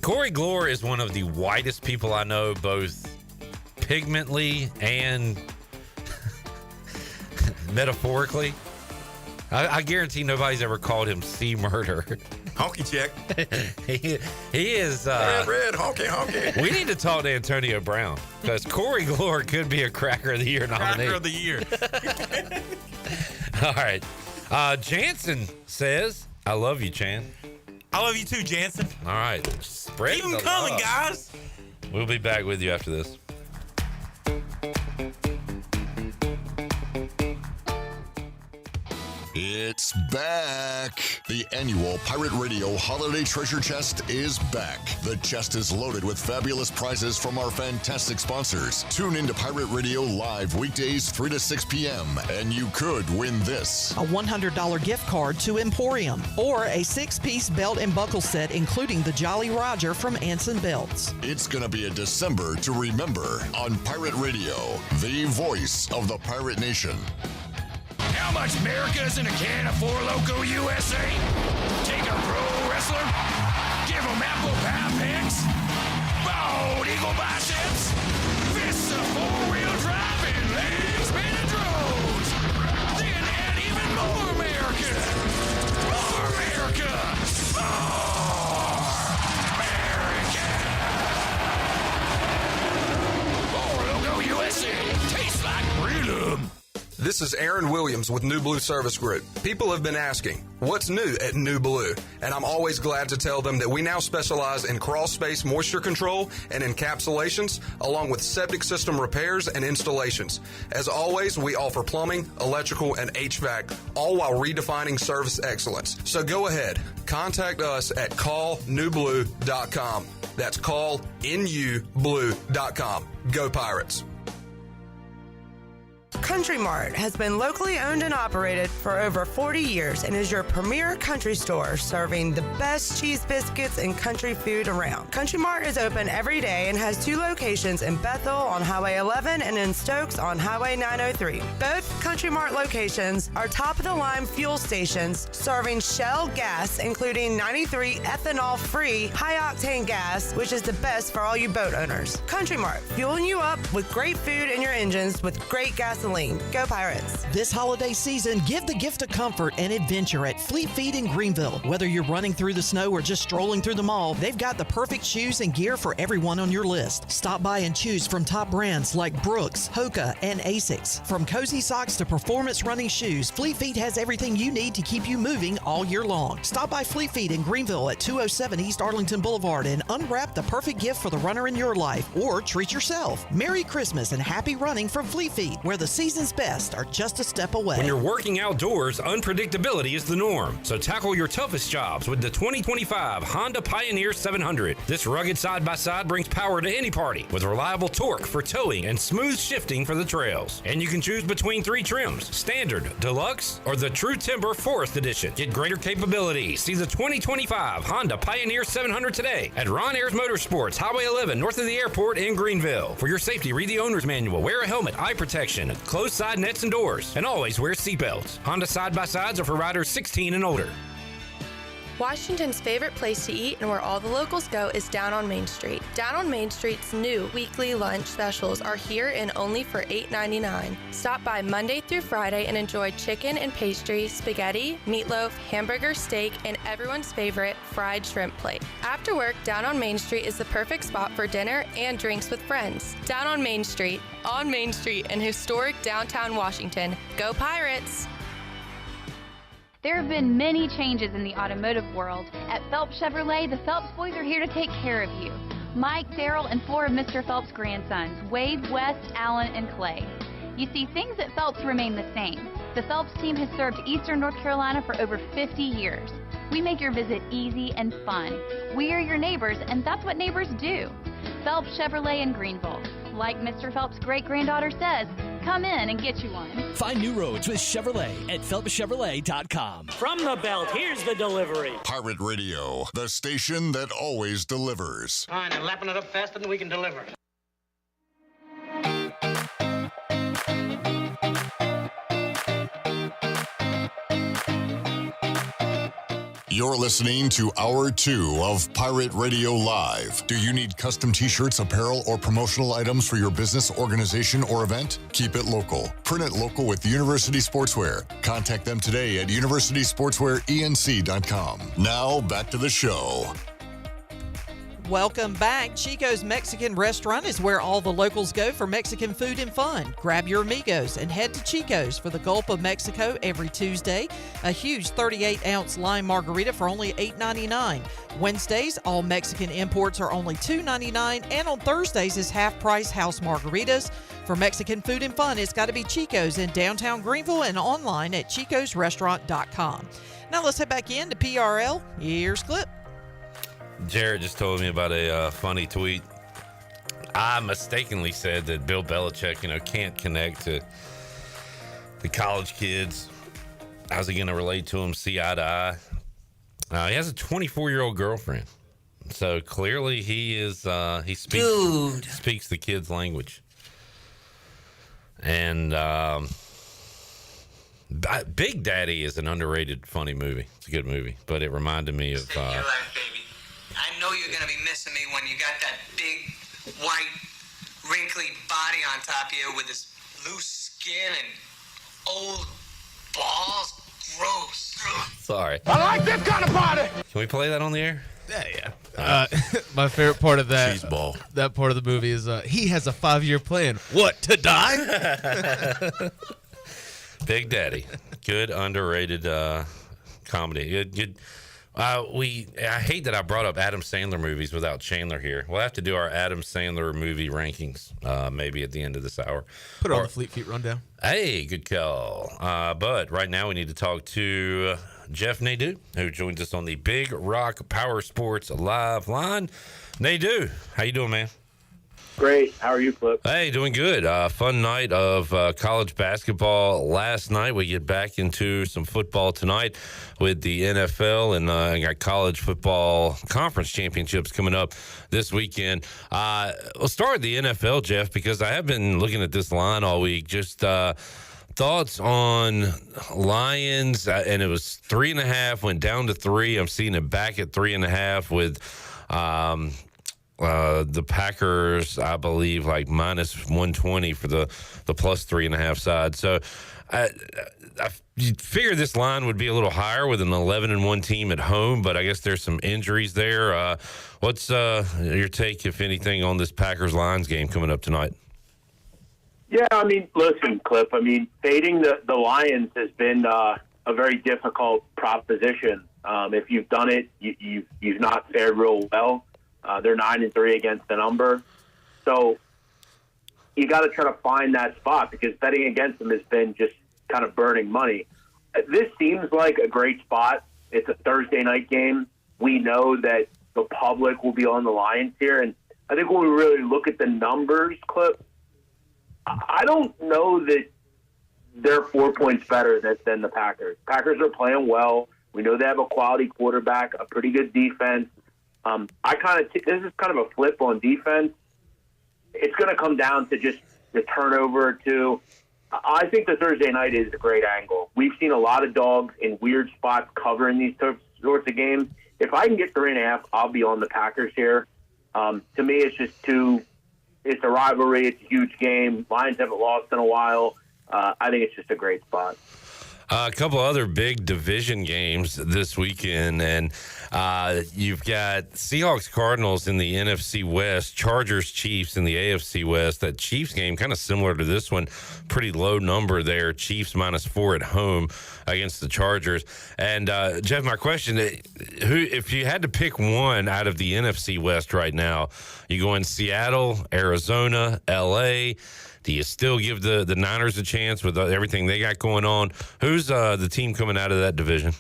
Speaker 21: Corey Gloor is one of the whitest people I know, both pigmentally and metaphorically. I guarantee nobody's ever called him C Murder.
Speaker 6: Honky check.
Speaker 21: he is
Speaker 6: red honky honky.
Speaker 21: We need to talk to Antonio Brown because Corey Gloor could be a Cracker of the Year nominee.
Speaker 12: Cracker of the Year.
Speaker 21: All right. Jansen says, I love you, Chan.
Speaker 12: I love you too, Jansen.
Speaker 21: All right. Spread
Speaker 12: Keep them coming,
Speaker 21: love.
Speaker 12: guys.
Speaker 21: We'll be back with you after this.
Speaker 8: It's It's back. The annual Pirate Radio Holiday Treasure Chest is back. The chest is loaded with fabulous prizes from our fantastic sponsors. Tune into Pirate Radio Live weekdays 3 to 6 p.m. and you could win this.
Speaker 2: A $100 gift card to Emporium or a 6-piece belt and buckle set including the Jolly Roger from Anson Belts.
Speaker 8: It's going to be a December to remember on Pirate Radio, the voice of the Pirate Nation.
Speaker 7: How much America is in a can of Four Loko USA? Take a pro wrestler, give him apple pie picks, bald eagle biceps, fists of four-wheel drive, and legs made of drones. Then add even more America. More America. More America. Four Loko USA. Tastes like freedom.
Speaker 14: This is Aaron Williams with New Blue Service Group. People have been asking, what's new at New Blue? And I'm always glad to tell them that we now specialize in crawl space moisture control and encapsulations, along with septic system repairs and installations. As always, we offer plumbing, electrical, and HVAC, all while redefining service excellence. So go ahead, contact us at callnewblue.com. That's callnublue.com. Go Pirates.
Speaker 16: Country Mart has been locally owned and operated for over 40 years and is your premier country store serving the best cheese biscuits and country food around. Country Mart is open every day and has 2 locations in Bethel on Highway 11 and in Stokes on Highway 903. Both Country Mart locations are top-of-the-line fuel stations serving Shell gas, including 93 ethanol-free high-octane gas, which is the best for all you boat owners. Country Mart, fueling you up with great food in your engines with great gasoline. Go Pirates.
Speaker 2: This holiday season, give the gift of comfort and adventure at Fleet Feet in Greenville. Whether you're running through the snow or just strolling through the mall, they've got the perfect shoes and gear for everyone on your list. Stop by and choose from top brands like Brooks, Hoka, and Asics. From cozy socks to performance running shoes, Fleet Feet has everything you need to keep you moving all year long. Stop by Fleet Feet in Greenville at 207 East Arlington Boulevard and unwrap the perfect gift for the runner in your life, or treat yourself. Merry Christmas and happy running from Fleet Feet, where the season's best are just a step away.
Speaker 17: When you're working outdoors, unpredictability is the norm. So tackle your toughest jobs with the 2025 Honda Pioneer 700. This rugged side-by-side brings power to any party with reliable torque for towing and smooth shifting for the trails. And you can choose between 3 trims, Standard, Deluxe, or the True Timber Forest Edition. Get greater capability. See the 2025 Honda Pioneer 700 today at Ron Ayers Motorsports, Highway 11, north of the airport in Greenville. For your safety, read the owner's manual, wear a helmet, eye protection, close side nets and doors, and always wear seatbelts. Honda side-by-sides are for riders 16 and older.
Speaker 20: Washington's favorite place to eat and where all the locals go is down on Main Street. Down on Main Street's new weekly lunch specials are here and only for $8.99. Stop by Monday through Friday and enjoy chicken and pastry, spaghetti, meatloaf, hamburger, steak, and everyone's favorite fried shrimp plate. After work, Down on Main Street is the perfect spot for dinner and drinks with friends. Down on Main Street in historic downtown Washington. Go Pirates!
Speaker 22: There have been many changes in the automotive world. At Phelps Chevrolet, the Phelps boys are here to take care of you. Mike, Daryl, and 4 of Mr. Phelps' grandsons, Wade, West, Allen, and Clay. You see, things at Phelps remain the same. The Phelps team has served Eastern North Carolina for over 50 years. We make your visit easy and fun. We are your neighbors, and that's what neighbors do. Phelps Chevrolet in Greenville. Like Mr. Phelps' great-granddaughter says, come in and get you one.
Speaker 23: Find new roads with Chevrolet at PhelpsChevrolet.com.
Speaker 25: From the belt, here's the delivery.
Speaker 8: Pirate Radio, the station that always delivers.
Speaker 25: Fine, and lapping it up faster than we can deliver.
Speaker 8: You're listening to Hour 2 of Pirate Radio Live. Do you need custom t-shirts, apparel, or promotional items for your business, organization, or event? Keep it local. Print it local with University Sportswear. Contact them today at universitysportswearenc.com. Now, back to the show.
Speaker 2: Welcome back. Chico's Mexican Restaurant is where all the locals go for Mexican food and fun. Grab your amigos and head to Chico's for the Gulf of Mexico every Tuesday. A huge 38-ounce lime margarita for only $8.99. Wednesdays, all Mexican imports are only $2.99, and on Thursdays is half-price house margaritas. For Mexican food and fun, it's got to be Chico's in downtown Greenville and online at chicosrestaurant.com. Now let's head back in to PRL. Here's Clip.
Speaker 21: Jared just told me about a funny tweet. I mistakenly said that Bill Belichick, can't connect to the college kids. How's he going to relate to them, see eye to eye? He has a 24-year-old girlfriend, so clearly he speaks the kids' language. And Big Daddy is an underrated, funny movie. It's a good movie, but it reminded me of.
Speaker 3: Stay in your life, baby. I know you're gonna be missing me when you got that big, white, wrinkly body on top of you with this loose skin and old balls. Gross.
Speaker 21: Sorry.
Speaker 19: I like this kind of party.
Speaker 21: Can we play that on the air?
Speaker 18: Yeah. My favorite part of that part of the movie is he has a 5-year plan. What, to die?
Speaker 21: Big Daddy, good underrated comedy. Good. I hate that I brought up Adam Sandler movies without Chandler here. We'll have to do our Adam Sandler movie rankings maybe at the end of this hour.
Speaker 18: Put it on the Fleet Feet rundown.
Speaker 21: Hey, good call. But right now we need to talk to Jeff Nadu, who joins us on the Big Rock Power Sports Live line. Nadu, how you doing, man?
Speaker 4: Great. How are you, Clip?
Speaker 21: Hey, doing good. Fun night of college basketball last night. We get back into some football tonight with the NFL, and got college football conference championships coming up this weekend. We'll start with the NFL, Jeff, because I have been looking at this line all week. Just thoughts on Lions, and it was 3.5, went down to 3. I'm seeing it back at 3.5 with the Packers, I believe, like minus 120 for the plus 3.5 side. So I figured this line would be a little higher with an 11-1 team at home, but I guess there's some injuries there. What's your take, if anything, on this Packers-Lions game coming up tonight?
Speaker 4: Yeah, I mean, listen, Cliff, fading the Lions has been a very difficult proposition. If you've done it, you've not fared real well. They're 9-3 against the number. So you got to try to find that spot, because betting against them has been just kind of burning money. This seems like a great spot. It's a Thursday night game. We know that the public will be on the Lions here. And I think when we really look at the numbers, Clip, I don't know that they're 4 points better than the Packers. Packers are playing well. We know they have a quality quarterback, a pretty good defense. This is kind of a flip on defense. It's going to come down to just the turnover or two. I think the Thursday night is a great angle. We've seen a lot of dogs in weird spots covering these sorts of games. If I can get 3.5, I'll be on the Packers here. To me, it's just it's a rivalry. It's a huge game. Lions haven't lost in a while. I think it's just a great spot.
Speaker 21: A couple other big division games this weekend, and you've got Seahawks-Cardinals in the NFC West, Chargers-Chiefs in the AFC West. That Chiefs game, kind of similar to this one, pretty low number there. Chiefs -4 at home against the Chargers. And, Jeff, my question, if you had to pick one out of the NFC West right now, you go in Seattle, Arizona, L.A., do you still give the Niners a chance with everything they got going on? Who's the team coming out of that division?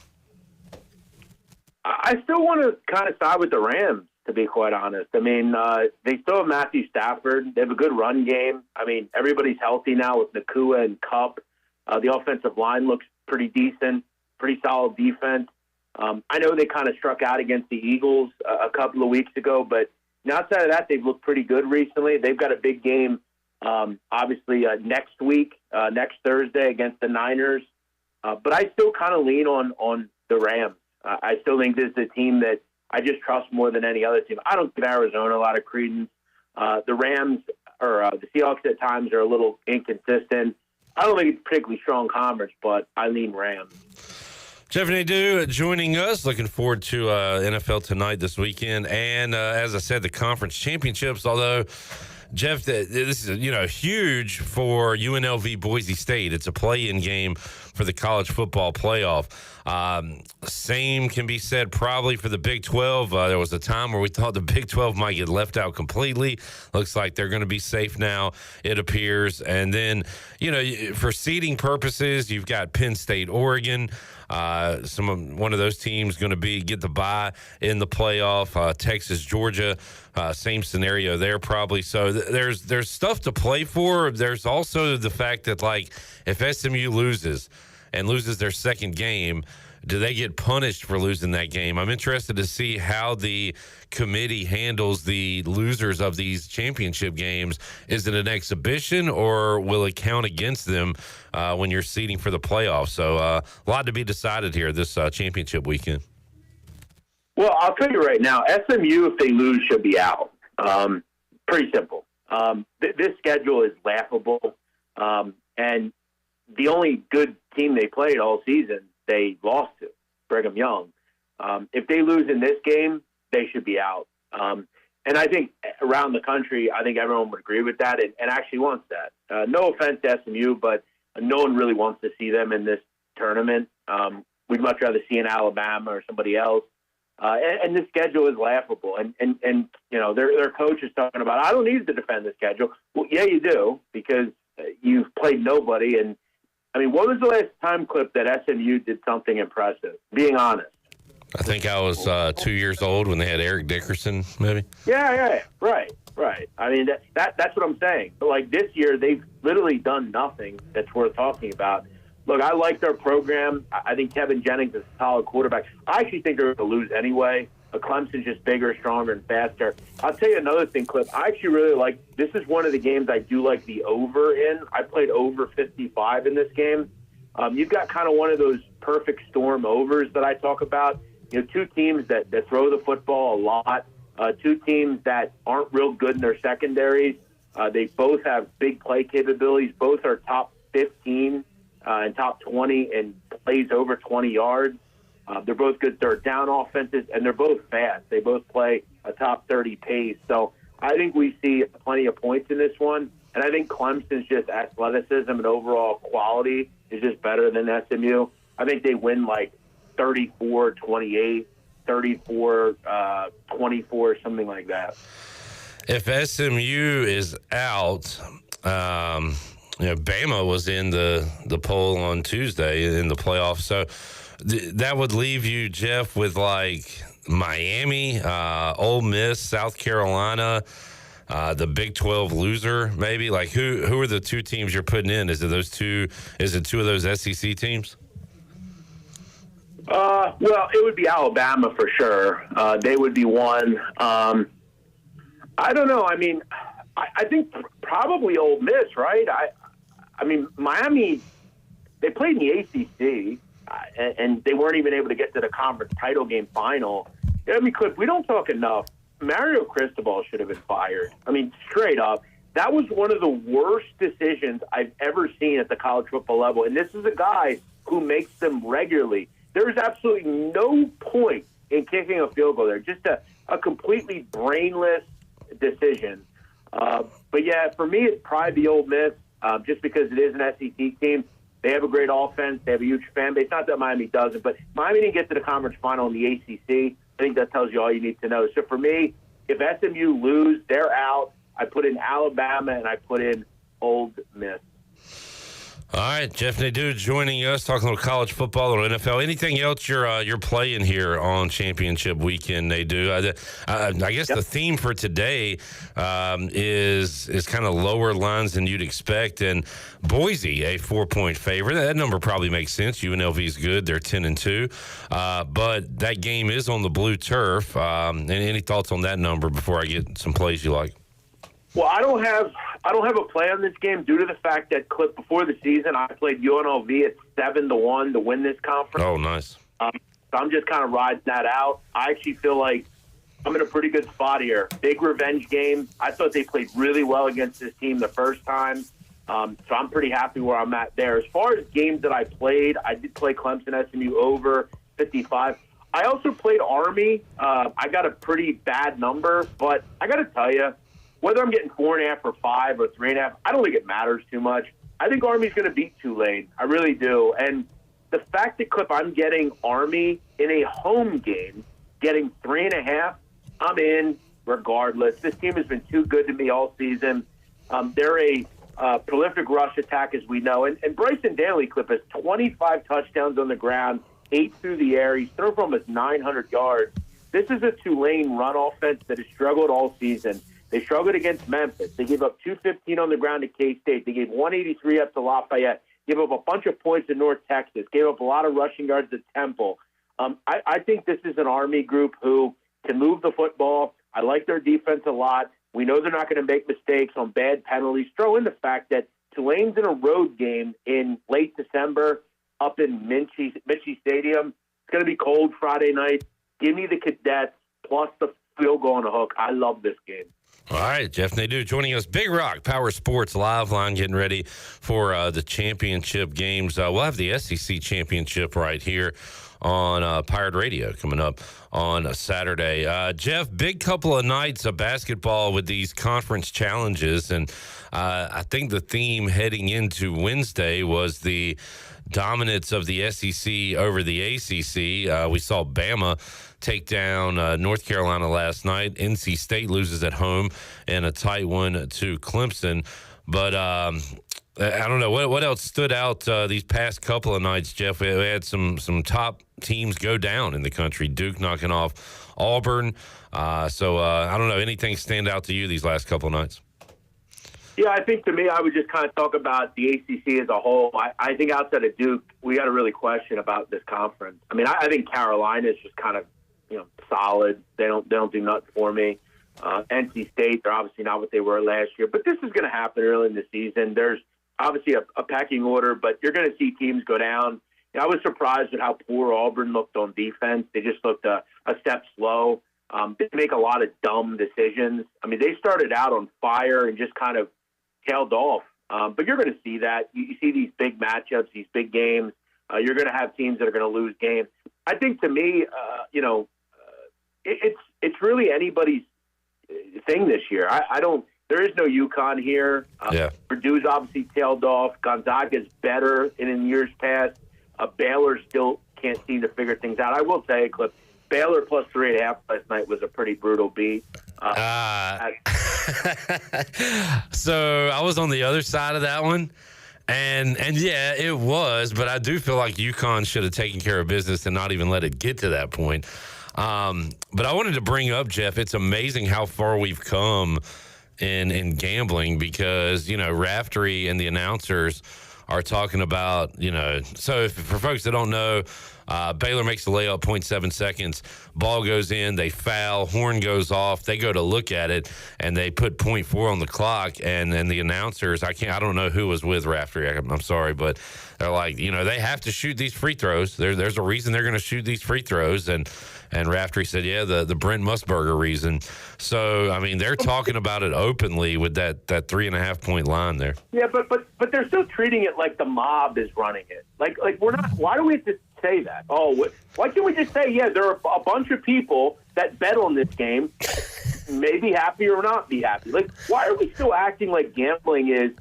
Speaker 4: I still want to kind of side with the Rams, to be quite honest. They still have Matthew Stafford. They have a good run game. Everybody's healthy now with Nakua and Kupp. The offensive line looks pretty decent, pretty solid defense. I know they kind of struck out against the Eagles a couple of weeks ago, but outside of that, they've looked pretty good recently. They've got a big game obviously next week, next Thursday against the Niners. But I still kind of lean on the Rams. I still think this is a team that I just trust more than any other team. I don't give Arizona a lot of credence. The Rams or the Seahawks at times are a little inconsistent. I don't think it's a particularly strong conference, but I lean Rams.
Speaker 21: Jeff Nadu joining us. Looking forward to NFL tonight this weekend. And as I said, the conference championships, although, Jeff, this is, huge for UNLV Boise State. It's a play-in game for the college football playoff. Same can be said probably for the Big 12. There was a time where we thought the Big 12 might get left out completely. Looks like they're going to be safe now, it appears. And then, for seeding purposes, you've got Penn State, Oregon. One of those teams going to get the bye in the playoff. Texas, Georgia, same scenario there probably. So there's stuff to play for. There's also the fact that, if SMU loses their second game, do they get punished for losing that game? I'm interested to see how the committee handles the losers of these championship games. Is it an exhibition, or will it count against them when you're seeding for the playoffs? So a lot to be decided here this championship weekend.
Speaker 4: Well, I'll tell you right now, SMU, if they lose, should be out. Pretty simple. This schedule is laughable, and the only good team they played all season, they lost to, Brigham Young. If they lose in this game, they should be out. And I think around the country, I think everyone would agree with that and actually wants that. No offense to SMU, but no one really wants to see them in this tournament. We'd much rather see an Alabama or somebody else. And the schedule is laughable. And their coach is talking about, I don't need to defend the schedule. Well, yeah, you do, because you've played nobody. And, when was the last time, Clip, that SMU did something impressive? Being honest.
Speaker 21: I think I was 2 years old when they had Eric Dickerson, maybe.
Speaker 4: Yeah, right. That's what I'm saying. But this year, they've literally done nothing that's worth talking about. Look, I like their program. I think Kevin Jennings is a solid quarterback. I actually think they're going to lose anyway. Clemson's just bigger, stronger, and faster. I'll tell you another thing, Clip. I actually really like – this is one of the games I do like the over in. I played over 55 in this game. You've got kind of one of those perfect storm overs that I talk about. Two teams that throw the football a lot, two teams that aren't real good in their secondaries. They both have big play capabilities. Both are top 15 and top 20 and plays over 20 yards. They're both good third down offenses, and they're both fast. They both play a top 30 pace. So I think we see plenty of points in this one. And I think Clemson's just athleticism and overall quality is just better than SMU. I think they win 34-28, 34-24, something like that.
Speaker 21: If SMU is out, Bama was in the poll on Tuesday in the playoffs. So that would leave you, Jeff, with Miami, Ole Miss, South Carolina, the Big 12 loser, maybe. Who are the two teams you're putting in? Is it those two? Is it two of those SEC teams?
Speaker 4: Well, it would be Alabama for sure. They would be one. I don't know. I think probably Ole Miss, right? Miami, they played in the ACC, and they weren't even able to get to the conference title game final. Cliff, we don't talk enough. Mario Cristobal should have been fired. Straight up. That was one of the worst decisions I've ever seen at the college football level. And this is a guy who makes them regularly. There's absolutely no point in kicking a field goal there. Just a completely brainless decision. But yeah, for me, it's probably the Ole Miss, just because it is an SEC team. They have a great offense. They have a huge fan base. Not that Miami doesn't, but Miami didn't get to the conference final in the ACC. I think that tells you all you need to know. So for me, if SMU lose, they're out. I put in Alabama and I put in Ole Miss.
Speaker 21: All right, Jeff Nadu joining us, talking about college football or NFL. Anything else you're playing here on championship weekend, Nadu? I guess the theme for today is kind of lower lines than you'd expect. And Boise, a 4-point favorite. That number probably makes sense. UNLV is good; they're 10-2. But that game is on the blue turf. Any thoughts on that number before I get some plays you like?
Speaker 4: Well, I don't have a play on this game due to the fact that before the season I played UNLV at 7-1 to win this conference.
Speaker 21: Oh, nice.
Speaker 4: So I'm just kind of riding that out. I actually feel like I'm in a pretty good spot here. Big revenge game. I thought they played really well against this team the first time. So I'm pretty happy where I'm at there. As far as games that I played, I did play Clemson SMU over 55. I also played Army. I got a pretty bad number, but I got to tell you, whether I'm getting 4.5 or 5 or 3.5, I don't think it matters too much. I think Army's going to beat Tulane. I really do. And the fact that, Clip, I'm getting Army in a home game, getting 3.5, I'm in regardless. This team has been too good to me all season. They're a prolific rush attack, as we know. And Bryson Daly, Clip, has 25 touchdowns on the ground, 8 through the air. He's thrown for almost 900 yards. This is a Tulane run offense that has struggled all season. They struggled against Memphis. They gave up 215 on the ground to K-State. They gave 183 up to Lafayette. Gave up a bunch of points in North Texas. Gave up a lot of rushing yards at Temple. I think this is an Army group who can move the football. I like their defense a lot. We know they're not going to make mistakes on bad penalties. Throw in the fact that Tulane's in a road game in late December up in Minchie Stadium. It's going to be cold Friday night. Give me the Cadets plus the field goal on the hook. I love this game.
Speaker 21: All right, Jeff Nadu joining us. Big Rock Power Sports Live Line getting ready for the championship games. We'll have the SEC championship right here on Pirate Radio coming up on Saturday. Jeff, big couple of nights of basketball with these conference challenges, and I think the theme heading into Wednesday was the dominance of the SEC over the ACC. We saw Bama take down North Carolina last night. NC State loses at home in a tight one to Clemson. But I don't know. What else stood out these past couple of nights, Jeff? We had some top teams go down in the country. Duke knocking off Auburn. So I don't know. Anything stand out to you these last couple of nights?
Speaker 4: Yeah, I think to me, I would just kind of talk about the ACC as a whole. I think outside of Duke, we got to really question about this conference. I mean, I think Carolina is just kind of, solid. They don't do nothing for me. NC State, they're obviously not what they were last year, but this is going to happen early in the season. There's obviously a pecking order, but you're going to see teams go down. I was surprised at how poor Auburn looked on defense. They just looked a step slow. They make a lot of dumb decisions. I mean, they started out on fire and just kind of tailed off. But you're going to see that. You see these big matchups, these big games. You're going to have teams that are going to lose games. I think to me, it's really anybody's thing this year. There is no UConn here. Purdue's obviously tailed off. Gonzaga's better than in years past. Baylor still can't seem to figure things out. I will tell you, Cliff, Baylor plus 3.5 last night was a pretty brutal beat.
Speaker 21: So I was on the other side of that one. And yeah, it was, but I do feel like UConn should have taken care of business and not even let it get to that point. But I wanted to bring up, Jeff, it's amazing how far we've come in gambling because, Raftery and the announcers are talking about, so for folks that don't know, Baylor makes the layup, 0.7 seconds, ball goes in, they foul, horn goes off, they go to look at it, and they put 0.4 on the clock, and the announcers, I don't know who was with Raftery, I'm sorry, but they're like, they have to shoot these free throws. There's a reason they're going to shoot these free throws, and Raftery said, yeah, the Brent Musburger reason. So, I mean, they're talking about it openly with that 3.5 point line there.
Speaker 4: Yeah, but they're still treating it like the mob is running it. Like we're not. Why do we have to say that? Why can't we just say, yeah, there are a bunch of people that bet on this game, may be happy or not be happy. Like, why are we still acting like gambling is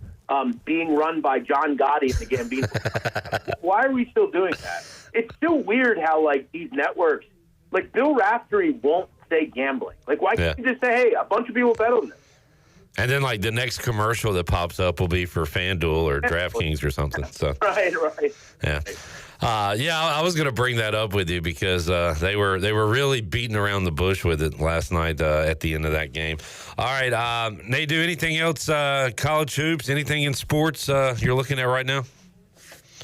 Speaker 4: being run by John Gotti and the Gambino? Why are we still doing that? It's still weird how these networks. Like, Bill Raftery won't say gambling. Like, why can't you just say, hey, a bunch of people bet on this?
Speaker 21: And then, the next commercial that pops up will be for FanDuel or DraftKings or something. So
Speaker 4: Right.
Speaker 21: Yeah. I was going to bring that up with you because they were really beating around the bush with it last night at the end of that game. All right, Nadu, anything else, college hoops, anything in sports you're looking at right now?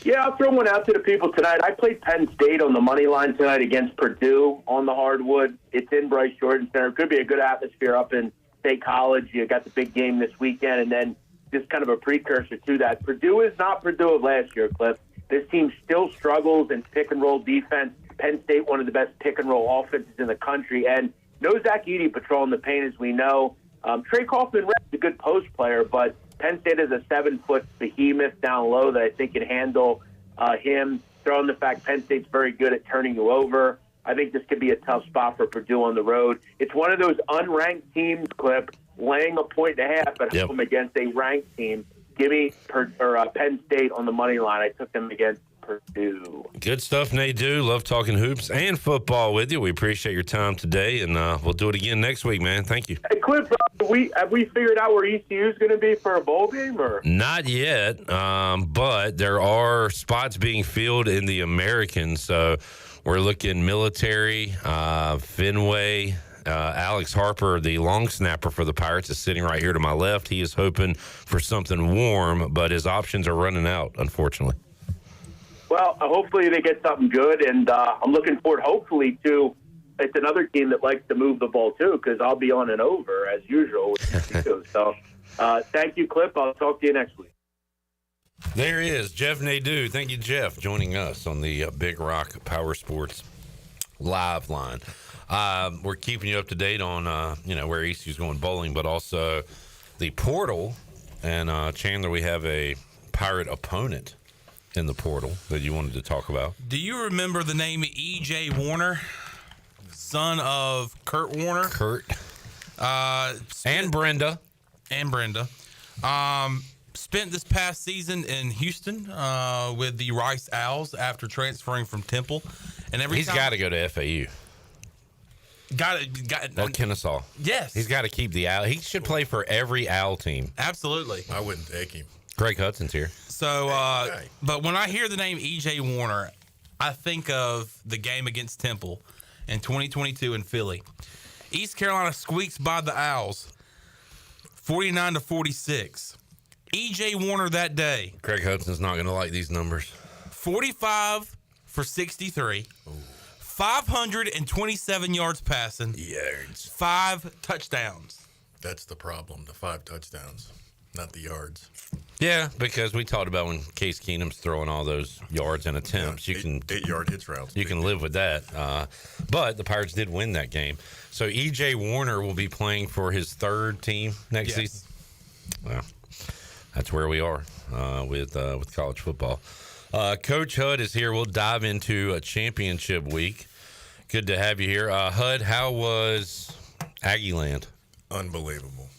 Speaker 4: Yeah, I'll throw one out to the people tonight. I played Penn State on the money line tonight against Purdue on the hardwood. It's in Bryce Jordan Center. It could be a good atmosphere up in State College. You got the big game this weekend, and then just kind of a precursor to that. Purdue is not Purdue of last year, Cliff. This team still struggles in pick-and-roll defense. Penn State, one of the best pick-and-roll offenses in the country. And no Zach Edey patrolling the paint, as we know. Trey Kaufman is a good post player, but Penn State is a 7-foot behemoth down low that I think can handle him. Throw in the fact Penn State's very good at turning you over. I think this could be a tough spot for Purdue on the road. It's one of those unranked teams, Clip, laying a 1.5 at home against a ranked team. Give me Penn State on the money line. I took them against Purdue.
Speaker 21: Good stuff, Nadu. Love talking hoops and football with you. We appreciate your time today, and we'll do it again next week, man. Thank you.
Speaker 4: Hey, Cliff, have we figured out where ECU is going to be for a bowl game? Or
Speaker 21: not yet, but there are spots being filled in the American, so we're looking military, Fenway. Alex Harper, the long snapper for the Pirates, is sitting right here to my left. He is hoping for something warm, but his options are running out, unfortunately.
Speaker 4: Well, hopefully they get something good, and I'm looking forward, hopefully, to it's another team that likes to move the ball, too, because I'll be on and over, as usual. So thank you, Clip. I'll talk to you next week.
Speaker 21: There is Jeff Nadu. Thank you, Jeff, joining us on the Big Rock Power Sports live line. We're keeping you up to date on, where ECU's going bowling, but also the portal. And Chandler, we have a Pirate opponent in the portal that you wanted to talk about.
Speaker 12: Do you remember the name E.J. Warner, son of Kurt Warner?
Speaker 21: Kurt. And Brenda.
Speaker 12: Spent this past season in Houston with the Rice Owls after transferring from Temple. And
Speaker 21: He's got to go to FAU.
Speaker 12: Got
Speaker 21: or Kennesaw.
Speaker 12: Yes.
Speaker 21: He's got to keep the Owl. He should play for every Owl team.
Speaker 12: Absolutely.
Speaker 6: I wouldn't take him.
Speaker 21: Greg Hudson's here.
Speaker 12: So, but when I hear the name E.J. Warner, I think of the game against Temple in 2022 in Philly. East Carolina squeaks by the Owls, 49-46. E.J. Warner that day.
Speaker 21: Greg Hudson's not going to like these numbers.
Speaker 12: 45 for 63. Ooh. 527 yards passing.
Speaker 6: Yards.
Speaker 12: 5 touchdowns.
Speaker 6: That's the problem, the 5 touchdowns, not the yards.
Speaker 21: Yeah, because we talked about when Case Keenum's throwing all those yards and attempts.
Speaker 6: Yeah, you can 8-yard hitch routes.
Speaker 21: You can live with that. But the Pirates did win that game. So E.J. Warner will be playing for his 3rd team next season. Well, that's where we are with college football. Coach Hud is here. We'll dive into a championship week. Good to have you here. Hud, how was Aggieland?
Speaker 6: Unbelievable.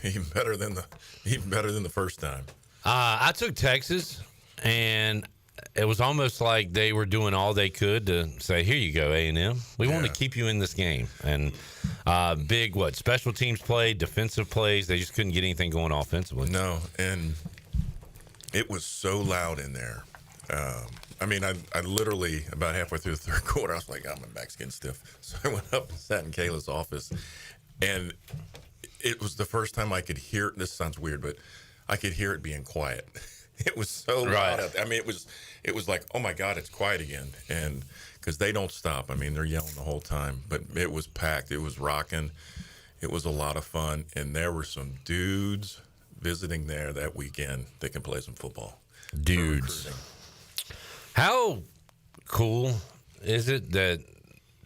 Speaker 6: Even better than the first time.
Speaker 21: I took Texas, and it was almost like they were doing all they could to say, here you go, A&M. We want to keep you in this game. And big, special teams play, defensive plays. They just couldn't get anything going offensively.
Speaker 6: No, and it was so loud in there. I literally, about halfway through the third quarter, I was like, my back's getting stiff. So I went up and sat in Kayla's office, and it was the first time I could hear, this sounds weird, but I could hear it being quiet. It was so loud. It was like, oh my God, it's quiet again. And because they don't stop. They're yelling the whole time, but it was packed. It was rocking. It was a lot of fun. And there were some dudes visiting there that weekend that can play some football.
Speaker 21: Dudes. How cool is it that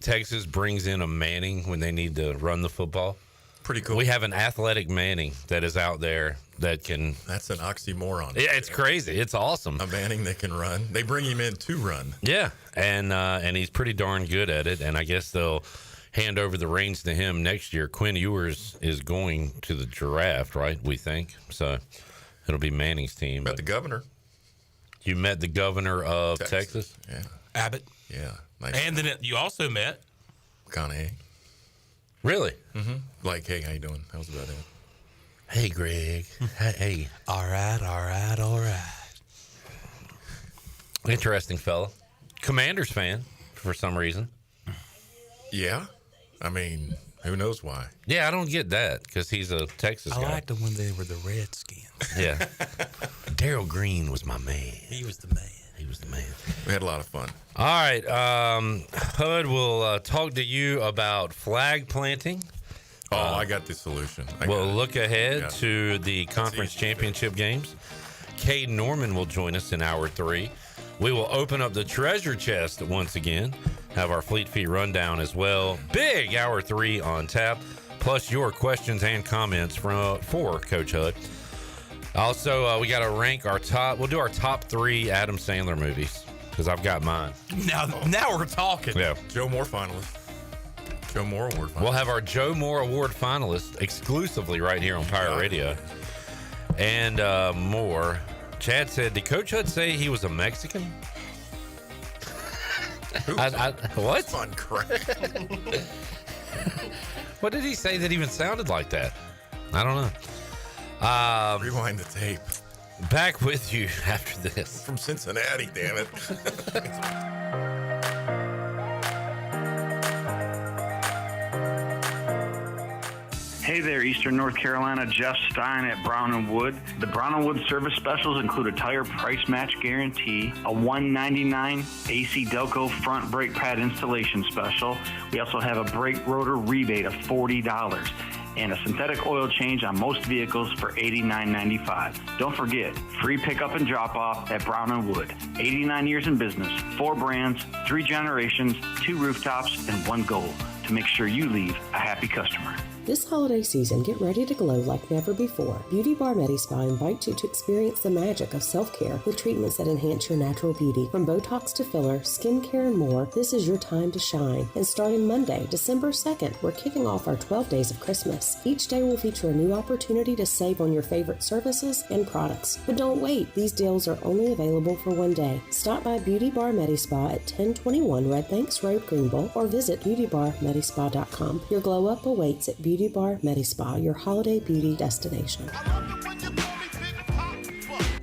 Speaker 21: Texas brings in a Manning when they need to run the football?
Speaker 6: Pretty cool.
Speaker 21: We have an athletic Manning that is out there that can...
Speaker 6: That's an oxymoron.
Speaker 21: Yeah, it's crazy. It's awesome.
Speaker 6: A Manning that can run. They bring him in to run.
Speaker 21: Yeah, and he's pretty darn good at it, and I guess they'll hand over the reins to him next year. Quinn Ewers is going to the draft, right, we think? So it'll be Manning's team.
Speaker 6: Met the governor.
Speaker 21: You met the governor of Texas?
Speaker 6: Yeah.
Speaker 12: Abbott.
Speaker 6: Yeah. Nice.
Speaker 12: And then you also met
Speaker 6: McConaughey.
Speaker 21: Really?
Speaker 6: Mm-hmm. Like, hey, how you doing? That was about it.
Speaker 21: Hey, Greg. Hey.
Speaker 12: All right.
Speaker 21: Interesting fella. Commanders fan for some reason.
Speaker 6: Yeah. Who knows why?
Speaker 21: Yeah, I don't get that because he's a Texas guy.
Speaker 12: I liked them when they were the Redskins.
Speaker 21: Yeah. Darryl Green was my man.
Speaker 12: He was the man.
Speaker 6: We had a lot of fun.
Speaker 21: All right. Hud will talk to you about flag planting.
Speaker 6: I got the solution.
Speaker 21: We'll look ahead to the conference championship games. Caiden Norman will join us in hour 3. We will open up the treasure chest once again. Have our Fleet Feet rundown as well. Big hour 3 on tap. Plus your questions and comments for Coach Hud. Also, we got to rank our top. We'll do our top 3 Adam Sandler movies because I've got mine.
Speaker 12: Now we're talking.
Speaker 21: Yeah.
Speaker 6: Joe Moore finalist. Joe Moore Award finalist.
Speaker 21: We'll have our Joe Moore Award finalist exclusively right here on Pirate Radio. And more. Chad said, did Coach Hutt say he was a Mexican? What?
Speaker 6: Fun crap.
Speaker 21: What did he say that even sounded like that? I don't know.
Speaker 6: Rewind the tape.
Speaker 21: Back with you after this.
Speaker 6: From Cincinnati, damn it.
Speaker 5: Hey there, Eastern North Carolina. Jeff Stein at Brown & Wood. The Brown & Wood service specials include a tire price match guarantee, a $199 AC Delco front brake pad installation special. We also have a brake rotor rebate of $40 and a synthetic oil change on most vehicles for $89.95. Don't forget, free pickup and drop-off at Brown & Wood. 89 years in business, 4 brands, 3 generations, 2 rooftops, and 1 goal: to make sure you leave a happy customer.
Speaker 9: This holiday season, get ready to glow like never before. Beauty Bar Medi-Spa invites you to experience the magic of self-care with treatments that enhance your natural beauty. From Botox to filler, skincare, and more, this is your time to shine. And starting Monday, December 2nd, we're kicking off our 12 days of Christmas. Each day will feature a new opportunity to save on your favorite services and products. But don't wait. These deals are only available for one day. Stop by Beauty Bar Medi-Spa at 1021 Red Banks Road, Greenville, or visit beautybarmedispa.com. Your glow up awaits at Beauty Bar Medi-Spa, your holiday beauty destination.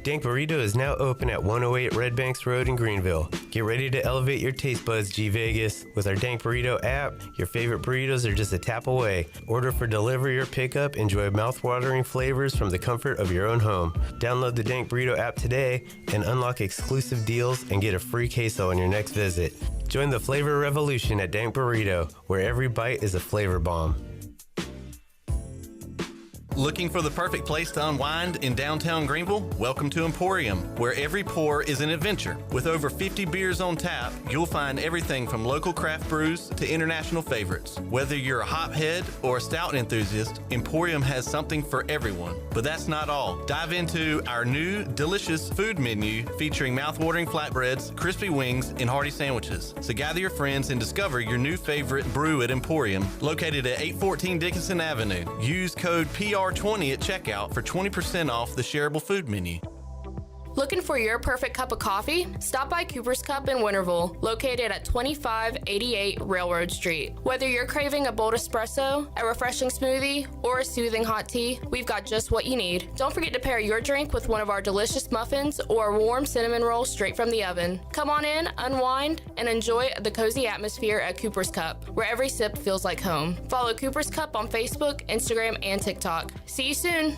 Speaker 10: Dank Burrito is now open at 108 Red Banks Road in Greenville. Get ready to elevate your taste buds, G Vegas. With our Dank Burrito app, your favorite burritos are just a tap away. Order for delivery or pickup. Enjoy mouth-watering flavors from the comfort of your own home. Download the Dank Burrito app today and unlock exclusive deals and get a free queso on your next visit. Join the flavor revolution at Dank Burrito, where every bite is a flavor bomb.
Speaker 11: Looking for the perfect place to unwind in downtown Greenville? Welcome to Emporium, where every pour is an adventure. With over 50 beers on tap, you'll find everything from local craft brews to international favorites. Whether you're a hophead or a stout enthusiast, Emporium has something for everyone. But that's not all. Dive into our new delicious food menu featuring mouthwatering flatbreads, crispy wings, and hearty sandwiches. So gather your friends and discover your new favorite brew at Emporium, located at 814 Dickinson Avenue. Use code PR20 at checkout for 20% off the shareable food menu.
Speaker 13: Looking for your perfect cup of coffee? Stop by Cooper's Cup in Winterville, located at 2588 Railroad Street. Whether you're craving a bold espresso, a refreshing smoothie, or a soothing hot tea, we've got just what you need. Don't forget to pair your drink with one of our delicious muffins or a warm cinnamon roll straight from the oven. Come on in, unwind, and enjoy the cozy atmosphere at Cooper's Cup, where every sip feels like home. Follow Cooper's Cup on Facebook, Instagram, and TikTok. See you soon.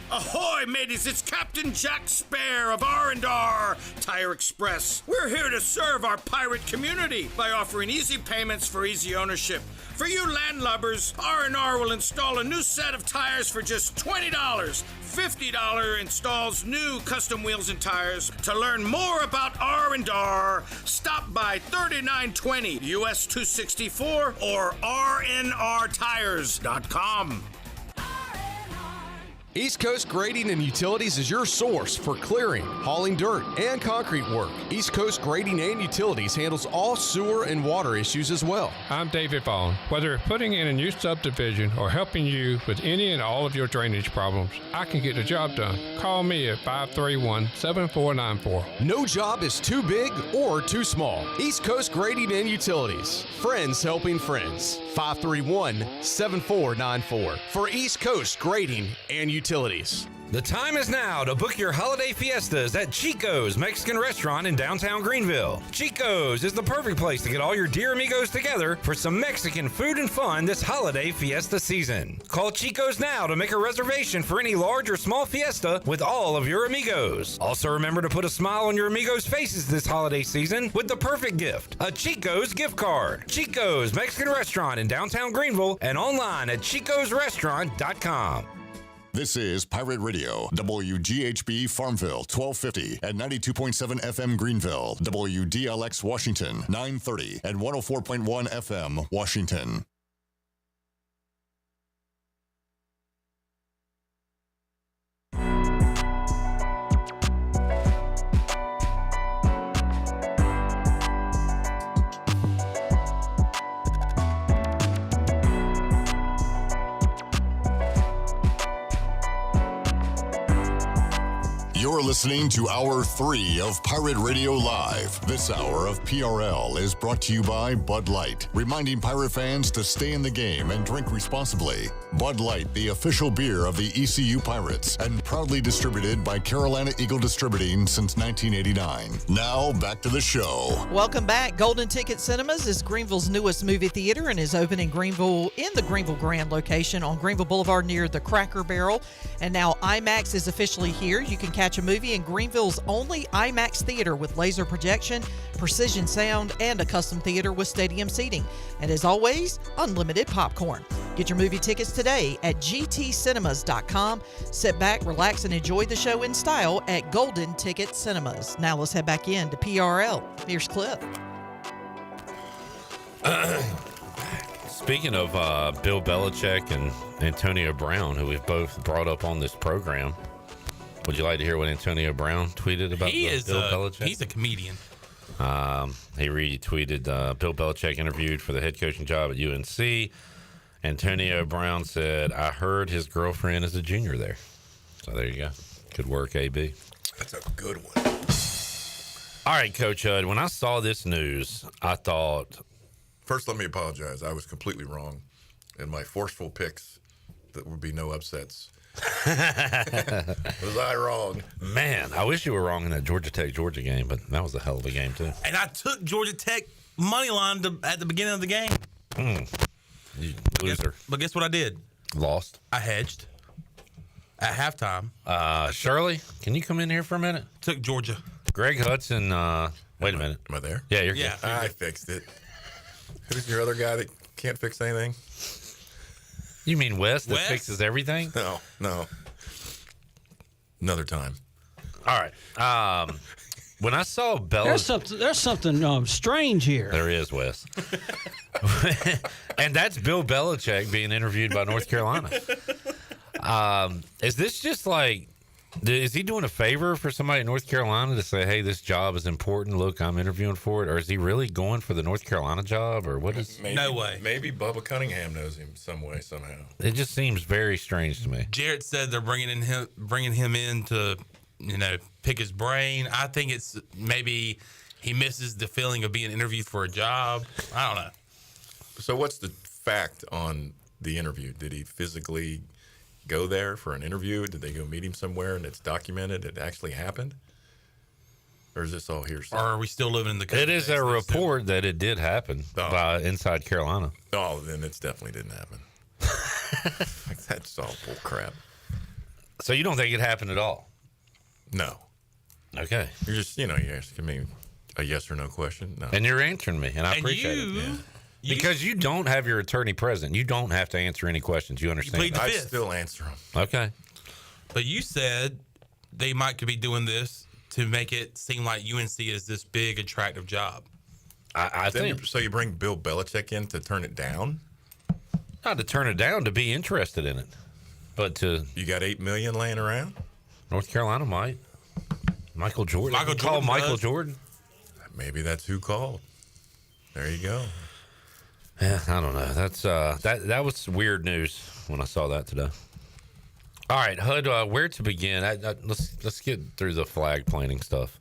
Speaker 15: Ahoy, mateys! It's Captain Jack Spare of R&R Tire Express. We're here to serve our pirate community by offering easy payments for easy ownership. For you landlubbers, R&R will install a new set of tires for just $20. $50 installs new custom wheels and tires. To learn more about R&R, stop by 3920 US 264 or rnrtires.com.
Speaker 24: East Coast Grading and Utilities is your source for clearing, hauling dirt, and concrete work. East Coast Grading and Utilities handles all sewer and water issues as well.
Speaker 26: I'm David Vaughn. Whether putting in a new subdivision or helping you with any and all of your drainage problems, I can get the job done. Call me at 531-7494.
Speaker 24: No job is too big or too small. East Coast Grading and Utilities. Friends helping friends. 531-7494 for East Coast Grading and Utilities.
Speaker 17: The time is now to book your holiday fiestas at Chico's Mexican Restaurant in downtown Greenville. Chico's is the perfect place to get all your dear amigos together for some Mexican food and fun this holiday fiesta season. Call Chico's now to make a reservation for any large or small fiesta with all of your amigos. Also remember to put a smile on your amigos' faces this holiday season with the perfect gift, a Chico's gift card. Chico's Mexican Restaurant in downtown Greenville and online at chicosrestaurant.com.
Speaker 8: This is Pirate Radio, WGHB Farmville, 1250 at 92.7 FM Greenville, WDLX Washington, 930 at 104.1 FM Washington. You're listening to Hour 3 of Pirate Radio Live. This hour of PRL is brought to you by Bud Light, reminding Pirate fans to stay in the game and drink responsibly. Bud Light, the official beer of the ECU Pirates, and proudly distributed by Carolina Eagle Distributing since 1989. Now, back to the show.
Speaker 2: Welcome back. Golden Ticket Cinemas is Greenville's newest movie theater and is open in the Greenville Grand location on Greenville Boulevard near the Cracker Barrel. And now IMAX is officially here. You can catch a movie in Greenville's only IMAX theater with laser projection, precision sound, and a custom theater with stadium seating. And as always, unlimited popcorn. Get your movie tickets today at gtcinemas.com. Sit back, relax, and enjoy the show in style at Golden Ticket Cinemas. Now let's head back in to PRL. Here's Cliff.
Speaker 21: Speaking of Bill Belichick and Antonio Brown, who we've both brought up on this program, would you like to hear what Antonio Brown tweeted about Bill Belichick?
Speaker 12: He's a comedian.
Speaker 21: He retweeted Bill Belichick interviewed for the head coaching job at UNC. Antonio Brown said, "I heard his girlfriend is a junior there." So there you go. Good work, AB.
Speaker 6: That's a good one.
Speaker 21: All right, Coach Hud, when I saw this news, I thought...
Speaker 6: First, let me apologize. I was completely wrong in my forceful picks. There would be no upsets. Was I wrong?
Speaker 21: Man, I wish you were wrong in that Georgia Tech-Georgia game, but that was a hell of a game, too.
Speaker 12: And I took Georgia Tech money line at the beginning of the game.
Speaker 21: You loser.
Speaker 12: But guess what I did?
Speaker 21: Lost.
Speaker 12: I hedged at halftime.
Speaker 21: Shirley, can you come in here for a minute?
Speaker 12: Took Georgia.
Speaker 21: Greg Hudson. Wait a minute.
Speaker 6: Am I there?
Speaker 21: Yeah, you're good.
Speaker 12: Yeah.
Speaker 6: I fixed it. Who's your other guy that can't fix anything?
Speaker 21: You mean Wes that
Speaker 12: Wes?
Speaker 21: fixes everything?
Speaker 6: No. Another time.
Speaker 21: All right. When I saw Belichick...
Speaker 1: There's something strange here.
Speaker 21: There is, Wes. And that's Bill Belichick being interviewed by North Carolina. Is this just like... Is he doing a favor for somebody in North Carolina to say, hey, this job is important, look, I'm interviewing for it? Or is he really going for the North Carolina job? Or what is...
Speaker 12: No way.
Speaker 6: Maybe Bubba Cunningham knows him some way, somehow.
Speaker 21: It just seems very strange to me.
Speaker 12: Jarrett said they're bringing him in to, pick his brain. I think it's maybe he misses the feeling of being interviewed for a job. I don't know.
Speaker 6: So what's the fact on the interview? Did he physically go there for an interview? Did they go meet him somewhere and it's documented it actually happened? Or is this all hearsay?
Speaker 12: Or are we still living in the country?
Speaker 21: It is a report that it did happen by Inside Carolina.
Speaker 6: Oh, then it definitely didn't happen. That's all bull crap.
Speaker 21: So you don't think it happened at all?
Speaker 6: No.
Speaker 21: Okay.
Speaker 6: You're just, you're asking me a yes or no question. No.
Speaker 21: And you're answering me, and I appreciate it. Yeah. Because you don't have your attorney present. You don't have to answer any questions. You understand?
Speaker 12: You plead the
Speaker 6: I
Speaker 12: fifth.
Speaker 6: still answer them.
Speaker 21: Okay.
Speaker 12: But you said they could be doing this to make it seem like UNC is this big, attractive job.
Speaker 21: I think.
Speaker 6: So you bring Bill Belichick in to turn it down?
Speaker 21: Not to turn it down, to be interested in it. But to...
Speaker 6: You got $8 million laying around?
Speaker 21: North Carolina might. Michael Jordan. Michael Jordan.
Speaker 6: Maybe that's who called. There you go.
Speaker 21: Yeah, I don't know. That's that was weird news when I saw that today. All right, Hud, where to begin? Let's get through the flag planting stuff.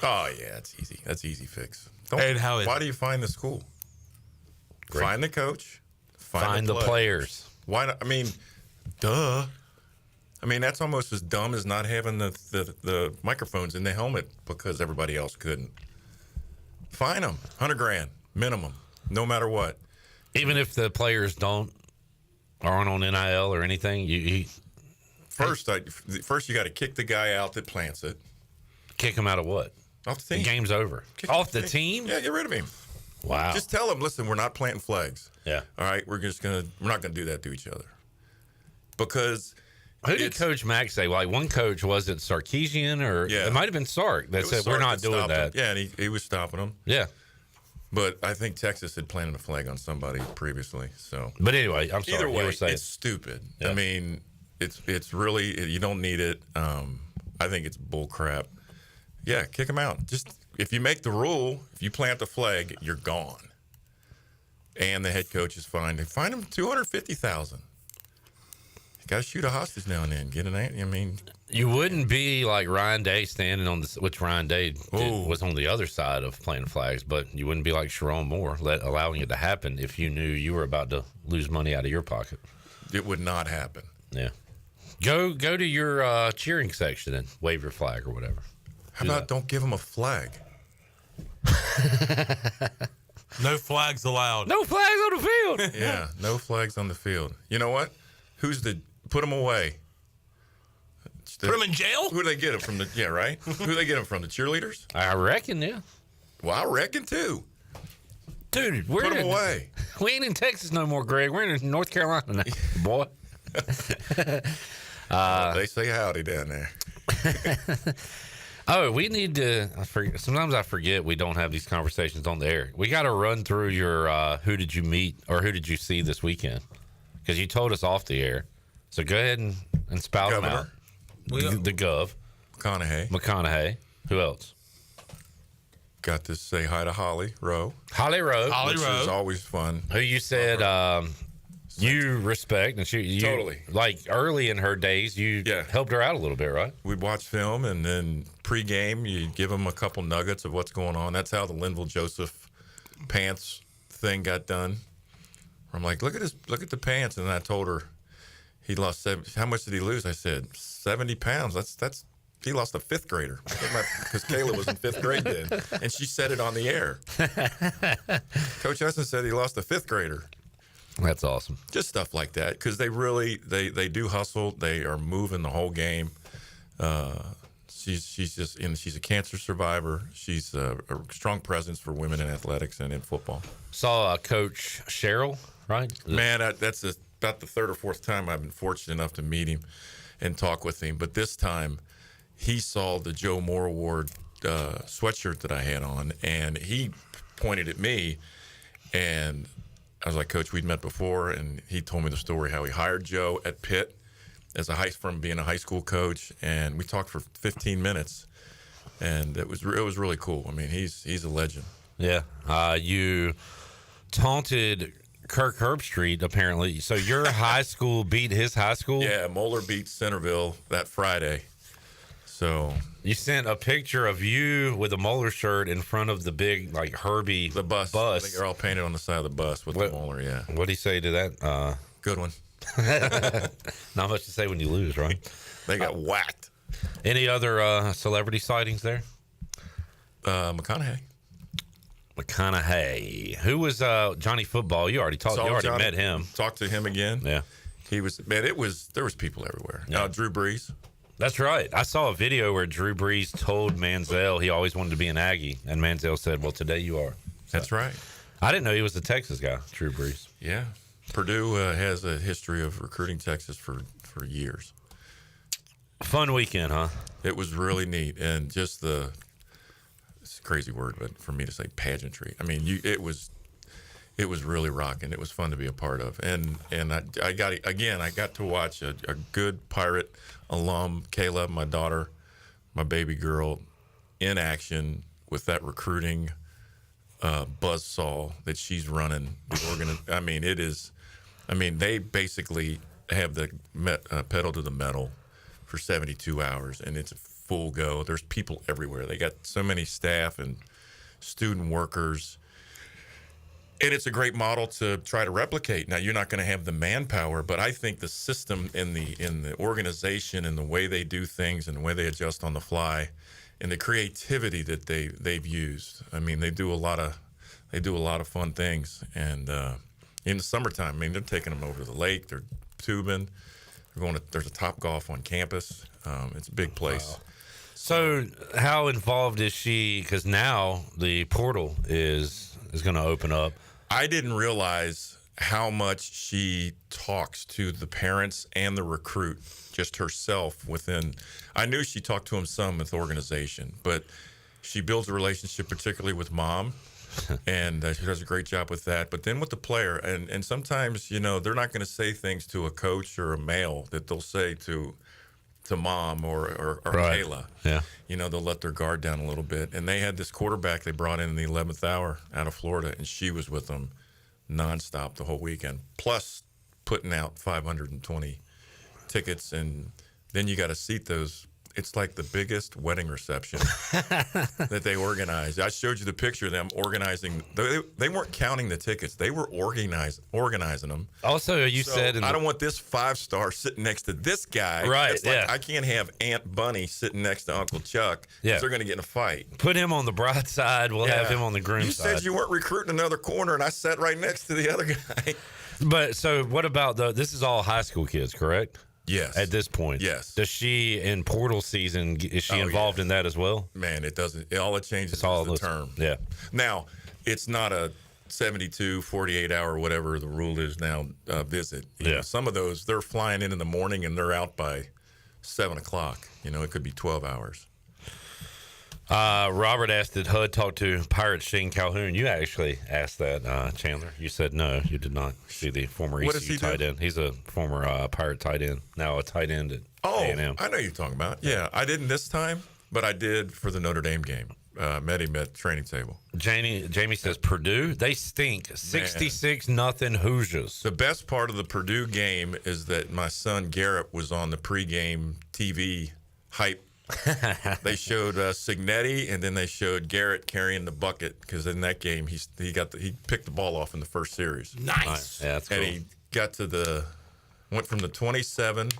Speaker 6: Oh yeah, it's easy. That's easy fix.
Speaker 12: Why
Speaker 6: do you find the school?
Speaker 21: Great.
Speaker 6: Find the coach.
Speaker 21: Find the players.
Speaker 6: Why not? I mean, duh. I mean, that's almost as dumb as not having the microphones in the helmet because everybody else couldn't. Fine them. $100,000 minimum, no matter what.
Speaker 21: Even if the players aren't on NIL or anything,
Speaker 6: First you got to kick the guy out that plants it.
Speaker 21: Kick him out of what?
Speaker 6: Off the team.
Speaker 21: The game's over. Off the team?
Speaker 6: Yeah, get rid of him.
Speaker 21: Wow.
Speaker 6: Just tell him, listen, we're not planting flags.
Speaker 21: Yeah.
Speaker 6: All right, we're not gonna do that to each other. Because
Speaker 21: who did Coach Mack say? Like one coach, was it Sarkisian or it might have been Sark that said we're not doing that.
Speaker 6: Yeah, and he was stopping them.
Speaker 21: Yeah.
Speaker 6: But I think Texas had planted a flag on somebody previously. So,
Speaker 21: but anyway, I'm sorry.
Speaker 6: Either way,
Speaker 21: saying.
Speaker 6: it's stupid.
Speaker 21: Yeah.
Speaker 6: I mean, it's really, you don't need it. I think it's bull crap. Yeah, kick them out. Just if you make the rule, if you plant the flag, you're gone. And the head coach is fined. Fine him $250,000. Got to shoot a hostage now and then. Get an. I mean,
Speaker 21: you wouldn't be like Ryan Day standing on which Ryan Day was on the other side of planting flags, but you wouldn't be like Sharon Moore, allowing it to happen if you knew you were about to lose money out of your pocket.
Speaker 6: It would not happen.
Speaker 21: Yeah. Go to your cheering section and wave your flag or whatever.
Speaker 6: How about don't give them a flag?
Speaker 12: No flags allowed.
Speaker 21: No flags on the field.
Speaker 6: Yeah, no flags on the field. You know what? Put them away.
Speaker 12: Put them in jail?
Speaker 6: Who do they get them from? Yeah, right? Who do they get them from? The cheerleaders?
Speaker 21: I reckon, yeah.
Speaker 6: Well, I reckon, too.
Speaker 21: Dude,
Speaker 6: put them away.
Speaker 21: We ain't in Texas no more, Greg. We're in North Carolina now, boy.
Speaker 6: They say howdy down there.
Speaker 21: Oh, we need to. Sometimes I forget we don't have these conversations on the air. We got to run through your who did you meet or who did you see this weekend? Because you told us off the air. So go ahead and spout them out. The Gov. McConaughey. Who else?
Speaker 6: Got to say hi to Holly Rowe.
Speaker 21: Holly Rowe.
Speaker 6: Which is always fun.
Speaker 21: Who you said you respect. And you
Speaker 6: totally.
Speaker 21: Like early in her days, you helped her out a little bit, right?
Speaker 6: We'd watch film, and then pregame, you give them a couple nuggets of what's going on. That's how the Linville Joseph pants thing got done. I'm like, look at the pants. And I told her he lost how much did he lose? I said, 70 pounds. That's he lost a fifth grader because Kayla was in fifth grade then. And she said it on the air. Coach Hudson said he lost a fifth grader.
Speaker 21: That's awesome.
Speaker 6: Just stuff like that, because they really they do hustle. They are moving the whole game. She's a cancer survivor. She's a strong presence for women in athletics and in football.
Speaker 21: Saw Coach Sherrill, right?
Speaker 6: Man, that's about the third or fourth time I've been fortunate enough to meet him and talk with him. But this time, he saw the Joe Moore Award sweatshirt that I had on, and he pointed at me, and I was like, Coach, we'd met before, and he told me the story how he hired Joe at Pitt from being a high school coach, and we talked for 15 minutes, and it was really cool. I mean, he's a legend.
Speaker 21: Yeah, you taunted Kirk Herbstreit apparently. So your high school beat his high school?
Speaker 6: Yeah, Moeller beat Centerville that Friday. So
Speaker 21: you sent a picture of you with a Moeller shirt in front of the big Herbie bus.
Speaker 6: I think they're all painted on the side of the bus with the Moeller. Yeah.
Speaker 21: What do you say to that?
Speaker 6: Good one.
Speaker 21: Not much to say when you lose, right?
Speaker 6: They got whacked.
Speaker 21: Any other celebrity sightings there?
Speaker 6: McConaughey.
Speaker 21: Who was Johnny Football? You already met him.
Speaker 6: Talked to him again.
Speaker 21: Yeah.
Speaker 6: He was, man, there was people everywhere. Yeah. Drew Brees.
Speaker 21: That's right. I saw a video where Drew Brees told Manziel he always wanted to be an Aggie, and Manziel said, well, today you are. So,
Speaker 6: that's right.
Speaker 21: I didn't know he was a Texas guy, Drew Brees.
Speaker 6: Yeah. Purdue has a history of recruiting Texas for years.
Speaker 21: Fun weekend, huh?
Speaker 6: It was really neat, and just it's a crazy word, but for me to say pageantry. I mean, it was really rocking. It was fun to be a part of, and I got to watch a good Pirate alum, Kayla, my daughter, my baby girl, in action with that recruiting buzzsaw that she's running. They basically have the pedal to the metal for 72 hours, and it's a full go. There's people everywhere. They got so many staff and student workers. And it's a great model to try to replicate. Now, you're not going to have the manpower, but I think the system in the organization and the way they do things and the way they adjust on the fly and the creativity that they've used. I mean, they do a lot of fun things. And in the summertime, I mean, they're taking them over to the lake. They're tubing. There's a Topgolf on campus. It's a big place.
Speaker 21: Wow. So how involved is she? Because now the portal is going to open up.
Speaker 6: I didn't realize how much she talks to the parents and the recruit, just herself I knew she talked to him some with the organization, but she builds a relationship particularly with mom, and she does a great job with that. But then with the player, and sometimes, they're not going to say things to a coach or a male that they'll say to mom or
Speaker 21: right.
Speaker 6: Kayla.
Speaker 21: Yeah.
Speaker 6: They'll let their guard down a little bit. And they had this quarterback they brought in the 11th hour out of Florida, and she was with them nonstop the whole weekend, plus putting out 520 tickets, and then you got to seat those. It's like the biggest wedding reception that they organize. I showed you the picture of them organizing. They weren't counting the tickets. They were organizing them.
Speaker 21: Also, you said...
Speaker 6: I don't want this 5-star sitting next to this guy.
Speaker 21: Right,
Speaker 6: it's like, I can't have Aunt Bunny sitting next to Uncle Chuck.
Speaker 21: Yeah.
Speaker 6: They're going to get in a fight.
Speaker 21: Put him on the bride side. We'll have him on the groom side.
Speaker 6: You said you weren't recruiting another corner, and I sat right next to the other guy.
Speaker 21: But so what about this is all high school kids, correct?
Speaker 6: Yes.
Speaker 21: At this point.
Speaker 6: Yes.
Speaker 21: Does she, in portal season, is she involved in that as well?
Speaker 6: Man, it doesn't. All it changes is the term.
Speaker 21: Yeah.
Speaker 6: Now, it's not a 72, 48 hour, whatever the rule is now, visit. You know, some of those, they're flying in the morning and they're out by 7 o'clock. You know, it could be 12 hours.
Speaker 21: Robert asked, did HUD talk to Pirate Shane Calhoun? You actually asked that, Chandler. You said no, you did not see the former ECU tight end. He's a former Pirate tight end, now a tight end at A&M.
Speaker 6: I know you're talking about. Yeah, I didn't this time, but I did for the Notre Dame game. Met him at training table.
Speaker 21: Jamie says Purdue, they stink. 66-0 Hoosiers.
Speaker 6: The best part of the Purdue game is that my son Garrett was on the pregame TV hype. They showed Signetti, and then they showed Garrett carrying the bucket, because in that game he picked the ball off in the first series.
Speaker 21: Nice. Yeah, that's cool.
Speaker 6: And he got went from the 27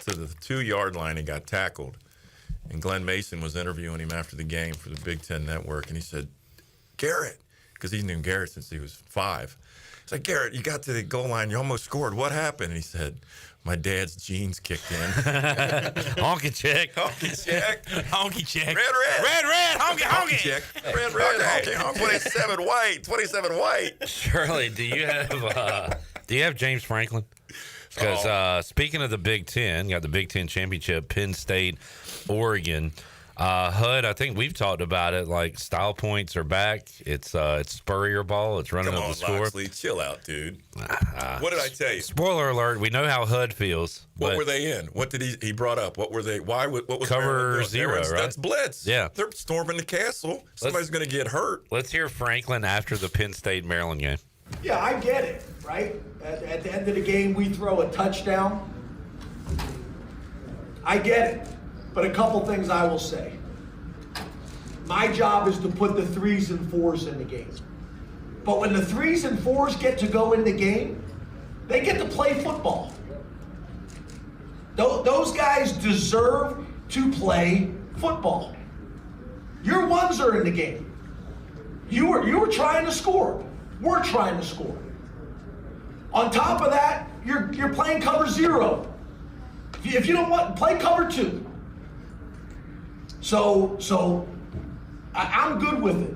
Speaker 6: to the 2-yard line and got tackled. And Glenn Mason was interviewing him after the game for the Big Ten Network, and he said, Garrett, because he's known Garrett since he was 5. He's like, Garrett, you got to the goal line, you almost scored. What happened? And he said, my dad's genes kicked in.
Speaker 21: Honky check.
Speaker 6: Honky check.
Speaker 21: Honky check.
Speaker 6: Red.
Speaker 21: Honky.
Speaker 6: Honky check. Red. Honky. 27 white.
Speaker 21: Shirley, do you have James Franklin? Because speaking of the Big Ten, you got the Big Ten championship, Penn State, Oregon. HUD, I think we've talked about it. Like, style points are back. It's Spurrier ball. It's running up the score.
Speaker 6: Loxley, chill out, dude. What did I tell you?
Speaker 21: Spoiler alert: we know how HUD feels.
Speaker 6: What were they in? What did he brought up? What were they? Why? What was
Speaker 21: cover 0? Right?
Speaker 6: That's blitz.
Speaker 21: Yeah,
Speaker 6: they're storming the castle. Somebody's going to get hurt.
Speaker 21: Let's hear Franklin after the Penn State Maryland game.
Speaker 7: Yeah, I get it. Right at the end of the game, we throw a touchdown. I get it. But a couple things I will say. My job is to put the 3s and 4s in the game. But when the 3s and 4s get to go in the game, they get to play football. Those guys deserve to play football. Your 1s are in the game. You were trying to score. We're trying to score. On top of that, you're playing cover 0. If you don't want, play cover 2. So I'm good with it.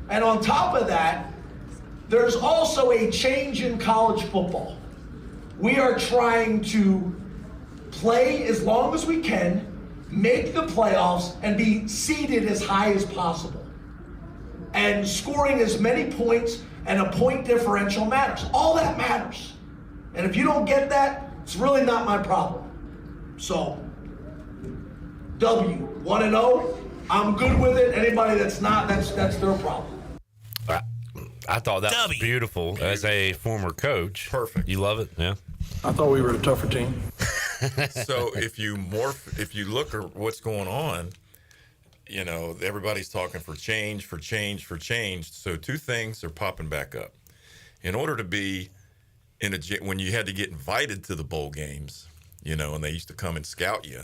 Speaker 7: And on top of that, there's also a change in college football. We are trying to play as long as we can, make the playoffs, and be seeded as high as possible. And scoring as many points and a point differential matters. All that matters. And if you don't get that, it's really not my problem. So, W, 1-0. I'm good with it. Anybody that's not, that's their problem.
Speaker 21: I thought that was beautiful as a former coach.
Speaker 6: Perfect.
Speaker 21: You love it, yeah?
Speaker 14: I thought we were a tougher team.
Speaker 6: So if you look at what's going on, you know, everybody's talking for change. So 2 things are popping back up. In order to be when you had to get invited to the bowl games, you know, and they used to come and scout you,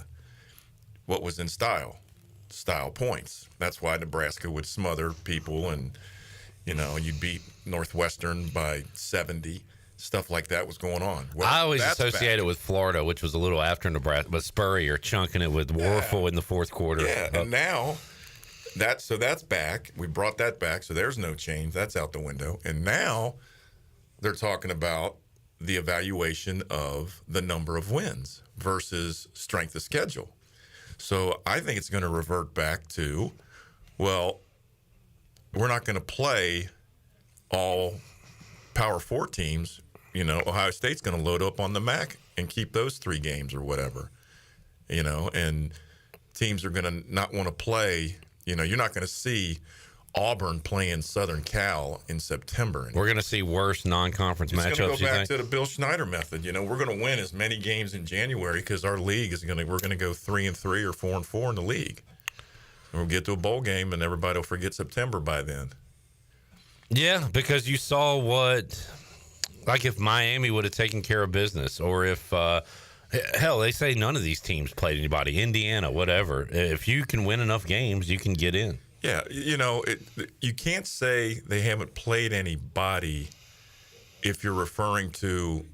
Speaker 6: what was in style points. That's why Nebraska would smother people, and, you know, you'd beat Northwestern by 70. Stuff like that was going on. Well,
Speaker 21: I always associate it with Florida, which was a little after Nebraska, but Spurrier chunking it with Warfel in the 4th quarter.
Speaker 6: Yeah, and now that's back. We brought that back, so there's no change. That's out the window. And now they're talking about the evaluation of the number of wins versus strength of schedule. So I think it's going to revert back to, well, we're not going to play all Power 4 teams. You know, Ohio State's going to load up on the MAC and keep those 3 games or whatever, you know, and teams are going to not want to play. You know, you're not going to see Auburn playing Southern Cal in September.
Speaker 21: We're going to see worse non-conference matchups.
Speaker 6: It's going to go back to the Bill Schneider method. We're going to win as many games in January because our league we're going to go 3-3 or 4-4 in the league. And we'll get to a bowl game and everybody will forget September by then.
Speaker 21: Yeah, because you saw like if Miami would have taken care of business, or if hell, they say none of these teams played anybody, Indiana, whatever. If you can win enough games, you can get in.
Speaker 6: Yeah, you can't say they haven't played anybody if you're referring to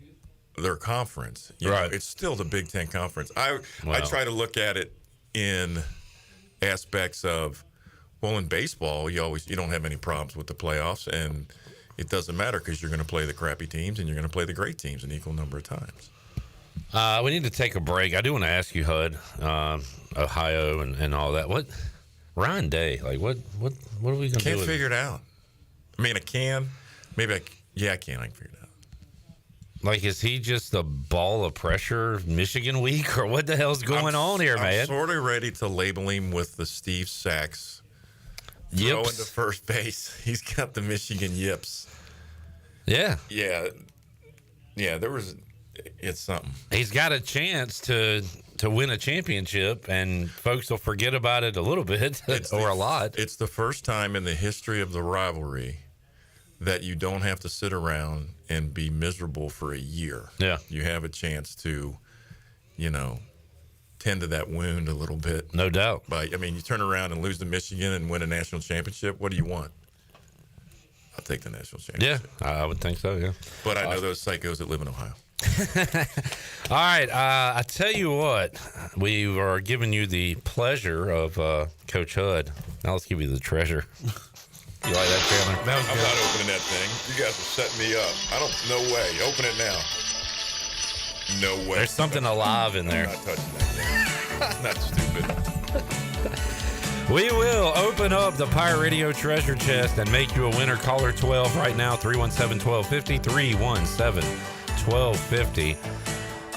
Speaker 6: their conference.
Speaker 21: Right.
Speaker 6: It's still the Big Ten Conference. I try to look at it in aspects of, in baseball, you don't have any problems with the playoffs, and it doesn't matter because you're going to play the crappy teams and you're going to play the great teams an equal number of times.
Speaker 21: We need to take a break. I do want to ask you, Hud, Ohio and all that. What Ryan Day? Like what are we going to do?
Speaker 6: Can't figure it out. I mean, I can. Maybe I can. I can figure it out.
Speaker 21: Like, is he just a ball of pressure Michigan week, or what the hell's going on here, man?
Speaker 6: I'm sort of ready to label him with the Steve Sachs throw into first base. He's got the Michigan yips.
Speaker 21: Yeah.
Speaker 6: Yeah, it's something.
Speaker 21: He's got a chance to win a championship, and folks will forget about it a little bit or a lot.
Speaker 6: It's the first time in the history of the rivalry that you don't have to sit around and be miserable for a year.
Speaker 21: Yeah.
Speaker 6: You have a chance to, tend to that wound a little bit.
Speaker 21: No doubt.
Speaker 6: But, you turn around and lose to Michigan and win a national championship, what do you want? I'll take the national championship.
Speaker 21: Yeah, I would think so, yeah.
Speaker 6: But I know those psychos that live in Ohio.
Speaker 21: All right, I tell you what, we are giving you the pleasure of Coach Hud. Now let's give you the treasure. You like that, Chandler?
Speaker 6: I'm not opening that thing. You guys are setting me up. No way. Open it now. No way.
Speaker 21: There's something alive in there.
Speaker 6: I'm not touching that. Not stupid.
Speaker 21: We will open up the Pirate Radio treasure chest and make you a winner. Caller 12 right now, 317-1250, 317-1250.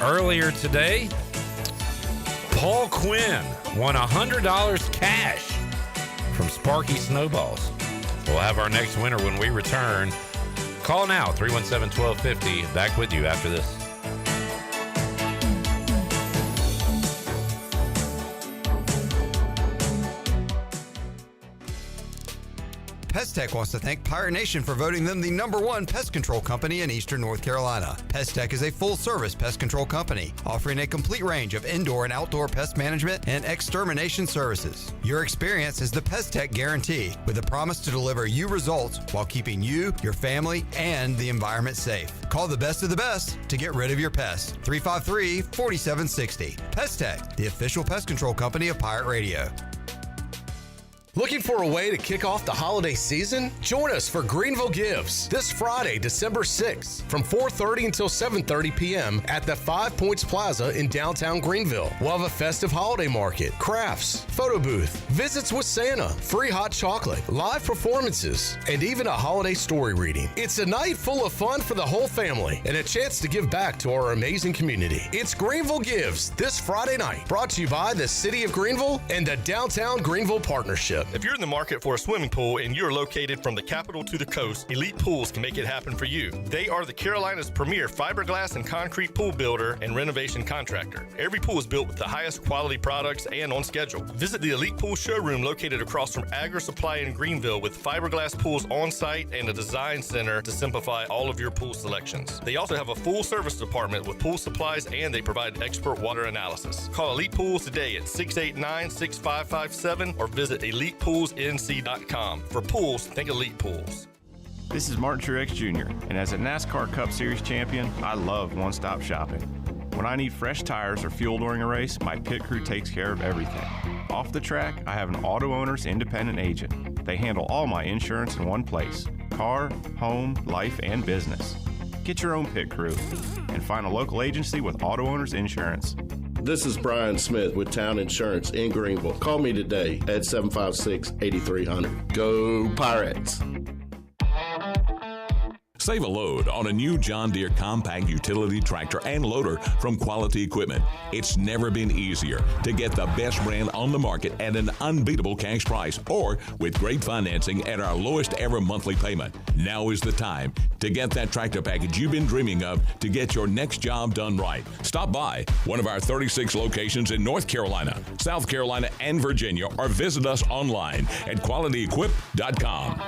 Speaker 21: Earlier today, Paul Quinn won $100 cash from Sparky Snowballs. We'll have our next winner when we return. Call now, 317-1250. Back with you after this.
Speaker 3: Pest Tech wants to thank Pirate Nation for voting them the #1 pest control company in Eastern North Carolina. Pest Tech is a full-service pest control company offering a complete range of indoor and outdoor pest management and extermination services. Your experience is the Pest Tech guarantee, with a promise to deliver you results while keeping you, your family, and the environment safe. Call the best of the best to get rid of your pests. 353-4760. Pest Tech, the official pest control company of Pirate Radio.
Speaker 16: Looking for a way to kick off the holiday season? Join us for Greenville Gives this Friday, December 6th from 4:30 until 7:30 p.m. at the 5 Points Plaza in downtown Greenville. We'll have a festive holiday market, crafts, photo booth, visits with Santa, free hot chocolate, live performances, and even a holiday story reading. It's a night full of fun for the whole family and a chance to give back to our amazing community. It's Greenville Gives this Friday night, brought to you by the City of Greenville and the Downtown Greenville Partnership.
Speaker 20: If you're in the market for a swimming pool and you're located from the capital to the coast, Elite Pools can make it happen for you. They are the Carolina's premier fiberglass and concrete pool builder and renovation contractor. Every pool is built with the highest quality products and on schedule. Visit the Elite Pool showroom located across from Agri Supply in Greenville with fiberglass pools on site and a design center to simplify all of your pool selections. They also have a full service department with pool supplies and they provide expert water analysis. Call Elite Pools today at 689-6557 or visit ElitePoolsNC.com. For pools, think Elite Pools.
Speaker 22: This is Martin Truex Jr., and as a NASCAR Cup Series champion, I love one-stop shopping. When I need fresh tires or fuel during a race, my pit crew takes care of everything. Off the track, I have an auto owner's independent agent. They handle all my insurance in one place: car, home, life, and business. Get your own pit crew and find a local agency with auto owner's insurance.
Speaker 23: This is Brian Smith with Town Insurance in Greenville. Call me today at 756-8300. Go Pirates!
Speaker 4: Save a load on a new John Deere compact utility tractor and loader from Quality Equipment. It's never been easier to get the best brand on the market at an unbeatable cash price or with great financing at our lowest ever monthly payment. Now is the time to get that tractor package you've been dreaming of to get your next job done right. Stop by one of our 36 locations in North Carolina, South Carolina, and Virginia, or visit us online at QualityEquip.com.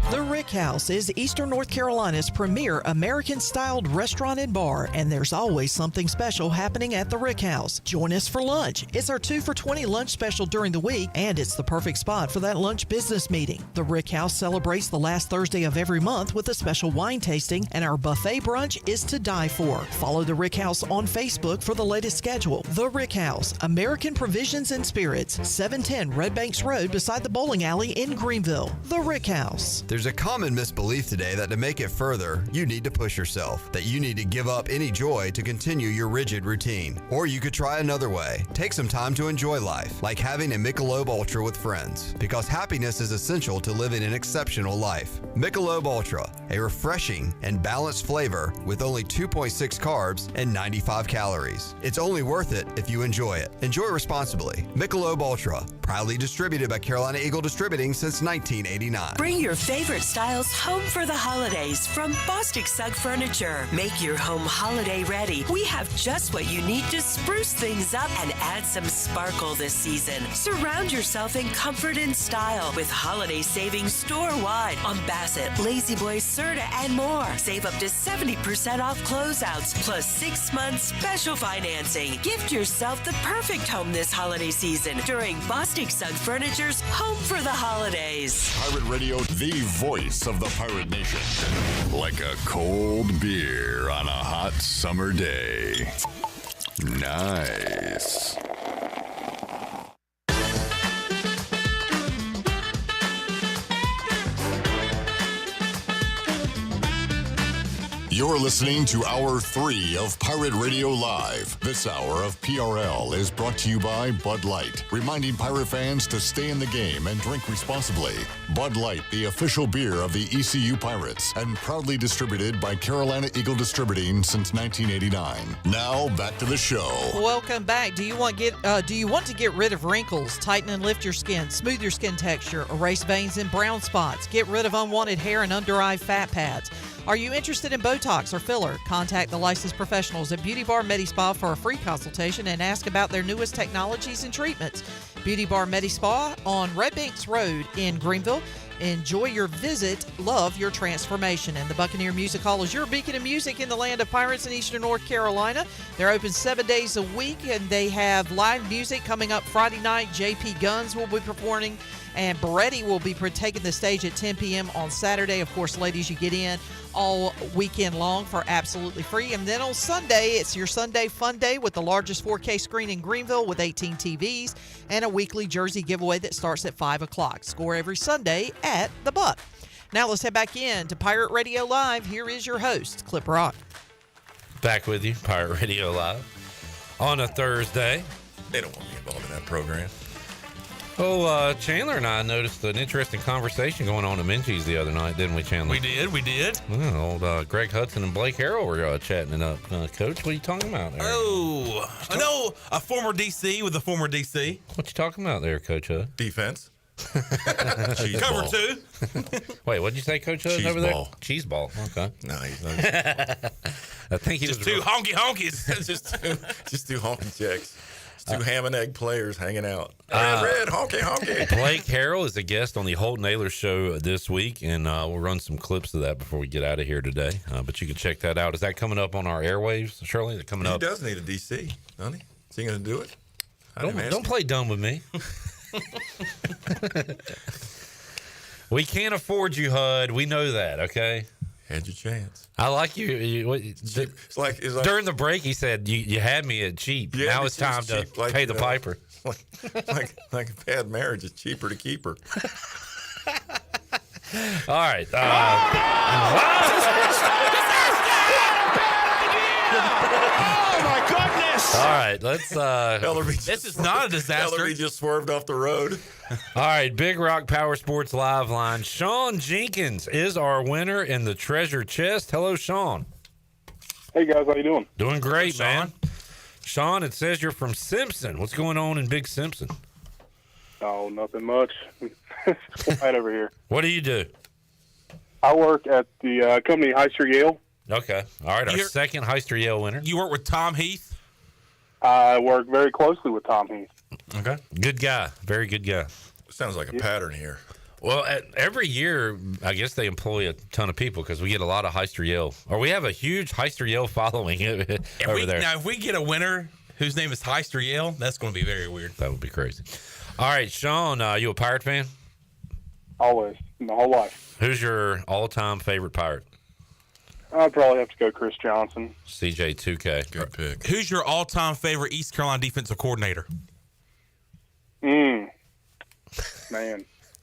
Speaker 2: The Rick House is Eastern North Carolina's premier American-styled restaurant and bar, and there's always something special happening at the Rick House. Join us for lunch. It's our 2 for $20 lunch special during the week, and it's the perfect spot for that lunch business meeting. The Rick House celebrates the last Thursday of every month with a special wine tasting, and our buffet brunch is to die for. Follow the Rick House on Facebook for the latest schedule. The Rick House, American Provisions and Spirits, 710 Red Banks Road beside the bowling alley in Greenville. The Rick House.
Speaker 3: There's a common misbelief today that to make it further, you need to push yourself, that you need to give up any joy to continue your rigid routine. Or you could try another way. Take some time to enjoy life, like having a Michelob Ultra with friends, because happiness is essential to living an exceptional life. Michelob Ultra, a refreshing and balanced flavor with only 2.6 carbs and 95 calories. It's only worth it if you enjoy it. Enjoy responsibly. Michelob Ultra, proudly distributed by Carolina Eagle Distributing since 1989.
Speaker 5: Bring your favorite styles home for the holidays from Bostic Sugg Furniture. Make your home holiday ready. We have just what you need to spruce things up and add some sparkle this season. Surround yourself in comfort and style with holiday savings store-wide on Bassett, Lazy Boy, Serta, and more. Save up to 70% off closeouts plus 6 months special financing. Gift yourself the perfect home this holiday season during Bostic Sugg Furniture's Home for the Holidays.
Speaker 8: Pirate Radio, the voice of the Pirate Nation. Like a cold beer on a hot summer day. Nice. You're listening to Hour 3 of Pirate Radio Live. This hour of PRL is brought to you by Bud Light, reminding pirate fans to stay in the game and drink responsibly. Bud Light, the official beer of the ECU Pirates, and proudly distributed by Carolina Eagle Distributing since 1989. Now, back to the show.
Speaker 2: Welcome back. Do you want to get rid of wrinkles, tighten and lift your skin, smooth your skin texture, erase veins and brown spots, get rid of unwanted hair and under-eye fat pads? Are you interested in Botox or filler? Contact the licensed professionals at Beauty Bar Medi-Spa for a free consultation and ask about their newest technologies and treatments. Beauty Bar Medi-Spa on Red Banks Road in Greenville. Enjoy your visit. Love your transformation. And the Buccaneer Music Hall is your beacon of music in the land of pirates in Eastern North Carolina. They're open 7 days a week, and they have live music coming up Friday night. JP Guns will be performing, and Beretti will be taking the stage at 10 p.m. on Saturday. Of course, ladies, you get in all weekend long for absolutely free. And then on Sunday, it's your Sunday Fun Day with the largest 4K screen in Greenville with 18 TVs and a weekly jersey giveaway that starts at 5 o'clock. Score every Sunday at the Buck. Now let's head back in to Pirate Radio Live. Here is your host, Clip Rock.
Speaker 21: Back with you, Pirate Radio Live, on a Thursday.
Speaker 6: They don't want me involved in that program.
Speaker 21: Oh, Chandler and I noticed an interesting conversation going on at Minchie's the other night, didn't we, Chandler?
Speaker 12: We did.
Speaker 21: Well, old Greg Hudson and Blake Harrell were chatting it up. Coach, what are you talking about there?
Speaker 12: Oh, I know a former DC with a former DC.
Speaker 21: What you talking about there, Coach Hud?
Speaker 6: Defense.
Speaker 12: Cover 2.
Speaker 21: Wait, what'd you say, Coach Hud, over there? Cheese ball. Okay.
Speaker 6: No, he's not.
Speaker 21: I think he
Speaker 12: just
Speaker 21: was
Speaker 12: two honky honkies.
Speaker 6: just two honky checks. Two ham and egg players hanging out. Red, honky, honky.
Speaker 21: Blake Harrell is a guest on the Holt Naylor Show this week, and we'll run some clips of that before we get out of here today. But you can check that out. Is that coming up on our airwaves, Shirley? Is it coming up?
Speaker 6: He does need a DC, doesn't he? Is he going to do it?
Speaker 21: Don't play dumb with me. We can't afford you, Hud. We know that, okay?
Speaker 6: Had your chance.
Speaker 21: I like you.
Speaker 6: It's like
Speaker 21: during the break, he said, you had me at cheap. Now it's time to pay the piper.
Speaker 6: Like a bad marriage, it's cheaper to keep her.
Speaker 21: All right.
Speaker 15: Oh, my goodness!
Speaker 21: All right, let's.
Speaker 12: This is not a disaster.
Speaker 6: Ellerby just swerved off the road.
Speaker 21: All right, Big Rock Power Sports Live Line. Sean Jenkins is our winner in the treasure chest. Hello, Sean.
Speaker 9: Hey guys, how you doing?
Speaker 21: Doing great, man. Sean, it says you're from Simpson. What's going on in Big Simpson?
Speaker 9: Oh, nothing much. It's quiet over here.
Speaker 21: What do you do?
Speaker 9: I work at the company Heister Yale.
Speaker 21: Okay. All right, our
Speaker 12: You're-
Speaker 21: second Heister Yale winner.
Speaker 12: You work with Tom Heath?
Speaker 9: I work very closely with Tom Heath.
Speaker 21: Okay. Good guy. Very good guy.
Speaker 6: Sounds like a pattern here.
Speaker 21: Well, every year, I guess they employ a ton of people because we get a lot of Heister Yale, or we have a huge Heister Yale following over there.
Speaker 12: Now, if we get a winner whose name is Heister Yale, that's going to be very weird.
Speaker 21: That would be crazy. All right, Sean, you a Pirate fan?
Speaker 9: Always, my whole life.
Speaker 21: Who's your all-time favorite Pirate?
Speaker 9: I'd probably have to go Chris Johnson.
Speaker 21: CJ2K.
Speaker 6: Good pick.
Speaker 12: Who's your all-time favorite East Carolina defensive coordinator?
Speaker 9: Man.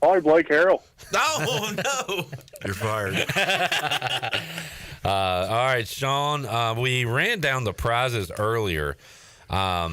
Speaker 9: Probably Blake Harrell.
Speaker 12: No.
Speaker 6: You're fired.
Speaker 21: All right, Sean, we ran down the prizes earlier. Tell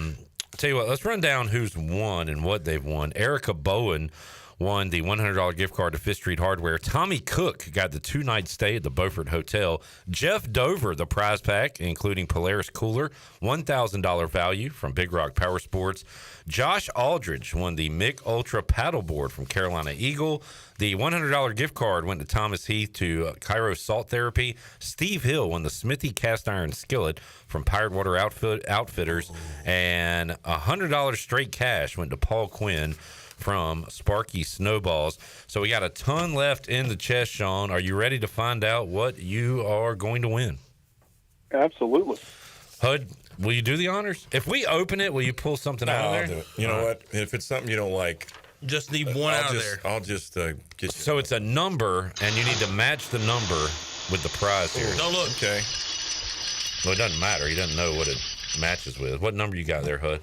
Speaker 21: you what, let's run down who's won and what they've won. Erica Bowen won the $100 gift card to Fifth Street Hardware. Tommy Cook got the 2-night stay at the Beaufort Hotel. Jeff Dover, the prize pack, including Polaris Cooler, $1,000 value from Big Rock Power Sports. Josh Aldridge won the Mick Ultra paddleboard from Carolina Eagle. The $100 gift card went to Thomas Heath to Cairo Salt Therapy. Steve Hill won the Smithy Cast Iron Skillet from Pirate Water Outfitters. And $100 straight cash went to Paul Quinn from Sparky Snowballs. So we got a ton left in the chest, Sean. Are you ready to find out what you are going to win?
Speaker 9: Absolutely.
Speaker 21: HUD, will you do the honors? If we open it, will you pull something out of
Speaker 6: I'll
Speaker 21: there?
Speaker 6: do it. You know what? If it's something you don't like,
Speaker 12: just need one out of there.
Speaker 6: I'll just get you.
Speaker 21: So it's a number, and you need to match the number with the prize here.
Speaker 12: No, look.
Speaker 6: Okay.
Speaker 21: Well, it doesn't matter. He doesn't know what it matches with. What number you got there, HUD?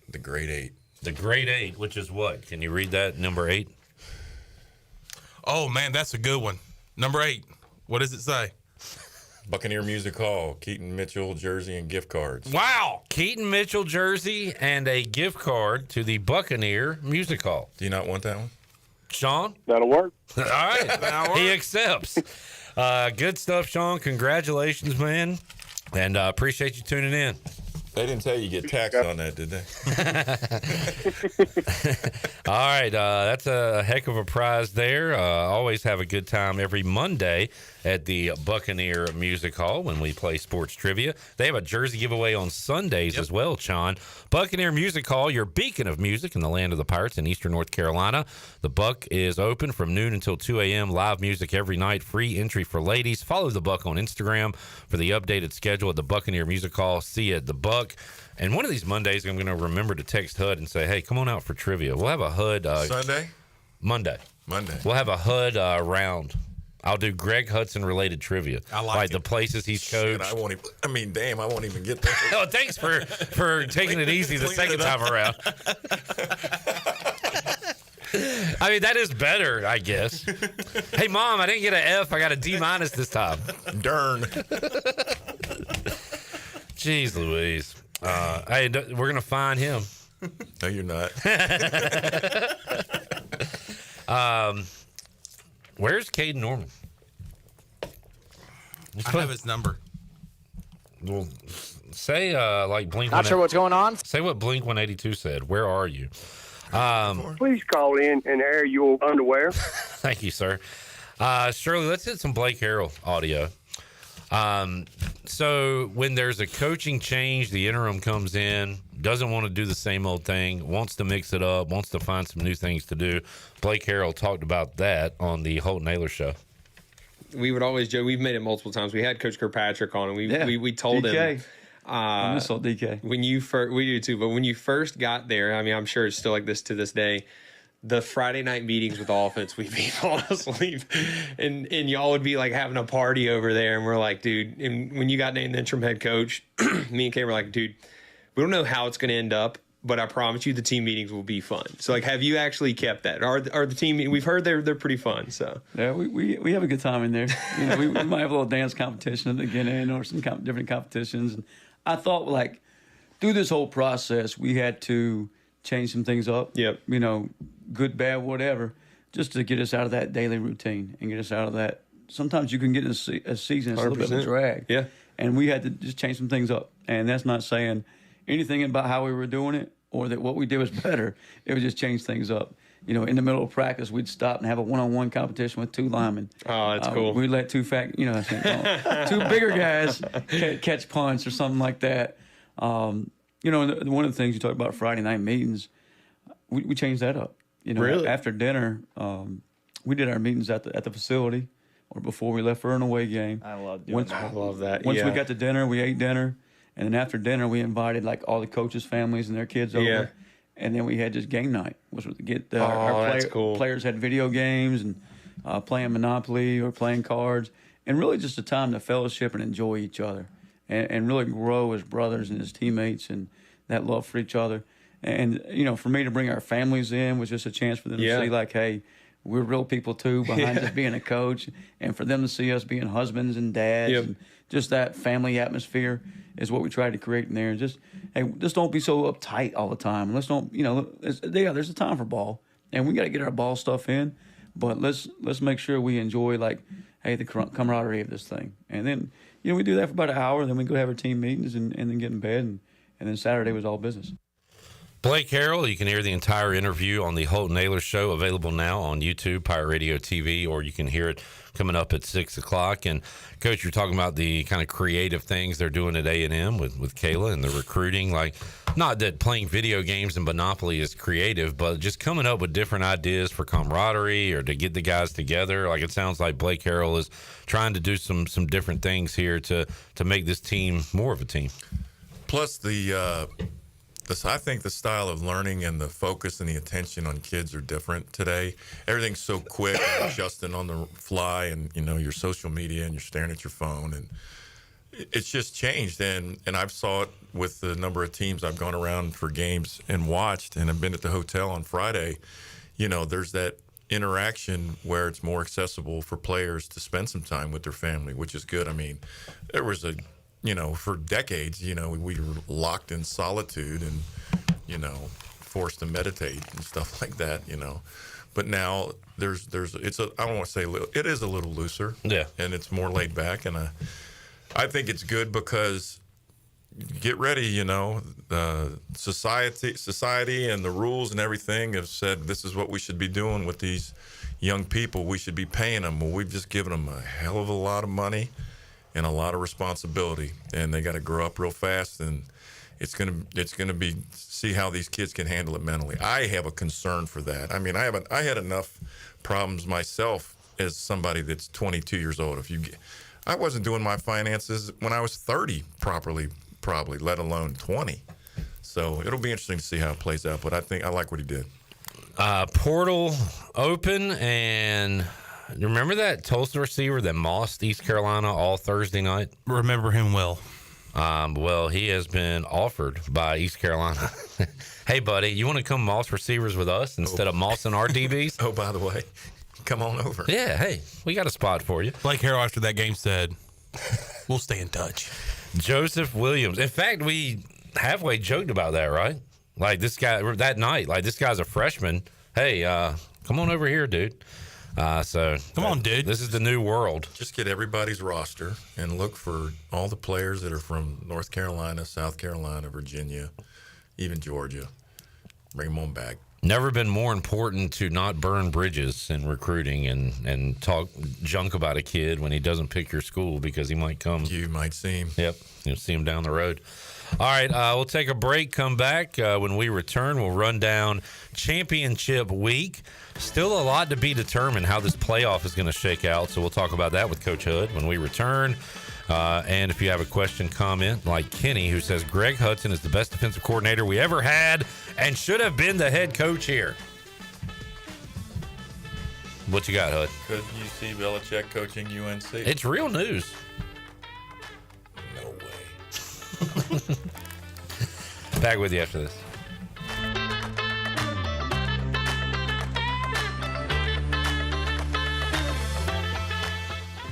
Speaker 6: The grade 8.
Speaker 21: The grade 8, which is what? Can you read that? Number 8?
Speaker 12: Oh, man, that's a good one. Number 8. What does it say?
Speaker 6: Buccaneer Music Hall, Keaton Mitchell jersey and gift cards.
Speaker 21: Wow. Keaton Mitchell jersey and a gift card to the Buccaneer Music Hall.
Speaker 6: Do you not want that one?
Speaker 21: Sean?
Speaker 9: That'll work.
Speaker 21: All right. He accepts. Good stuff, Sean. Congratulations, man. And appreciate you tuning in.
Speaker 6: They didn't tell you get taxed on that, did they?
Speaker 21: All right. That's a heck of a prize there. Always have a good time every Monday at the Buccaneer Music Hall when we play sports trivia. They have a jersey giveaway on Sundays as well, Sean. Buccaneer Music Hall, your beacon of music in the land of the Pirates in eastern North Carolina. The Buck is open from noon until 2 a.m. Live music every night. Free entry for ladies. Follow the Buck on Instagram for the updated schedule at the Buccaneer Music Hall. See you at the Buck. And one of these Mondays, I'm going to remember to text HUD and say, hey, come on out for trivia. We'll have a HUD.
Speaker 6: Sunday?
Speaker 21: Monday.
Speaker 6: Monday.
Speaker 21: We'll have a HUD round. I'll do Greg Hudson related trivia.
Speaker 12: I like
Speaker 21: the places he's coached.
Speaker 6: I won't even get that.
Speaker 21: Oh, thanks for taking it easy the second time around. I mean, that is better, I guess. Hey, Mom, I didn't get an F. I got a D- this time.
Speaker 6: Darn.
Speaker 21: Jeez Louise. Hey, we're going to find him.
Speaker 6: No, you're not.
Speaker 21: Where's Caiden Norman?
Speaker 12: I have his number.
Speaker 21: Well, say like Blink.
Speaker 10: Not sure what's going on.
Speaker 21: Say what Blink 182 said. Where are you?
Speaker 10: Please call in and air your underwear.
Speaker 21: Thank you, sir. Shirley, let's hit some Blake Harrell audio. So when there's a coaching change, the interim comes in, doesn't want to do the same old thing, wants to mix it up, wants to find some new things to do. Blake Harrell talked about that on the Holt Naylor show.
Speaker 11: We would always joke. We've made it multiple times. We had Coach Kirkpatrick on, and we told
Speaker 18: DK.
Speaker 11: him.
Speaker 18: I miss old DK.
Speaker 11: When you first, we do too. But when you first got there, I mean, I'm sure it's still like this to this day. The Friday night meetings with offense, we'd be falling asleep, and y'all would be like having a party over there, and we're like, dude. And when you got named the interim head coach, me and Kay were like, dude, we don't know how it's going to end up, but I promise you, the team meetings will be fun. So, like, have you actually kept that? Are the team? We've heard they're pretty fun. So
Speaker 18: yeah, we have a good time in there. You know, we might have a little dance competition at the beginning or some different competitions. And I thought, like, through this whole process, we had to change some things up.
Speaker 11: Yep.
Speaker 18: You know, good, bad, whatever, just to get us out of that daily routine and get us out of that. Sometimes you can get in a season, it's a little bit of a drag.
Speaker 11: Yeah.
Speaker 18: And we had to just change some things up. And that's not saying anything about how we were doing it or that what we did was better. It was just change things up. You know, in the middle of practice, we'd stop and have a one-on-one competition with 2 linemen.
Speaker 11: Oh, that's cool.
Speaker 18: We'd let 2 2 bigger guys catch punts or something like that. You know, and one of the things you talked about Friday night meetings, we changed that up. You know,
Speaker 11: really?
Speaker 18: After dinner, we did our meetings at the facility or before we left for an away game.
Speaker 13: I love doing that.
Speaker 11: I love that.
Speaker 18: Once we got to dinner, we ate dinner, and then after dinner, we invited like all the coaches' families and their kids over.
Speaker 11: Yeah.
Speaker 18: And then we had just game night, which was to get
Speaker 11: that's cool.
Speaker 18: players had video games and playing Monopoly or playing cards, and really just a time to fellowship and enjoy each other, and really grow as brothers and as teammates, and that love for each other. And you know, for me to bring our families in was just a chance for them to see, like, hey, we're real people too behind just being a coach, and for them to see us being husbands and dads, and just that family atmosphere is what we tried to create in there. And just, hey, just don't be so uptight all the time. Let's don't, you know, there's a time for ball, and we got to get our ball stuff in, but let's make sure we enjoy, like, hey, the camaraderie of this thing. And then, you know, we do that for about an hour, then we go have our team meetings and then get in bed, and then Saturday was all business.
Speaker 21: Blake Harrell, you can hear the entire interview on the Holt Naylor Show, available now on YouTube, Pirate Radio TV, or you can hear it coming up at 6 o'clock. And, Coach, you're talking about the kind of creative things they're doing at A&M with Kayla and the recruiting. Like, not that playing video games and Monopoly is creative, but just coming up with different ideas for camaraderie or to get the guys together. Like, it sounds like Blake Harrell is trying to do some different things here to make this team more of a team.
Speaker 6: Plus, I think the style of learning and the focus and the attention on kids are different today. Everything's so quick and adjusting on the fly, and you know, your social media, and you're staring at your phone, and it's just changed. And I've saw it with the number of teams I've gone around for games and watched, and I've been at the hotel on Friday. You know, there's that interaction where it's more accessible for players to spend some time with their family, which is good. I mean, there was for decades, you know, we were locked in solitude and, you know, forced to meditate and stuff like that, you know. But now I don't want to say it is a little looser.
Speaker 21: Yeah.
Speaker 6: And it's more laid back. And I think it's good because get ready, you know, society and the rules and everything have said this is what we should be doing with these young people. We should be paying them. Well, we've just given them a hell of a lot of money and a lot of responsibility, and they got to grow up real fast, and it's gonna be see how these kids can handle it mentally. I have a concern for that. I mean, I had enough problems myself as somebody that's 22 years old. I wasn't doing my finances when I was 30 properly, probably, let alone 20. So it'll be interesting to see how it plays out. But I think I like what he did.
Speaker 21: Portal open, and remember that Tulsa receiver that mossed East Carolina all Thursday night?
Speaker 12: Remember him well.
Speaker 21: Well, he has been offered by East Carolina. Hey, buddy, you want to come moss receivers with us instead of mossing our DBs?
Speaker 6: Oh, by the way, come on over.
Speaker 21: Yeah, hey, we got a spot for you.
Speaker 12: Blake Harrell after that game said, we'll stay in touch.
Speaker 21: Joseph Williams. In fact, we halfway joked about that, right? Like, this guy, that night, like, this guy's a freshman. Hey, come on over here, dude. So
Speaker 12: come on, dude.
Speaker 21: This is the new world.
Speaker 6: Just get everybody's roster and look for all the players that are from North Carolina, South Carolina, Virginia, even Georgia. Bring them on back.
Speaker 21: Never been more important to not burn bridges in recruiting and talk junk about a kid when he doesn't pick your school because he might come.
Speaker 6: You might see him.
Speaker 21: Yep, you'll see him down the road. All right, we'll take a break, come back. When we return, we'll run down championship week. Still a lot to be determined how this playoff is going to shake out, so we'll talk about that with Coach Hood when we return. And if you have a question, comment, like Kenny, who says Greg Hudson is the best defensive coordinator we ever had and should have been the head coach here. What you got, Hood?
Speaker 6: Could you see Belichick coaching UNC?
Speaker 21: It's real news.
Speaker 6: No way.
Speaker 21: Back with you after this.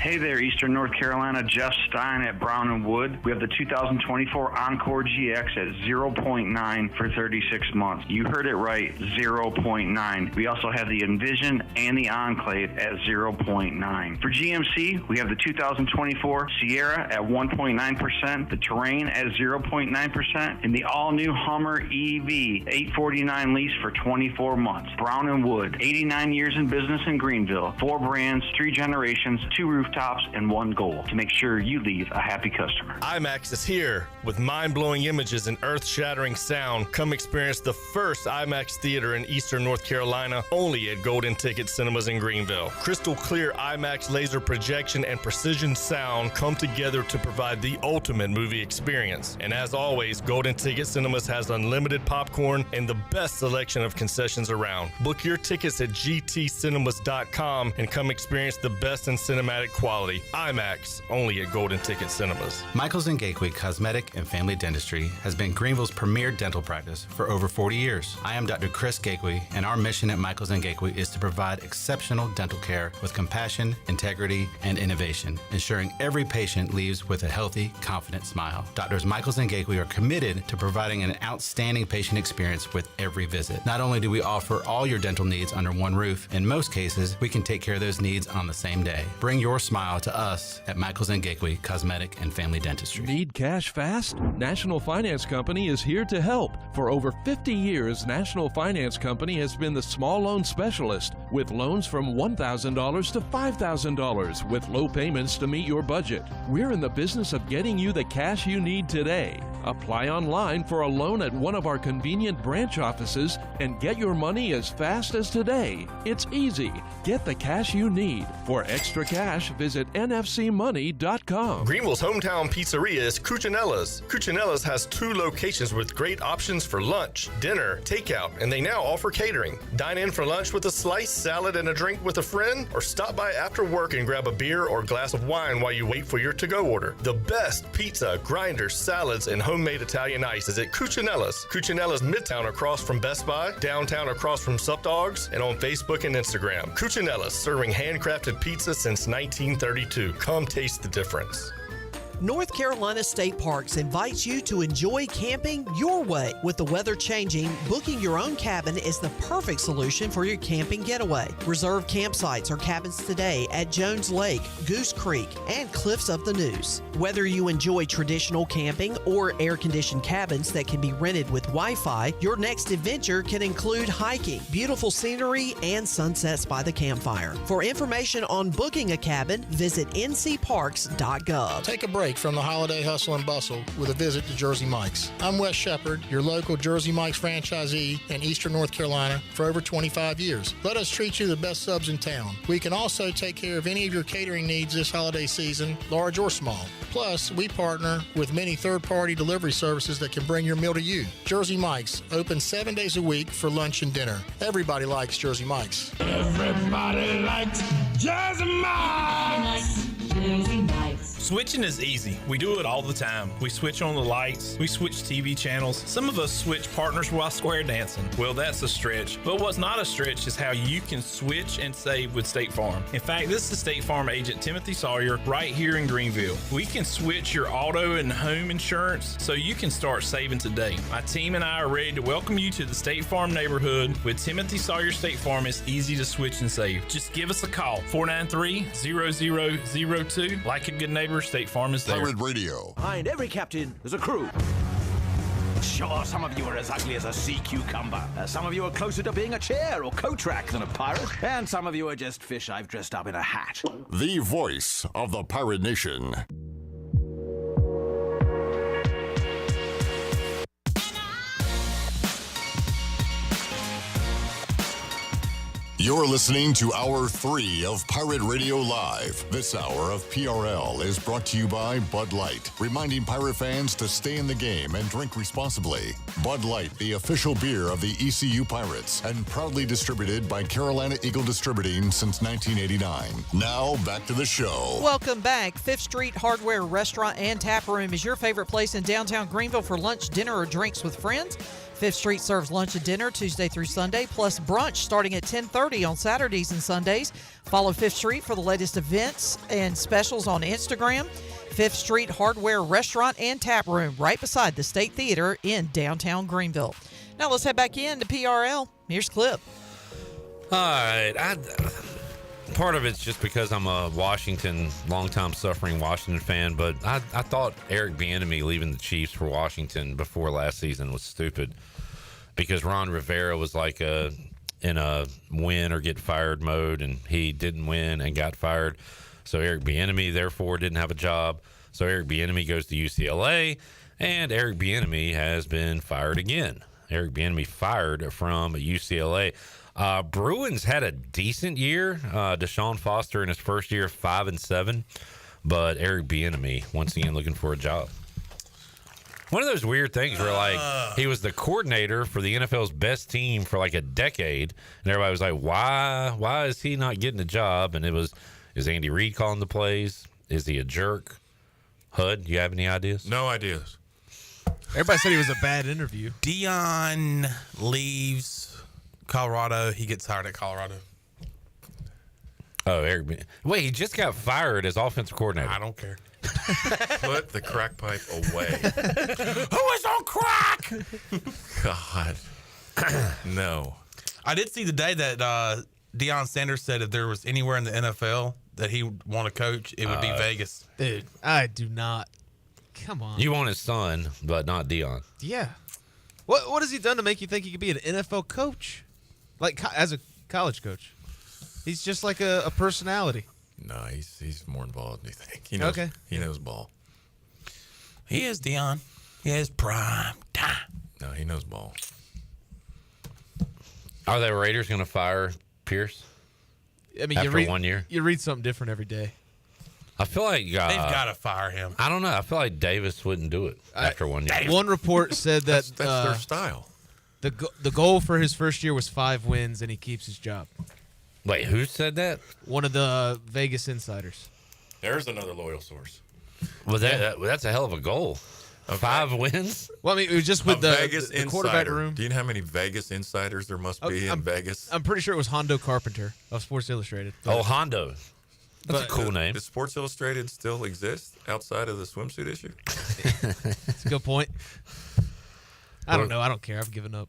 Speaker 13: Hey there, Eastern North Carolina. Jeff Stein at Brown and Wood. We have the 2024 Encore GX at 0.9 for 36 months. You heard it right, 0.9. We also have the Envision and the Enclave at 0.9. For GMC, we have the 2024 Sierra at 1.9%, the Terrain at 0.9%, and the all-new Hummer EV 849 lease for 24 months. Brown and Wood, 89 years in business in Greenville. 4 brands, 3 generations, 2 rooftops, and 1 goal to make sure you leave a happy customer.
Speaker 20: IMAX is here with mind-blowing images and earth-shattering sound. Come experience the first IMAX theater in Eastern North Carolina, only at Golden Ticket Cinemas in Greenville. Crystal clear IMAX laser projection and precision sound come together to provide the ultimate movie experience. And as always, Golden Ticket Cinemas has unlimited popcorn and the best selection of concessions around. Book your tickets at gtcinemas.com and come experience the best in cinematic quality. IMAX, only at Golden Ticket Cinemas.
Speaker 17: Michaels & Gateway Cosmetic and Family Dentistry has been Greenville's premier dental practice for over 40 years. I am Dr. Chris Gateway, and our mission at Michaels & Gateway is to provide exceptional dental care with compassion, integrity, and innovation, ensuring every patient leaves with a healthy, confident smile. Doctors Michaels & Gateway are committed to providing an outstanding patient experience with every visit. Not only do we offer all your dental needs under one roof, in most cases, we can take care of those needs on the same day. Bring your smile to us at Michaels & Gateway Cosmetic and Family Dentistry.
Speaker 19: Need cash fast? National Finance Company is here to help. For over 50 years, National Finance Company has been the small loan specialist with loans from $1,000 to $5,000 with low payments to meet your budget. We're in the business of getting you the cash you need today. Apply online for a loan at one of our convenient branch offices and get your money as fast as today. It's easy. Get the cash you need. For extra cash, visit nfcmoney.com.
Speaker 20: Greenville's hometown pizzeria is Cucinella's. Cucinella's has 2 locations with great options for lunch, dinner, takeout, and they now offer catering. Dine in for lunch with a slice, salad, and a drink with a friend, or stop by after work and grab a beer or glass of wine while you wait for your to-go order. The best pizza, grinders, salads, and homemade Italian ice is at Cucinella's. Cucinella's Midtown across from Best Buy, downtown across from Sup Dogs, and on Facebook and Instagram. Cucinella's, serving handcrafted pizza since 1932. Come taste the difference.
Speaker 2: North Carolina State Parks invites you to enjoy camping your way. With the weather changing, booking your own cabin is the perfect solution for your camping getaway. Reserve campsites or cabins today at Jones Lake, Goose Creek, and Cliffs of the Neuse. Whether you enjoy traditional camping or air-conditioned cabins that can be rented with Wi-Fi, your next adventure can include hiking, beautiful scenery, and sunsets by the campfire. For information on booking a cabin, visit ncparks.gov.
Speaker 24: Take a break from the holiday hustle and bustle with a visit to Jersey Mike's. I'm Wes Shepard, your local Jersey Mike's franchisee in Eastern North Carolina for over 25 years. Let us treat you the best subs in town. We can also take care of any of your catering needs this holiday season, large or small. Plus, we partner with many third-party delivery services that can bring your meal to you. Jersey Mike's, open 7 days a week for lunch and dinner. Everybody likes Jersey Mike's.
Speaker 15: Everybody likes Jersey Mike's. Jersey Mike's.
Speaker 12: Switching is easy. We do it all the time. We switch on the lights. We switch TV channels. Some of us switch partners while square dancing. Well, that's a stretch. But what's not a stretch is how you can switch and save with State Farm. In fact, this is State Farm agent Timothy Sawyer right here in Greenville. We can switch your auto and home insurance so you can start saving today. My team and I are ready to welcome you to the State Farm neighborhood. With Timothy Sawyer State Farm, it's easy to switch and save. Just give us a call, 493-0002. Like a good neighbor, State Farm is there.
Speaker 8: Pirate Radio.
Speaker 15: Behind every captain, there's a crew. Sure, some of you are as ugly as a sea cucumber. Some of you are closer to being a chair or coat rack than a pirate. And some of you are just fish I've dressed up in a hat.
Speaker 8: The voice of the Pirate Nation. You're listening to Hour 3 of Pirate Radio Live. This hour of PRL is brought to you by Bud Light, reminding pirate fans to stay in the game and drink responsibly. Bud Light, the official beer of the ECU Pirates, and proudly distributed by Carolina Eagle Distributing since 1989. Now, back to the show.
Speaker 2: Welcome back. 5th Street Hardware Restaurant and Tap Room is your favorite place in downtown Greenville for lunch, dinner, or drinks with friends. Fifth Street serves lunch and dinner Tuesday through Sunday, plus brunch starting at 10:30 on Saturdays and Sundays. Follow Fifth Street for the latest events and specials on Instagram. Fifth Street Hardware Restaurant and Tap Room right beside the State Theater in downtown Greenville. Now let's head back in to PRL. Here's Clip.
Speaker 21: All right. Part of it's just because I'm a longtime suffering Washington fan, but I thought Eric Bieniemy leaving the Chiefs for Washington before last season was stupid because Ron Rivera was like in a win or get fired mode, and he didn't win and got fired. So Eric Bieniemy, therefore, didn't have a job. So Eric Bieniemy goes to UCLA, and Eric Bieniemy has been fired again. Eric Bieniemy fired from UCLA. Bruins had a decent year. Deshaun Foster in his first year, 5-7, but Eric Bieniemy once again looking for a job. One of those weird things where like he was the coordinator for the NFL's best team for like a decade, and everybody was like, "Why is he not getting a job?" And it was, is Andy Reid calling the plays? Is he a jerk? Hud, you have any ideas?
Speaker 6: No ideas.
Speaker 1: Everybody said he was a bad interview.
Speaker 12: Deion leaves Colorado. He gets hired at Colorado.
Speaker 21: Oh, Eric. Wait, he just got fired as offensive coordinator.
Speaker 12: I don't care.
Speaker 6: Put the crack pipe away.
Speaker 12: Who is on crack?
Speaker 6: God. No.
Speaker 12: I did see the day that Deion Sanders said if there was anywhere in the NFL that he would want to coach, it would be Vegas.
Speaker 1: Dude, I do not. Come on.
Speaker 21: You want his son, but not Deion.
Speaker 1: Yeah. What has he done to make you think he could be an NFL coach? Like, as a college coach? He's just like a personality.
Speaker 6: No, he's more involved than you think. He knows,
Speaker 1: okay.
Speaker 6: He knows ball.
Speaker 12: He is Deion. He is prime time.
Speaker 6: No, he knows ball.
Speaker 21: Are the Raiders going to fire Pierce?
Speaker 1: I mean,
Speaker 21: after 1 year?
Speaker 1: You read something different every day.
Speaker 21: I feel like
Speaker 12: they've got to fire him.
Speaker 21: I don't know. I feel like Davis wouldn't do it after 1 year.
Speaker 1: One report said that
Speaker 6: that's their style.
Speaker 1: The goal for his first year was 5 wins, and he keeps his job.
Speaker 21: Wait, who said that?
Speaker 1: One of the Vegas insiders.
Speaker 6: There's another loyal source.
Speaker 21: Well, that's a hell of a goal. Okay. 5 wins?
Speaker 1: Well, I mean, it was just with the quarterback room.
Speaker 6: Do you know how many Vegas insiders there must be in Vegas?
Speaker 1: I'm pretty sure it was Hondo Carpenter of Sports Illustrated.
Speaker 21: Oh, Hondo. That's a cool name.
Speaker 6: Does Sports Illustrated still exist outside of the swimsuit issue?
Speaker 1: That's a good point. I don't know. I don't care. I've given up.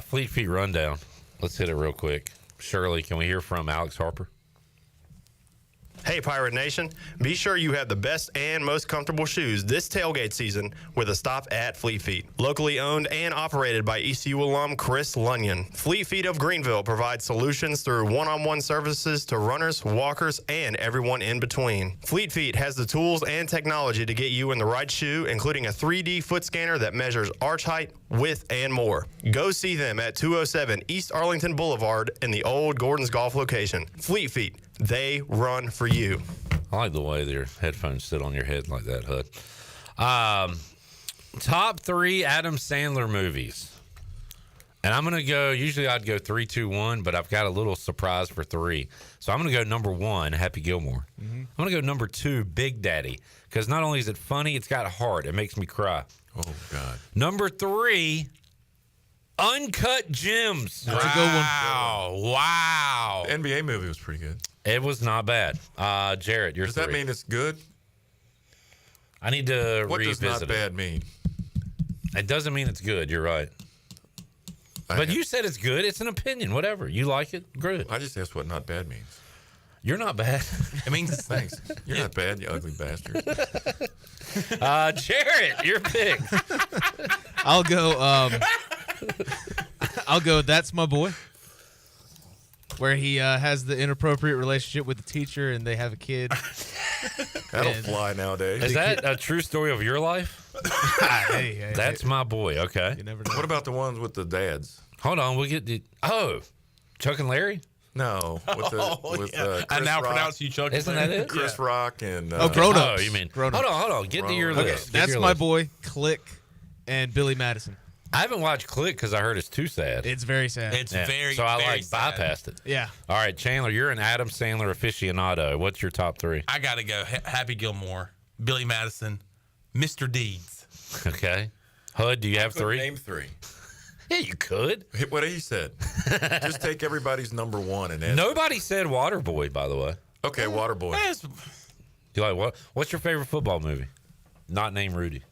Speaker 21: Fleet Feet Rundown. Let's hit it real quick. Shirley, can we hear from Alex Harper?
Speaker 20: Hey, Pirate Nation. Be sure you have the best and most comfortable shoes this tailgate season with a stop at Fleet Feet. Locally owned and operated by ECU alum Chris Lunyon. Fleet Feet of Greenville provides solutions through one-on-one services to runners, walkers, and everyone in between. Fleet Feet has the tools and technology to get you in the right shoe, including a 3D foot scanner that measures arch height, width, and more. Go see them at 207 East Arlington Boulevard in the old Gordon's Golf location. Fleet Feet. They run for you.
Speaker 21: I like the way their headphones sit on your head like that, Hud. Top 3 Adam Sandler movies. And I'm going to go, usually I'd go 3, 2, 1, but I've got a little surprise for 3. So I'm going to go number 1, Happy Gilmore. Mm-hmm. I'm going to go number 2, Big Daddy. Because not only is it funny, it's got heart. It makes me cry.
Speaker 6: Oh, God.
Speaker 21: Number 3, Uncut Gems.
Speaker 1: That's a good one.
Speaker 21: Wow.
Speaker 6: The NBA movie was pretty good.
Speaker 21: It was not bad. Jarrett, you're
Speaker 6: Does that mean it's good?
Speaker 21: I need to
Speaker 6: what
Speaker 21: revisit
Speaker 6: does not bad mean?
Speaker 21: It doesn't mean it's good. You're right. But you said it's good. It's an opinion. Whatever. You like it, good.
Speaker 6: I just asked what not bad means.
Speaker 21: You're not bad.
Speaker 12: It means
Speaker 6: thanks. You're not bad, you ugly bastard.
Speaker 21: Jarrett, your pick.
Speaker 1: I'll go. That's My Boy. Where he has the inappropriate relationship with the teacher and they have a kid.
Speaker 6: That'll fly nowadays.
Speaker 21: Is that a true story of your life?
Speaker 1: Hey,
Speaker 21: That's My Boy. Okay.
Speaker 1: You never know.
Speaker 6: What about the ones with the dads?
Speaker 21: Hold on. We'll get the. Oh, Chuck and Larry?
Speaker 6: No. With Chris
Speaker 12: I now
Speaker 6: Rock.
Speaker 12: pronounce you Chuck.
Speaker 21: Isn't that it?
Speaker 6: Chris Rock and.
Speaker 1: Grown Ups.
Speaker 21: Oh, you mean.
Speaker 1: Grown Ups.
Speaker 21: Hold on. Get to your list. Get
Speaker 1: That's
Speaker 21: your
Speaker 1: My
Speaker 21: list.
Speaker 1: Boy, Click, and Billy Madison.
Speaker 21: I haven't watched Click because I heard it's too sad.
Speaker 1: It's very sad.
Speaker 12: It's very,
Speaker 21: so I
Speaker 12: very
Speaker 21: like
Speaker 12: sad.
Speaker 21: bypassed it.
Speaker 1: Yeah.
Speaker 21: All right, Chandler, you're an Adam Sandler aficionado. What's your top 3?
Speaker 12: I got to go Happy Gilmore, Billy Madison, Mr. Deeds.
Speaker 21: Okay. Hud, do you have 3?
Speaker 6: Name 3.
Speaker 21: Yeah, you could.
Speaker 6: Hit what he said. Just take everybody's number one and ask.
Speaker 21: Nobody said Waterboy, by the way.
Speaker 6: Okay, Waterboy.
Speaker 21: You like what? What's your favorite football movie? Not named Rudy.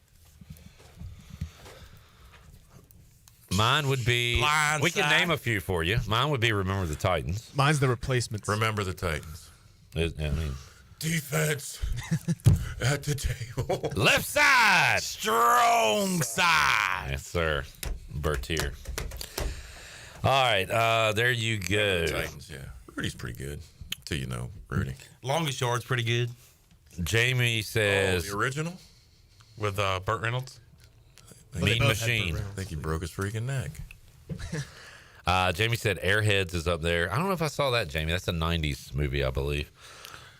Speaker 21: Mine would be. We can name a few for you. Mine would be Remember the Titans.
Speaker 1: Mine's The Replacements.
Speaker 6: Remember the Titans. Defense at the table.
Speaker 21: Left side.
Speaker 12: Strong side.
Speaker 21: Yes, sir. Bertier. All right. There you go.
Speaker 6: Titans, yeah. Rudy's pretty good. Till you know Rudy.
Speaker 12: Longest yard's pretty good.
Speaker 21: Jamie says.
Speaker 6: The original?
Speaker 12: With Burt Reynolds?
Speaker 21: Mean Machine.
Speaker 6: I think he broke his freaking neck.
Speaker 21: Jamie said Airheads is up there. I don't know if I saw that, Jamie. That's a 90s movie, I believe.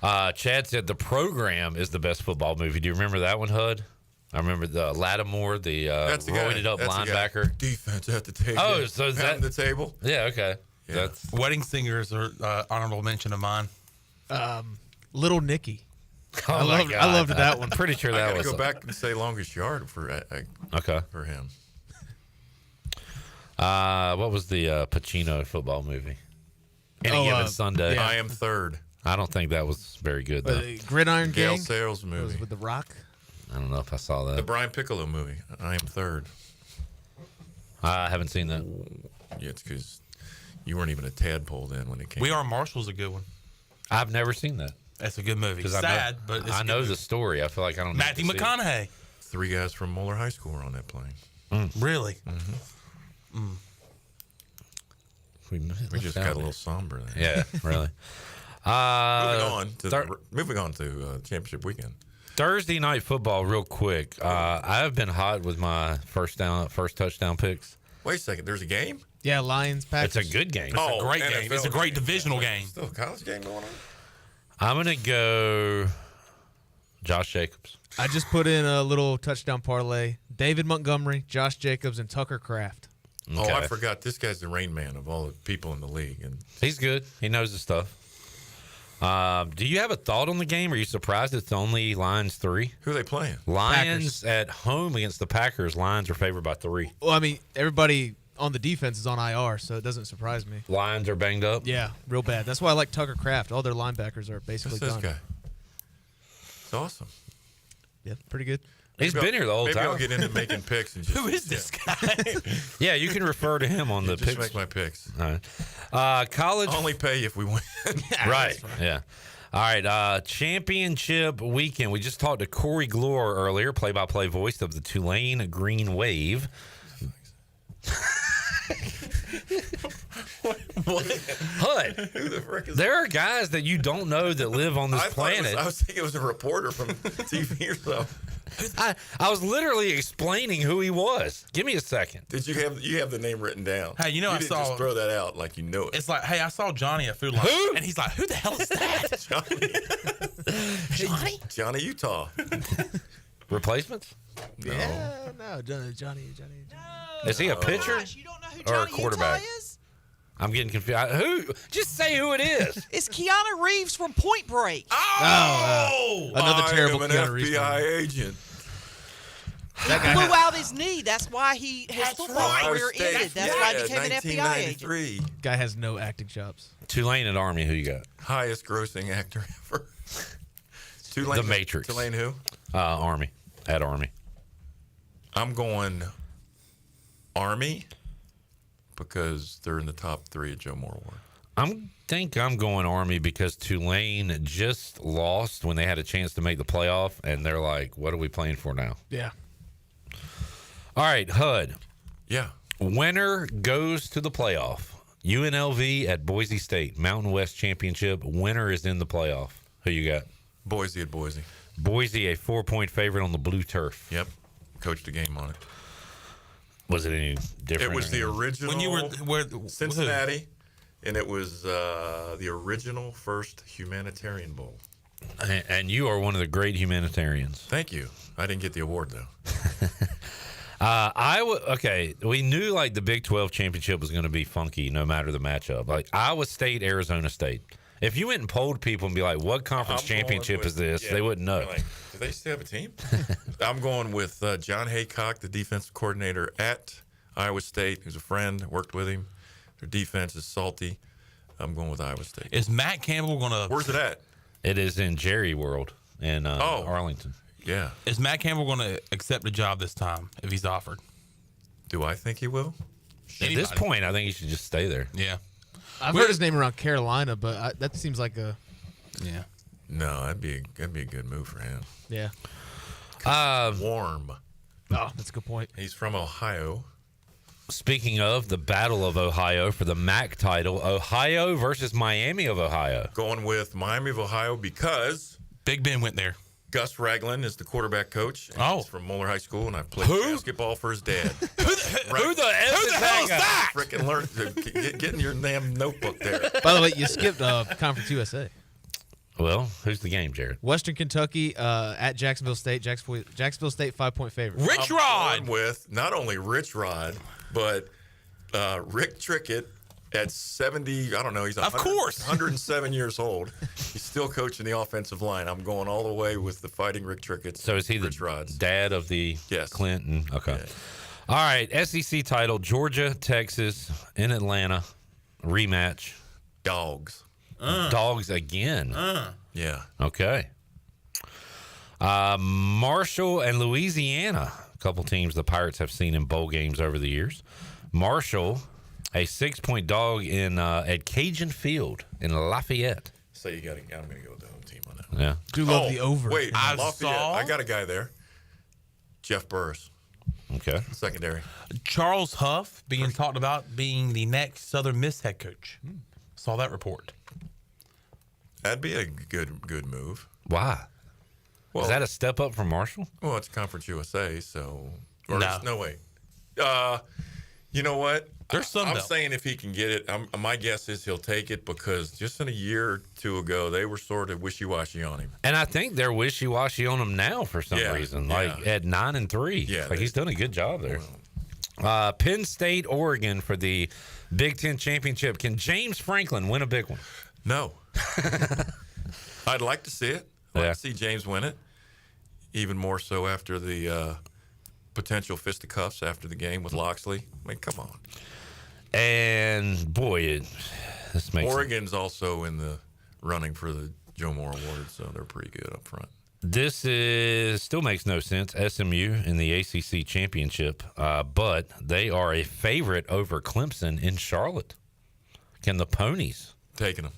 Speaker 21: Chad said The Program is the best football movie. Do you remember that one, Hud? I remember the Lattimore, the roided up linebacker.
Speaker 6: Defense at the table.
Speaker 21: Oh, so is that
Speaker 6: the table?
Speaker 21: Yeah, okay.
Speaker 6: Yeah.
Speaker 21: That's
Speaker 12: Wedding Singers are honorable mention of mine.
Speaker 1: Little Nicky.
Speaker 21: Oh
Speaker 1: I loved that one.
Speaker 21: Pretty sure that
Speaker 6: I
Speaker 21: was
Speaker 6: go back and say longest yard for him.
Speaker 21: What was the Pacino football movie? Any Given Sunday.
Speaker 6: Yeah. I Am Third.
Speaker 21: I don't think that was very good though.
Speaker 1: Gridiron Gang.
Speaker 6: Gale Sayles movie
Speaker 1: was with The Rock.
Speaker 21: I don't know if I saw that.
Speaker 6: The Brian Piccolo movie. I Am Third.
Speaker 21: I haven't seen that.
Speaker 6: Yeah, it's because you weren't even a tadpole then when it came.
Speaker 12: We Are Marshall's a good one.
Speaker 21: I've never seen that.
Speaker 12: That's a good movie. Sad, but it's
Speaker 21: I know the story. I feel like I don't know.
Speaker 12: Matthew McConaughey.
Speaker 6: 3 guys from Moeller High School were on that plane.
Speaker 12: Really?
Speaker 6: Mm-hmm. We just got a little somber there.
Speaker 21: Yeah, really.
Speaker 6: Moving on to championship weekend.
Speaker 21: Thursday night football, real quick. I've been hot with my first touchdown picks.
Speaker 6: Wait a second, there's a game?
Speaker 1: Yeah, Lions, Packers.
Speaker 21: It's a good game.
Speaker 12: It's a great game. It's a great divisional game.
Speaker 6: Still a college game going on?
Speaker 21: I'm going to go Josh Jacobs.
Speaker 1: I just put in a little touchdown parlay. David Montgomery, Josh Jacobs, and Tucker Kraft.
Speaker 21: Okay.
Speaker 6: Oh, I forgot. This guy's the rain man of all the people in the league. And
Speaker 21: he's good. He knows his stuff. Do you have a thought on the game? Are you surprised it's only Lions 3?
Speaker 6: Who are they playing?
Speaker 21: Lions
Speaker 1: Packers.
Speaker 21: at home against the Packers. Lions are favored by 3.
Speaker 1: Well, I mean, everybody on the defense is on IR, so it doesn't surprise me.
Speaker 21: Lions are banged up?
Speaker 1: Yeah, real bad. That's why I like Tucker Kraft. All their linebackers are basically
Speaker 6: Who's this
Speaker 1: done.
Speaker 6: guy? It's awesome.
Speaker 1: Yeah, pretty good.
Speaker 21: He's been here the whole
Speaker 6: maybe
Speaker 21: time.
Speaker 6: I'll get into making picks. And just,
Speaker 12: Who is this guy?
Speaker 21: Yeah, you can refer to him on the
Speaker 6: just
Speaker 21: picks.
Speaker 6: make my picks.
Speaker 21: All right. College.
Speaker 6: I'll only pay if we win.
Speaker 21: Right. Yeah. All right. Championship weekend. We just talked to Corey Gloor earlier, play-by-play voice of the Tulane Green Wave.
Speaker 6: What?
Speaker 21: Hud.
Speaker 6: Who the frick is
Speaker 21: There are guys that you don't know that live on this planet.
Speaker 6: I was thinking it was a reporter from TV or something.
Speaker 21: I was literally explaining who he was. Give me a second.
Speaker 6: Did you have the name written down?
Speaker 12: Hey, you know,
Speaker 6: you
Speaker 12: I
Speaker 6: didn't
Speaker 12: saw.
Speaker 6: Just throw that out like you know it.
Speaker 12: It's like, hey, I saw Johnny at Food Line.
Speaker 21: Who?
Speaker 12: And he's like, who the hell is that?
Speaker 6: Johnny? Johnny Utah.
Speaker 21: Replacements?
Speaker 6: No.
Speaker 1: Yeah, no, Johnny.
Speaker 21: Is he a pitcher
Speaker 2: You don't know who
Speaker 21: or a
Speaker 2: Johnny
Speaker 21: quarterback?
Speaker 2: Utah is?
Speaker 21: I'm getting confused. Who? Just say who it is.
Speaker 2: It's Keanu Reeves from Point Break.
Speaker 1: Another terrible
Speaker 6: I am an
Speaker 1: Keanu Reeves
Speaker 6: FBI
Speaker 1: movie.
Speaker 6: agent.
Speaker 2: He blew out his knee. That's why his football career ended. That's why he became an FBI agent.
Speaker 6: 1993.
Speaker 1: Guy has no acting chops.
Speaker 21: Tulane and Army. Who you got?
Speaker 6: Highest grossing actor ever. Tulane,
Speaker 21: The Matrix.
Speaker 6: Tulane who?
Speaker 21: Army. At Army.
Speaker 6: I'm going Army because they're in the top 3 at Joe Moore Award.
Speaker 21: I'm going Army because Tulane just lost when they had a chance to make the playoff, and they're like, what are we playing for now?
Speaker 1: Yeah.
Speaker 21: All right, Hud.
Speaker 6: Yeah.
Speaker 21: Winner goes to the playoff. UNLV at Boise State, Mountain West Championship. Winner is in the playoff. Who you got?
Speaker 6: Boise at Boise.
Speaker 21: Boise, a 4-point favorite on the blue turf.
Speaker 6: Yep. Coached a game on it.
Speaker 21: Was it any different?
Speaker 6: It was the original
Speaker 12: When you were
Speaker 6: Cincinnati, and it was the original first humanitarian bowl.
Speaker 21: And you are one of the great humanitarians.
Speaker 6: Thank you. I didn't get the award, though.
Speaker 21: Okay, we knew like the Big 12 championship was going to be funky no matter the matchup. Like Iowa State, Arizona State. If you went and polled people and be like, what conference championship is this? They wouldn't know.
Speaker 6: Like, do they still have a team? I'm going with John Haycock, the defensive coordinator at Iowa State, who's a friend, worked with him. Their defense is salty. I'm going with Iowa State.
Speaker 12: Is Matt Campbell going to...
Speaker 6: Where's it at?
Speaker 21: It is in Jerry World in Arlington.
Speaker 6: Yeah.
Speaker 12: Is Matt Campbell going to accept the job this time if he's offered?
Speaker 6: Do I think he will?
Speaker 21: At this point, I think he should just stay there.
Speaker 12: Yeah.
Speaker 1: I've heard his name around Carolina, but that seems like a...
Speaker 12: Yeah.
Speaker 6: No, that'd be a good move for him.
Speaker 1: Yeah.
Speaker 6: Warm.
Speaker 1: Oh, that's a good point.
Speaker 6: He's from Ohio.
Speaker 21: Speaking of the Battle of Ohio for the MAC title, Ohio versus Miami of Ohio.
Speaker 6: Going with Miami of Ohio because
Speaker 12: Big Ben went there.
Speaker 6: Gus Ragland is the quarterback coach. He's from Moeller High School, and I played basketball for his dad.
Speaker 21: Who the hell is that?
Speaker 6: Freaking learn. Get in your damn notebook there.
Speaker 1: By the way, you skipped Conference USA.
Speaker 21: Well, who's the game, Jared?
Speaker 1: Western Kentucky at Jacksonville State. Jacksonville State 5-point favorite.
Speaker 12: Rich Rod.
Speaker 6: I'm with not only Rich Rod, but Rick Trickett at 70. I don't know. He's 107 years old. He's still coaching the offensive line. I'm going all the way with the Fighting Rick Trickett.
Speaker 21: So is he
Speaker 6: Rich
Speaker 21: the
Speaker 6: Rod's
Speaker 21: dad of the Clinton? Okay.
Speaker 6: Yeah.
Speaker 21: All right. SEC title: Georgia, Texas, in Atlanta, rematch.
Speaker 6: Dogs.
Speaker 21: Dogs again.
Speaker 6: Yeah.
Speaker 21: Okay. Marshall and Louisiana, a couple teams the Pirates have seen in bowl games over the years. Marshall, a 6-point dog at Cajun Field in Lafayette.
Speaker 6: So I'm going to go with the home team on that.
Speaker 21: Yeah.
Speaker 1: Do love the over.
Speaker 6: Wait, I got a guy there. Jeff Burris.
Speaker 21: Okay.
Speaker 6: Secondary.
Speaker 12: Charles Huff being talked about being the next Southern Miss head coach. Saw that report.
Speaker 6: That'd be a good move.
Speaker 21: Why?
Speaker 6: Well,
Speaker 21: is that a step up from Marshall?
Speaker 6: Well, it's Conference USA, so
Speaker 12: No
Speaker 6: way. You know what?
Speaker 12: There's some.
Speaker 6: I'm saying if he can get it, my guess is he'll take it because just in a year or two ago they were sort of wishy-washy on him.
Speaker 21: And I think they're wishy-washy on him now for some reason. Like at 9-3,
Speaker 6: yeah,
Speaker 21: like he's done a good job there. Penn State, Oregon for the Big Ten championship. Can James Franklin win a big one?
Speaker 6: No. I'd like to see it. I'd like to see James win it. Even more so after the potential fisticuffs after the game with Loxley. I mean, come on.
Speaker 21: And boy, this makes
Speaker 6: Oregon's also in the running for the Joe Moore Award, so they're pretty good up front.
Speaker 21: This still makes no sense. SMU in the ACC championship, but they are a favorite over Clemson in Charlotte. Can the Ponies
Speaker 6: taking them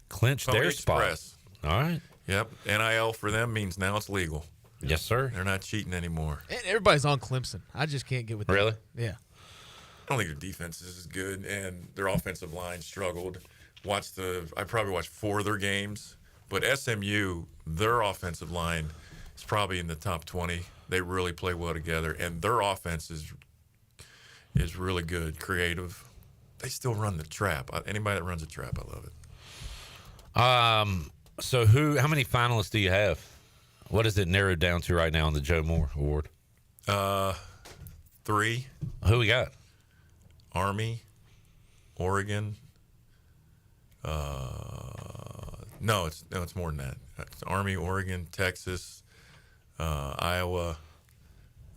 Speaker 21: clinch
Speaker 6: Pony
Speaker 21: their
Speaker 6: Express.
Speaker 21: spot? All right.
Speaker 6: Yep. NIL for them means now it's legal.
Speaker 21: Yes, sir.
Speaker 6: They're not cheating anymore.
Speaker 1: And everybody's on Clemson. I just can't get with that.
Speaker 21: Really?
Speaker 1: Yeah.
Speaker 6: I don't think their defense is as good, and their offensive line struggled. I probably watched 4 of their games, but SMU, their offensive line is probably in the top 20. They really play well together, and their offense is really good, creative. They still run the trap. Anybody that runs a trap, I love it.
Speaker 21: So how many finalists do you have? What is it narrowed down to right now on the Joe Moore Award?
Speaker 6: 3.
Speaker 21: Who we got?
Speaker 6: Army, Oregon. No, it's more than that. It's Army, Oregon, Texas, Iowa.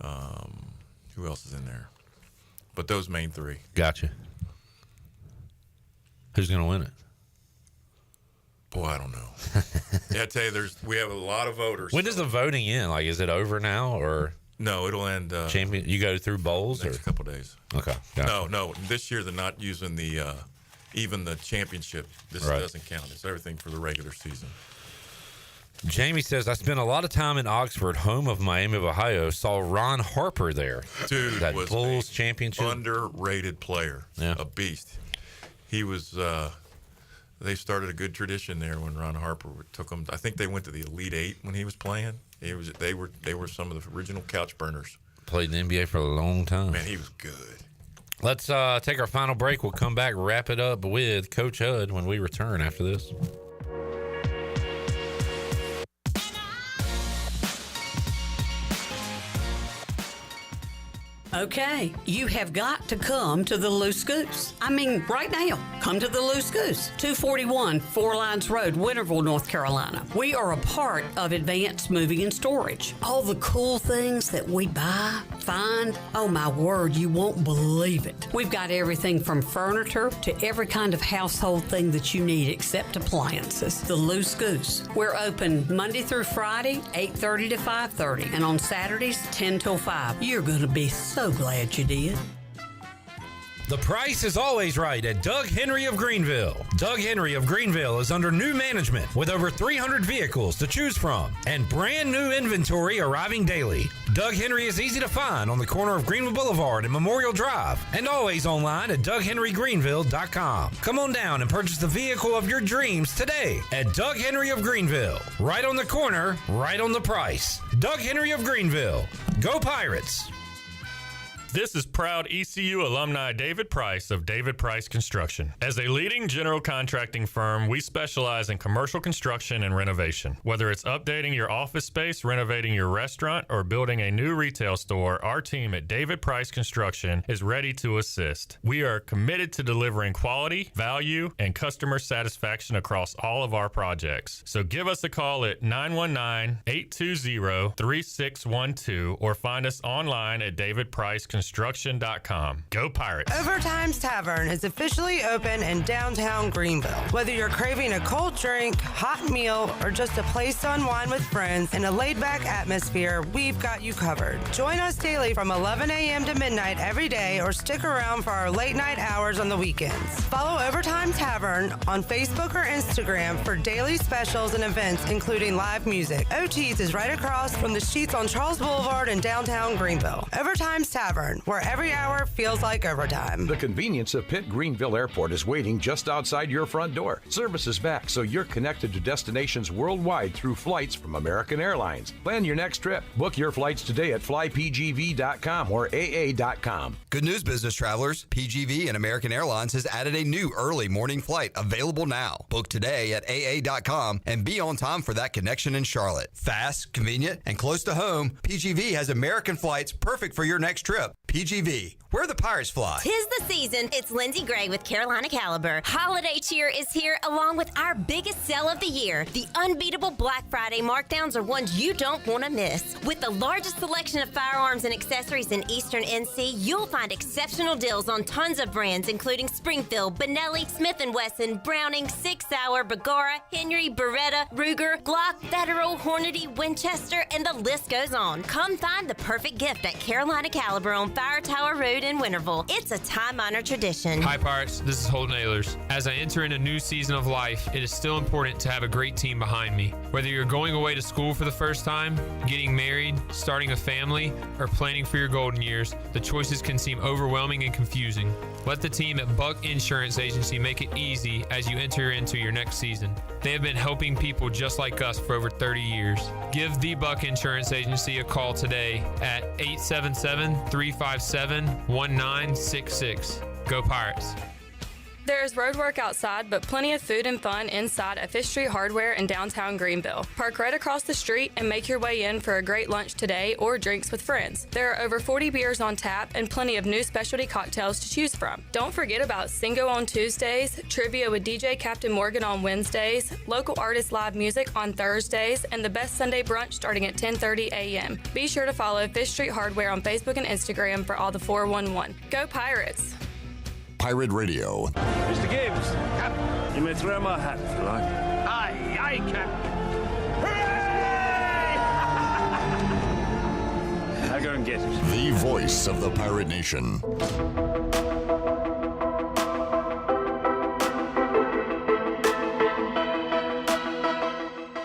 Speaker 6: Who else is in there? But those main 3.
Speaker 21: Gotcha. Who's going to win it?
Speaker 6: Boy, I don't know. Yeah, I tell you, we have a lot of voters.
Speaker 21: When does the voting end? Like, is it over now or?
Speaker 6: No, it'll end.
Speaker 21: Champion. You go through bowls
Speaker 6: next couple days.
Speaker 21: Okay. Gotcha.
Speaker 6: No. This year they're not using even the championship. This doesn't count. It's everything for the regular season.
Speaker 21: Jamie says, I spent a lot of time in Oxford, home of Miami of Ohio. Saw Ron Harper there.
Speaker 6: Dude,
Speaker 21: that
Speaker 6: was
Speaker 21: Bulls championship.
Speaker 6: Underrated player.
Speaker 21: Yeah.
Speaker 6: A beast. He was. They started a good tradition there when Ron Harper took them. I think they went to the Elite 8 when he was playing. They were some of the original couch burners.
Speaker 21: Played in the NBA for a long time.
Speaker 6: Man, he was good.
Speaker 21: Let's take our final break. We'll come back, wrap it up with Coach Hud when we return after this.
Speaker 7: Okay, you have got to come to the Loose Goose. I mean, right now, come to the Loose Goose, 241 Four Lines Road, Winterville, North Carolina. We are a part of Advanced Moving and Storage. All the cool things that we buy, find, oh my word, you won't believe it. We've got everything from furniture to every kind of household thing that you need except appliances. The Loose Goose. We're open Monday through Friday, 8:30 to 5:30, and on Saturdays, 10 till 5. You're going to be so glad you did.
Speaker 14: The price is always right at Doug Henry of Greenville. Doug Henry of Greenville is under new management with over 300 vehicles to choose from and brand new inventory arriving daily. Doug Henry is easy to find on the corner of Greenville Boulevard and Memorial Drive and always online at DougHenryGreenville.com. Come on down and purchase the vehicle of your dreams today at Doug Henry of Greenville. Right on the corner, right on the price. Doug Henry of Greenville. Go Pirates!
Speaker 20: This is proud ECU alumni David Price of David Price Construction. As a leading general contracting firm, we specialize in commercial construction and renovation. Whether it's updating your office space, renovating your restaurant, or building a new retail store, our team at David Price Construction is ready to assist. We are committed to delivering quality, value, and customer satisfaction across all of our projects. So give us a call at 919-820-3612 or find us online at davidpriceconstruction.com. Go Pirates.
Speaker 16: Overtime's Tavern is officially open in downtown Greenville. Whether you're craving a cold drink, hot meal, or just a place to unwind with friends in a laid-back atmosphere, we've got you covered. Join us daily from 11 a.m. to midnight every day or stick around for our late-night hours on the weekends. Follow Overtime Tavern on Facebook or Instagram for daily specials and events, including live music. OT's is right across from the Sheets on Charles Boulevard in downtown Greenville. Overtime's Tavern, where every hour feels like overtime.
Speaker 22: The convenience of Pitt Greenville Airport is waiting just outside your front door. Service is back, so you're connected to destinations worldwide through flights from American Airlines. Plan your next trip. Book your flights today at flypgv.com or aa.com.
Speaker 3: Good news, business travelers. PGV and American Airlines has added a new early morning flight available now. Book today at aa.com and be on time for that connection in Charlotte. Fast, convenient, and close to home, PGV has American flights perfect for your next trip. PGV, where the Pirates fly.
Speaker 25: 'Tis the season. It's Lindsay Gray with Carolina Caliber. Holiday cheer is here along with our biggest sale of the year. The unbeatable Black Friday markdowns are ones you don't want to miss. With the largest selection of firearms and accessories in Eastern NC, you'll find exceptional deals on tons of brands including Springfield, Benelli, Smith & Wesson, Browning, Sig Sauer, Bergara, Henry, Beretta, Ruger, Glock, Federal, Hornady, Winchester, and the list goes on. Come find the perfect gift at Carolina Caliber on Fire Tower Road in Winterville. It's a time-honored tradition.
Speaker 26: Hi, Pirates. This is Holden Ehlers. As I enter in a new season of life, it is still important to have a great team behind me. Whether you're going away to school for the first time, getting married, starting a family, or planning for your golden years, the choices can seem overwhelming and confusing. Let the team at Buck Insurance Agency make it easy as you enter into your next season. They have been helping people just like us for over 30 years. Give the Buck Insurance Agency a call today at 877-357-1966. Go Pirates.
Speaker 27: There is road work outside, but plenty of food and fun inside at Fish Street Hardware in downtown Greenville. Park right across the street and make your way in for a great lunch today or drinks with friends. There are over 40 beers on tap and plenty of new specialty cocktails to choose from. Don't forget about Singo on Tuesdays, trivia with DJ Captain Morgan on Wednesdays, local artist live music on Thursdays, and the best Sunday brunch starting at 10:30 a.m. Be sure to follow Fish Street Hardware on Facebook and Instagram for all the 411. Go Pirates!
Speaker 8: Pirate Radio.
Speaker 28: Mr. Gibbs, Captain, you may throw my hat if you like. Aye, aye, Captain. Hooray! I'll go and get it.
Speaker 8: The voice of the Pirate Nation.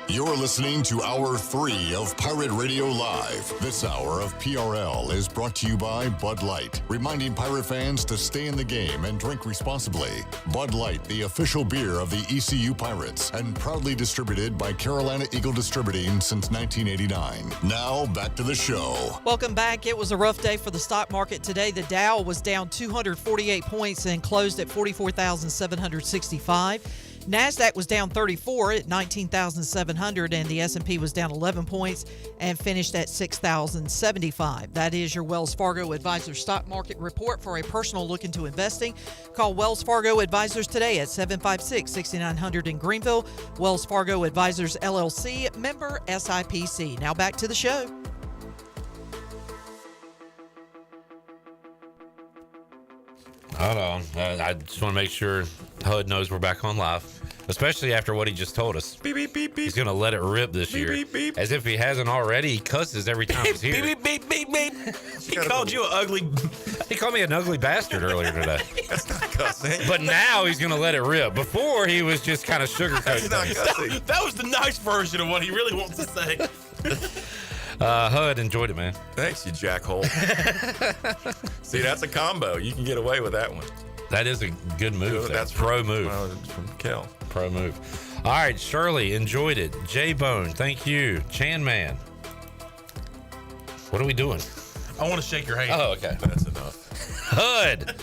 Speaker 8: You're listening to Hour 3 of Pirate Radio Live. This hour of PRL is brought to you by Bud Light, reminding pirate fans to stay in the game and drink responsibly. Bud Light, the official beer of the ECU Pirates, and proudly distributed by Carolina Eagle Distributing since 1989. Now, back to the show.
Speaker 29: Welcome back. It was a rough day for the stock market today. The Dow was down 248 points and closed at 44,765.
Speaker 2: NASDAQ was down 34 at 19,700, and the S&P was down 11 points and finished at 6,075. That is your Wells Fargo Advisors stock market report. For a personal look into investing, call Wells Fargo Advisors today at 756-6900 in Greenville. Wells Fargo Advisors, LLC, member SIPC. Now back to the show.
Speaker 21: Hold on. I just want to make sure HUD knows we're back on live, especially after what he just told us.
Speaker 6: Beep, beep, beep, beep.
Speaker 21: He's going to let it rip this year.
Speaker 6: Beep, beep.
Speaker 21: As if he hasn't already. He cusses every time he's here.
Speaker 12: Beep, beep, beep, beep. He called you an ugly...
Speaker 21: He called me an ugly bastard earlier today.
Speaker 6: That's not cussing.
Speaker 21: But now he's going to let it rip. Before, he was just kind of sugarcoating things.
Speaker 12: That was the nice version of what he really wants to say.
Speaker 21: HUD enjoyed it, man.
Speaker 6: Thanks, you jackhole. See, that's a combo. You can get away with that one.
Speaker 21: That is a good move. That's pro move.
Speaker 6: Well, it's from Kel.
Speaker 21: Pro move. All right, Shirley, enjoyed it. J-Bone, thank you. Chan Man. What are we doing?
Speaker 12: I want to shake your hand.
Speaker 21: Oh, okay.
Speaker 6: That's enough.
Speaker 21: HUD.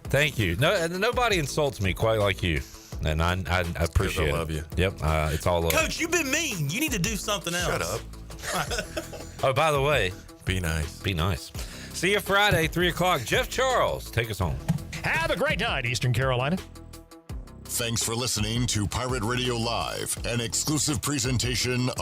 Speaker 21: Thank you. No, nobody insults me quite like you. And I appreciate it.
Speaker 6: I love you.
Speaker 21: Yep, it's all love.
Speaker 12: Coach, you've been mean. You need to do something else.
Speaker 6: Shut up.
Speaker 21: Oh, by the way.
Speaker 6: Be nice.
Speaker 21: Be nice. See you Friday, 3 o'clock. Jeff Charles, take us home.
Speaker 4: Have a great night, Eastern Carolina.
Speaker 8: Thanks for listening to Pirate Radio Live, an exclusive presentation of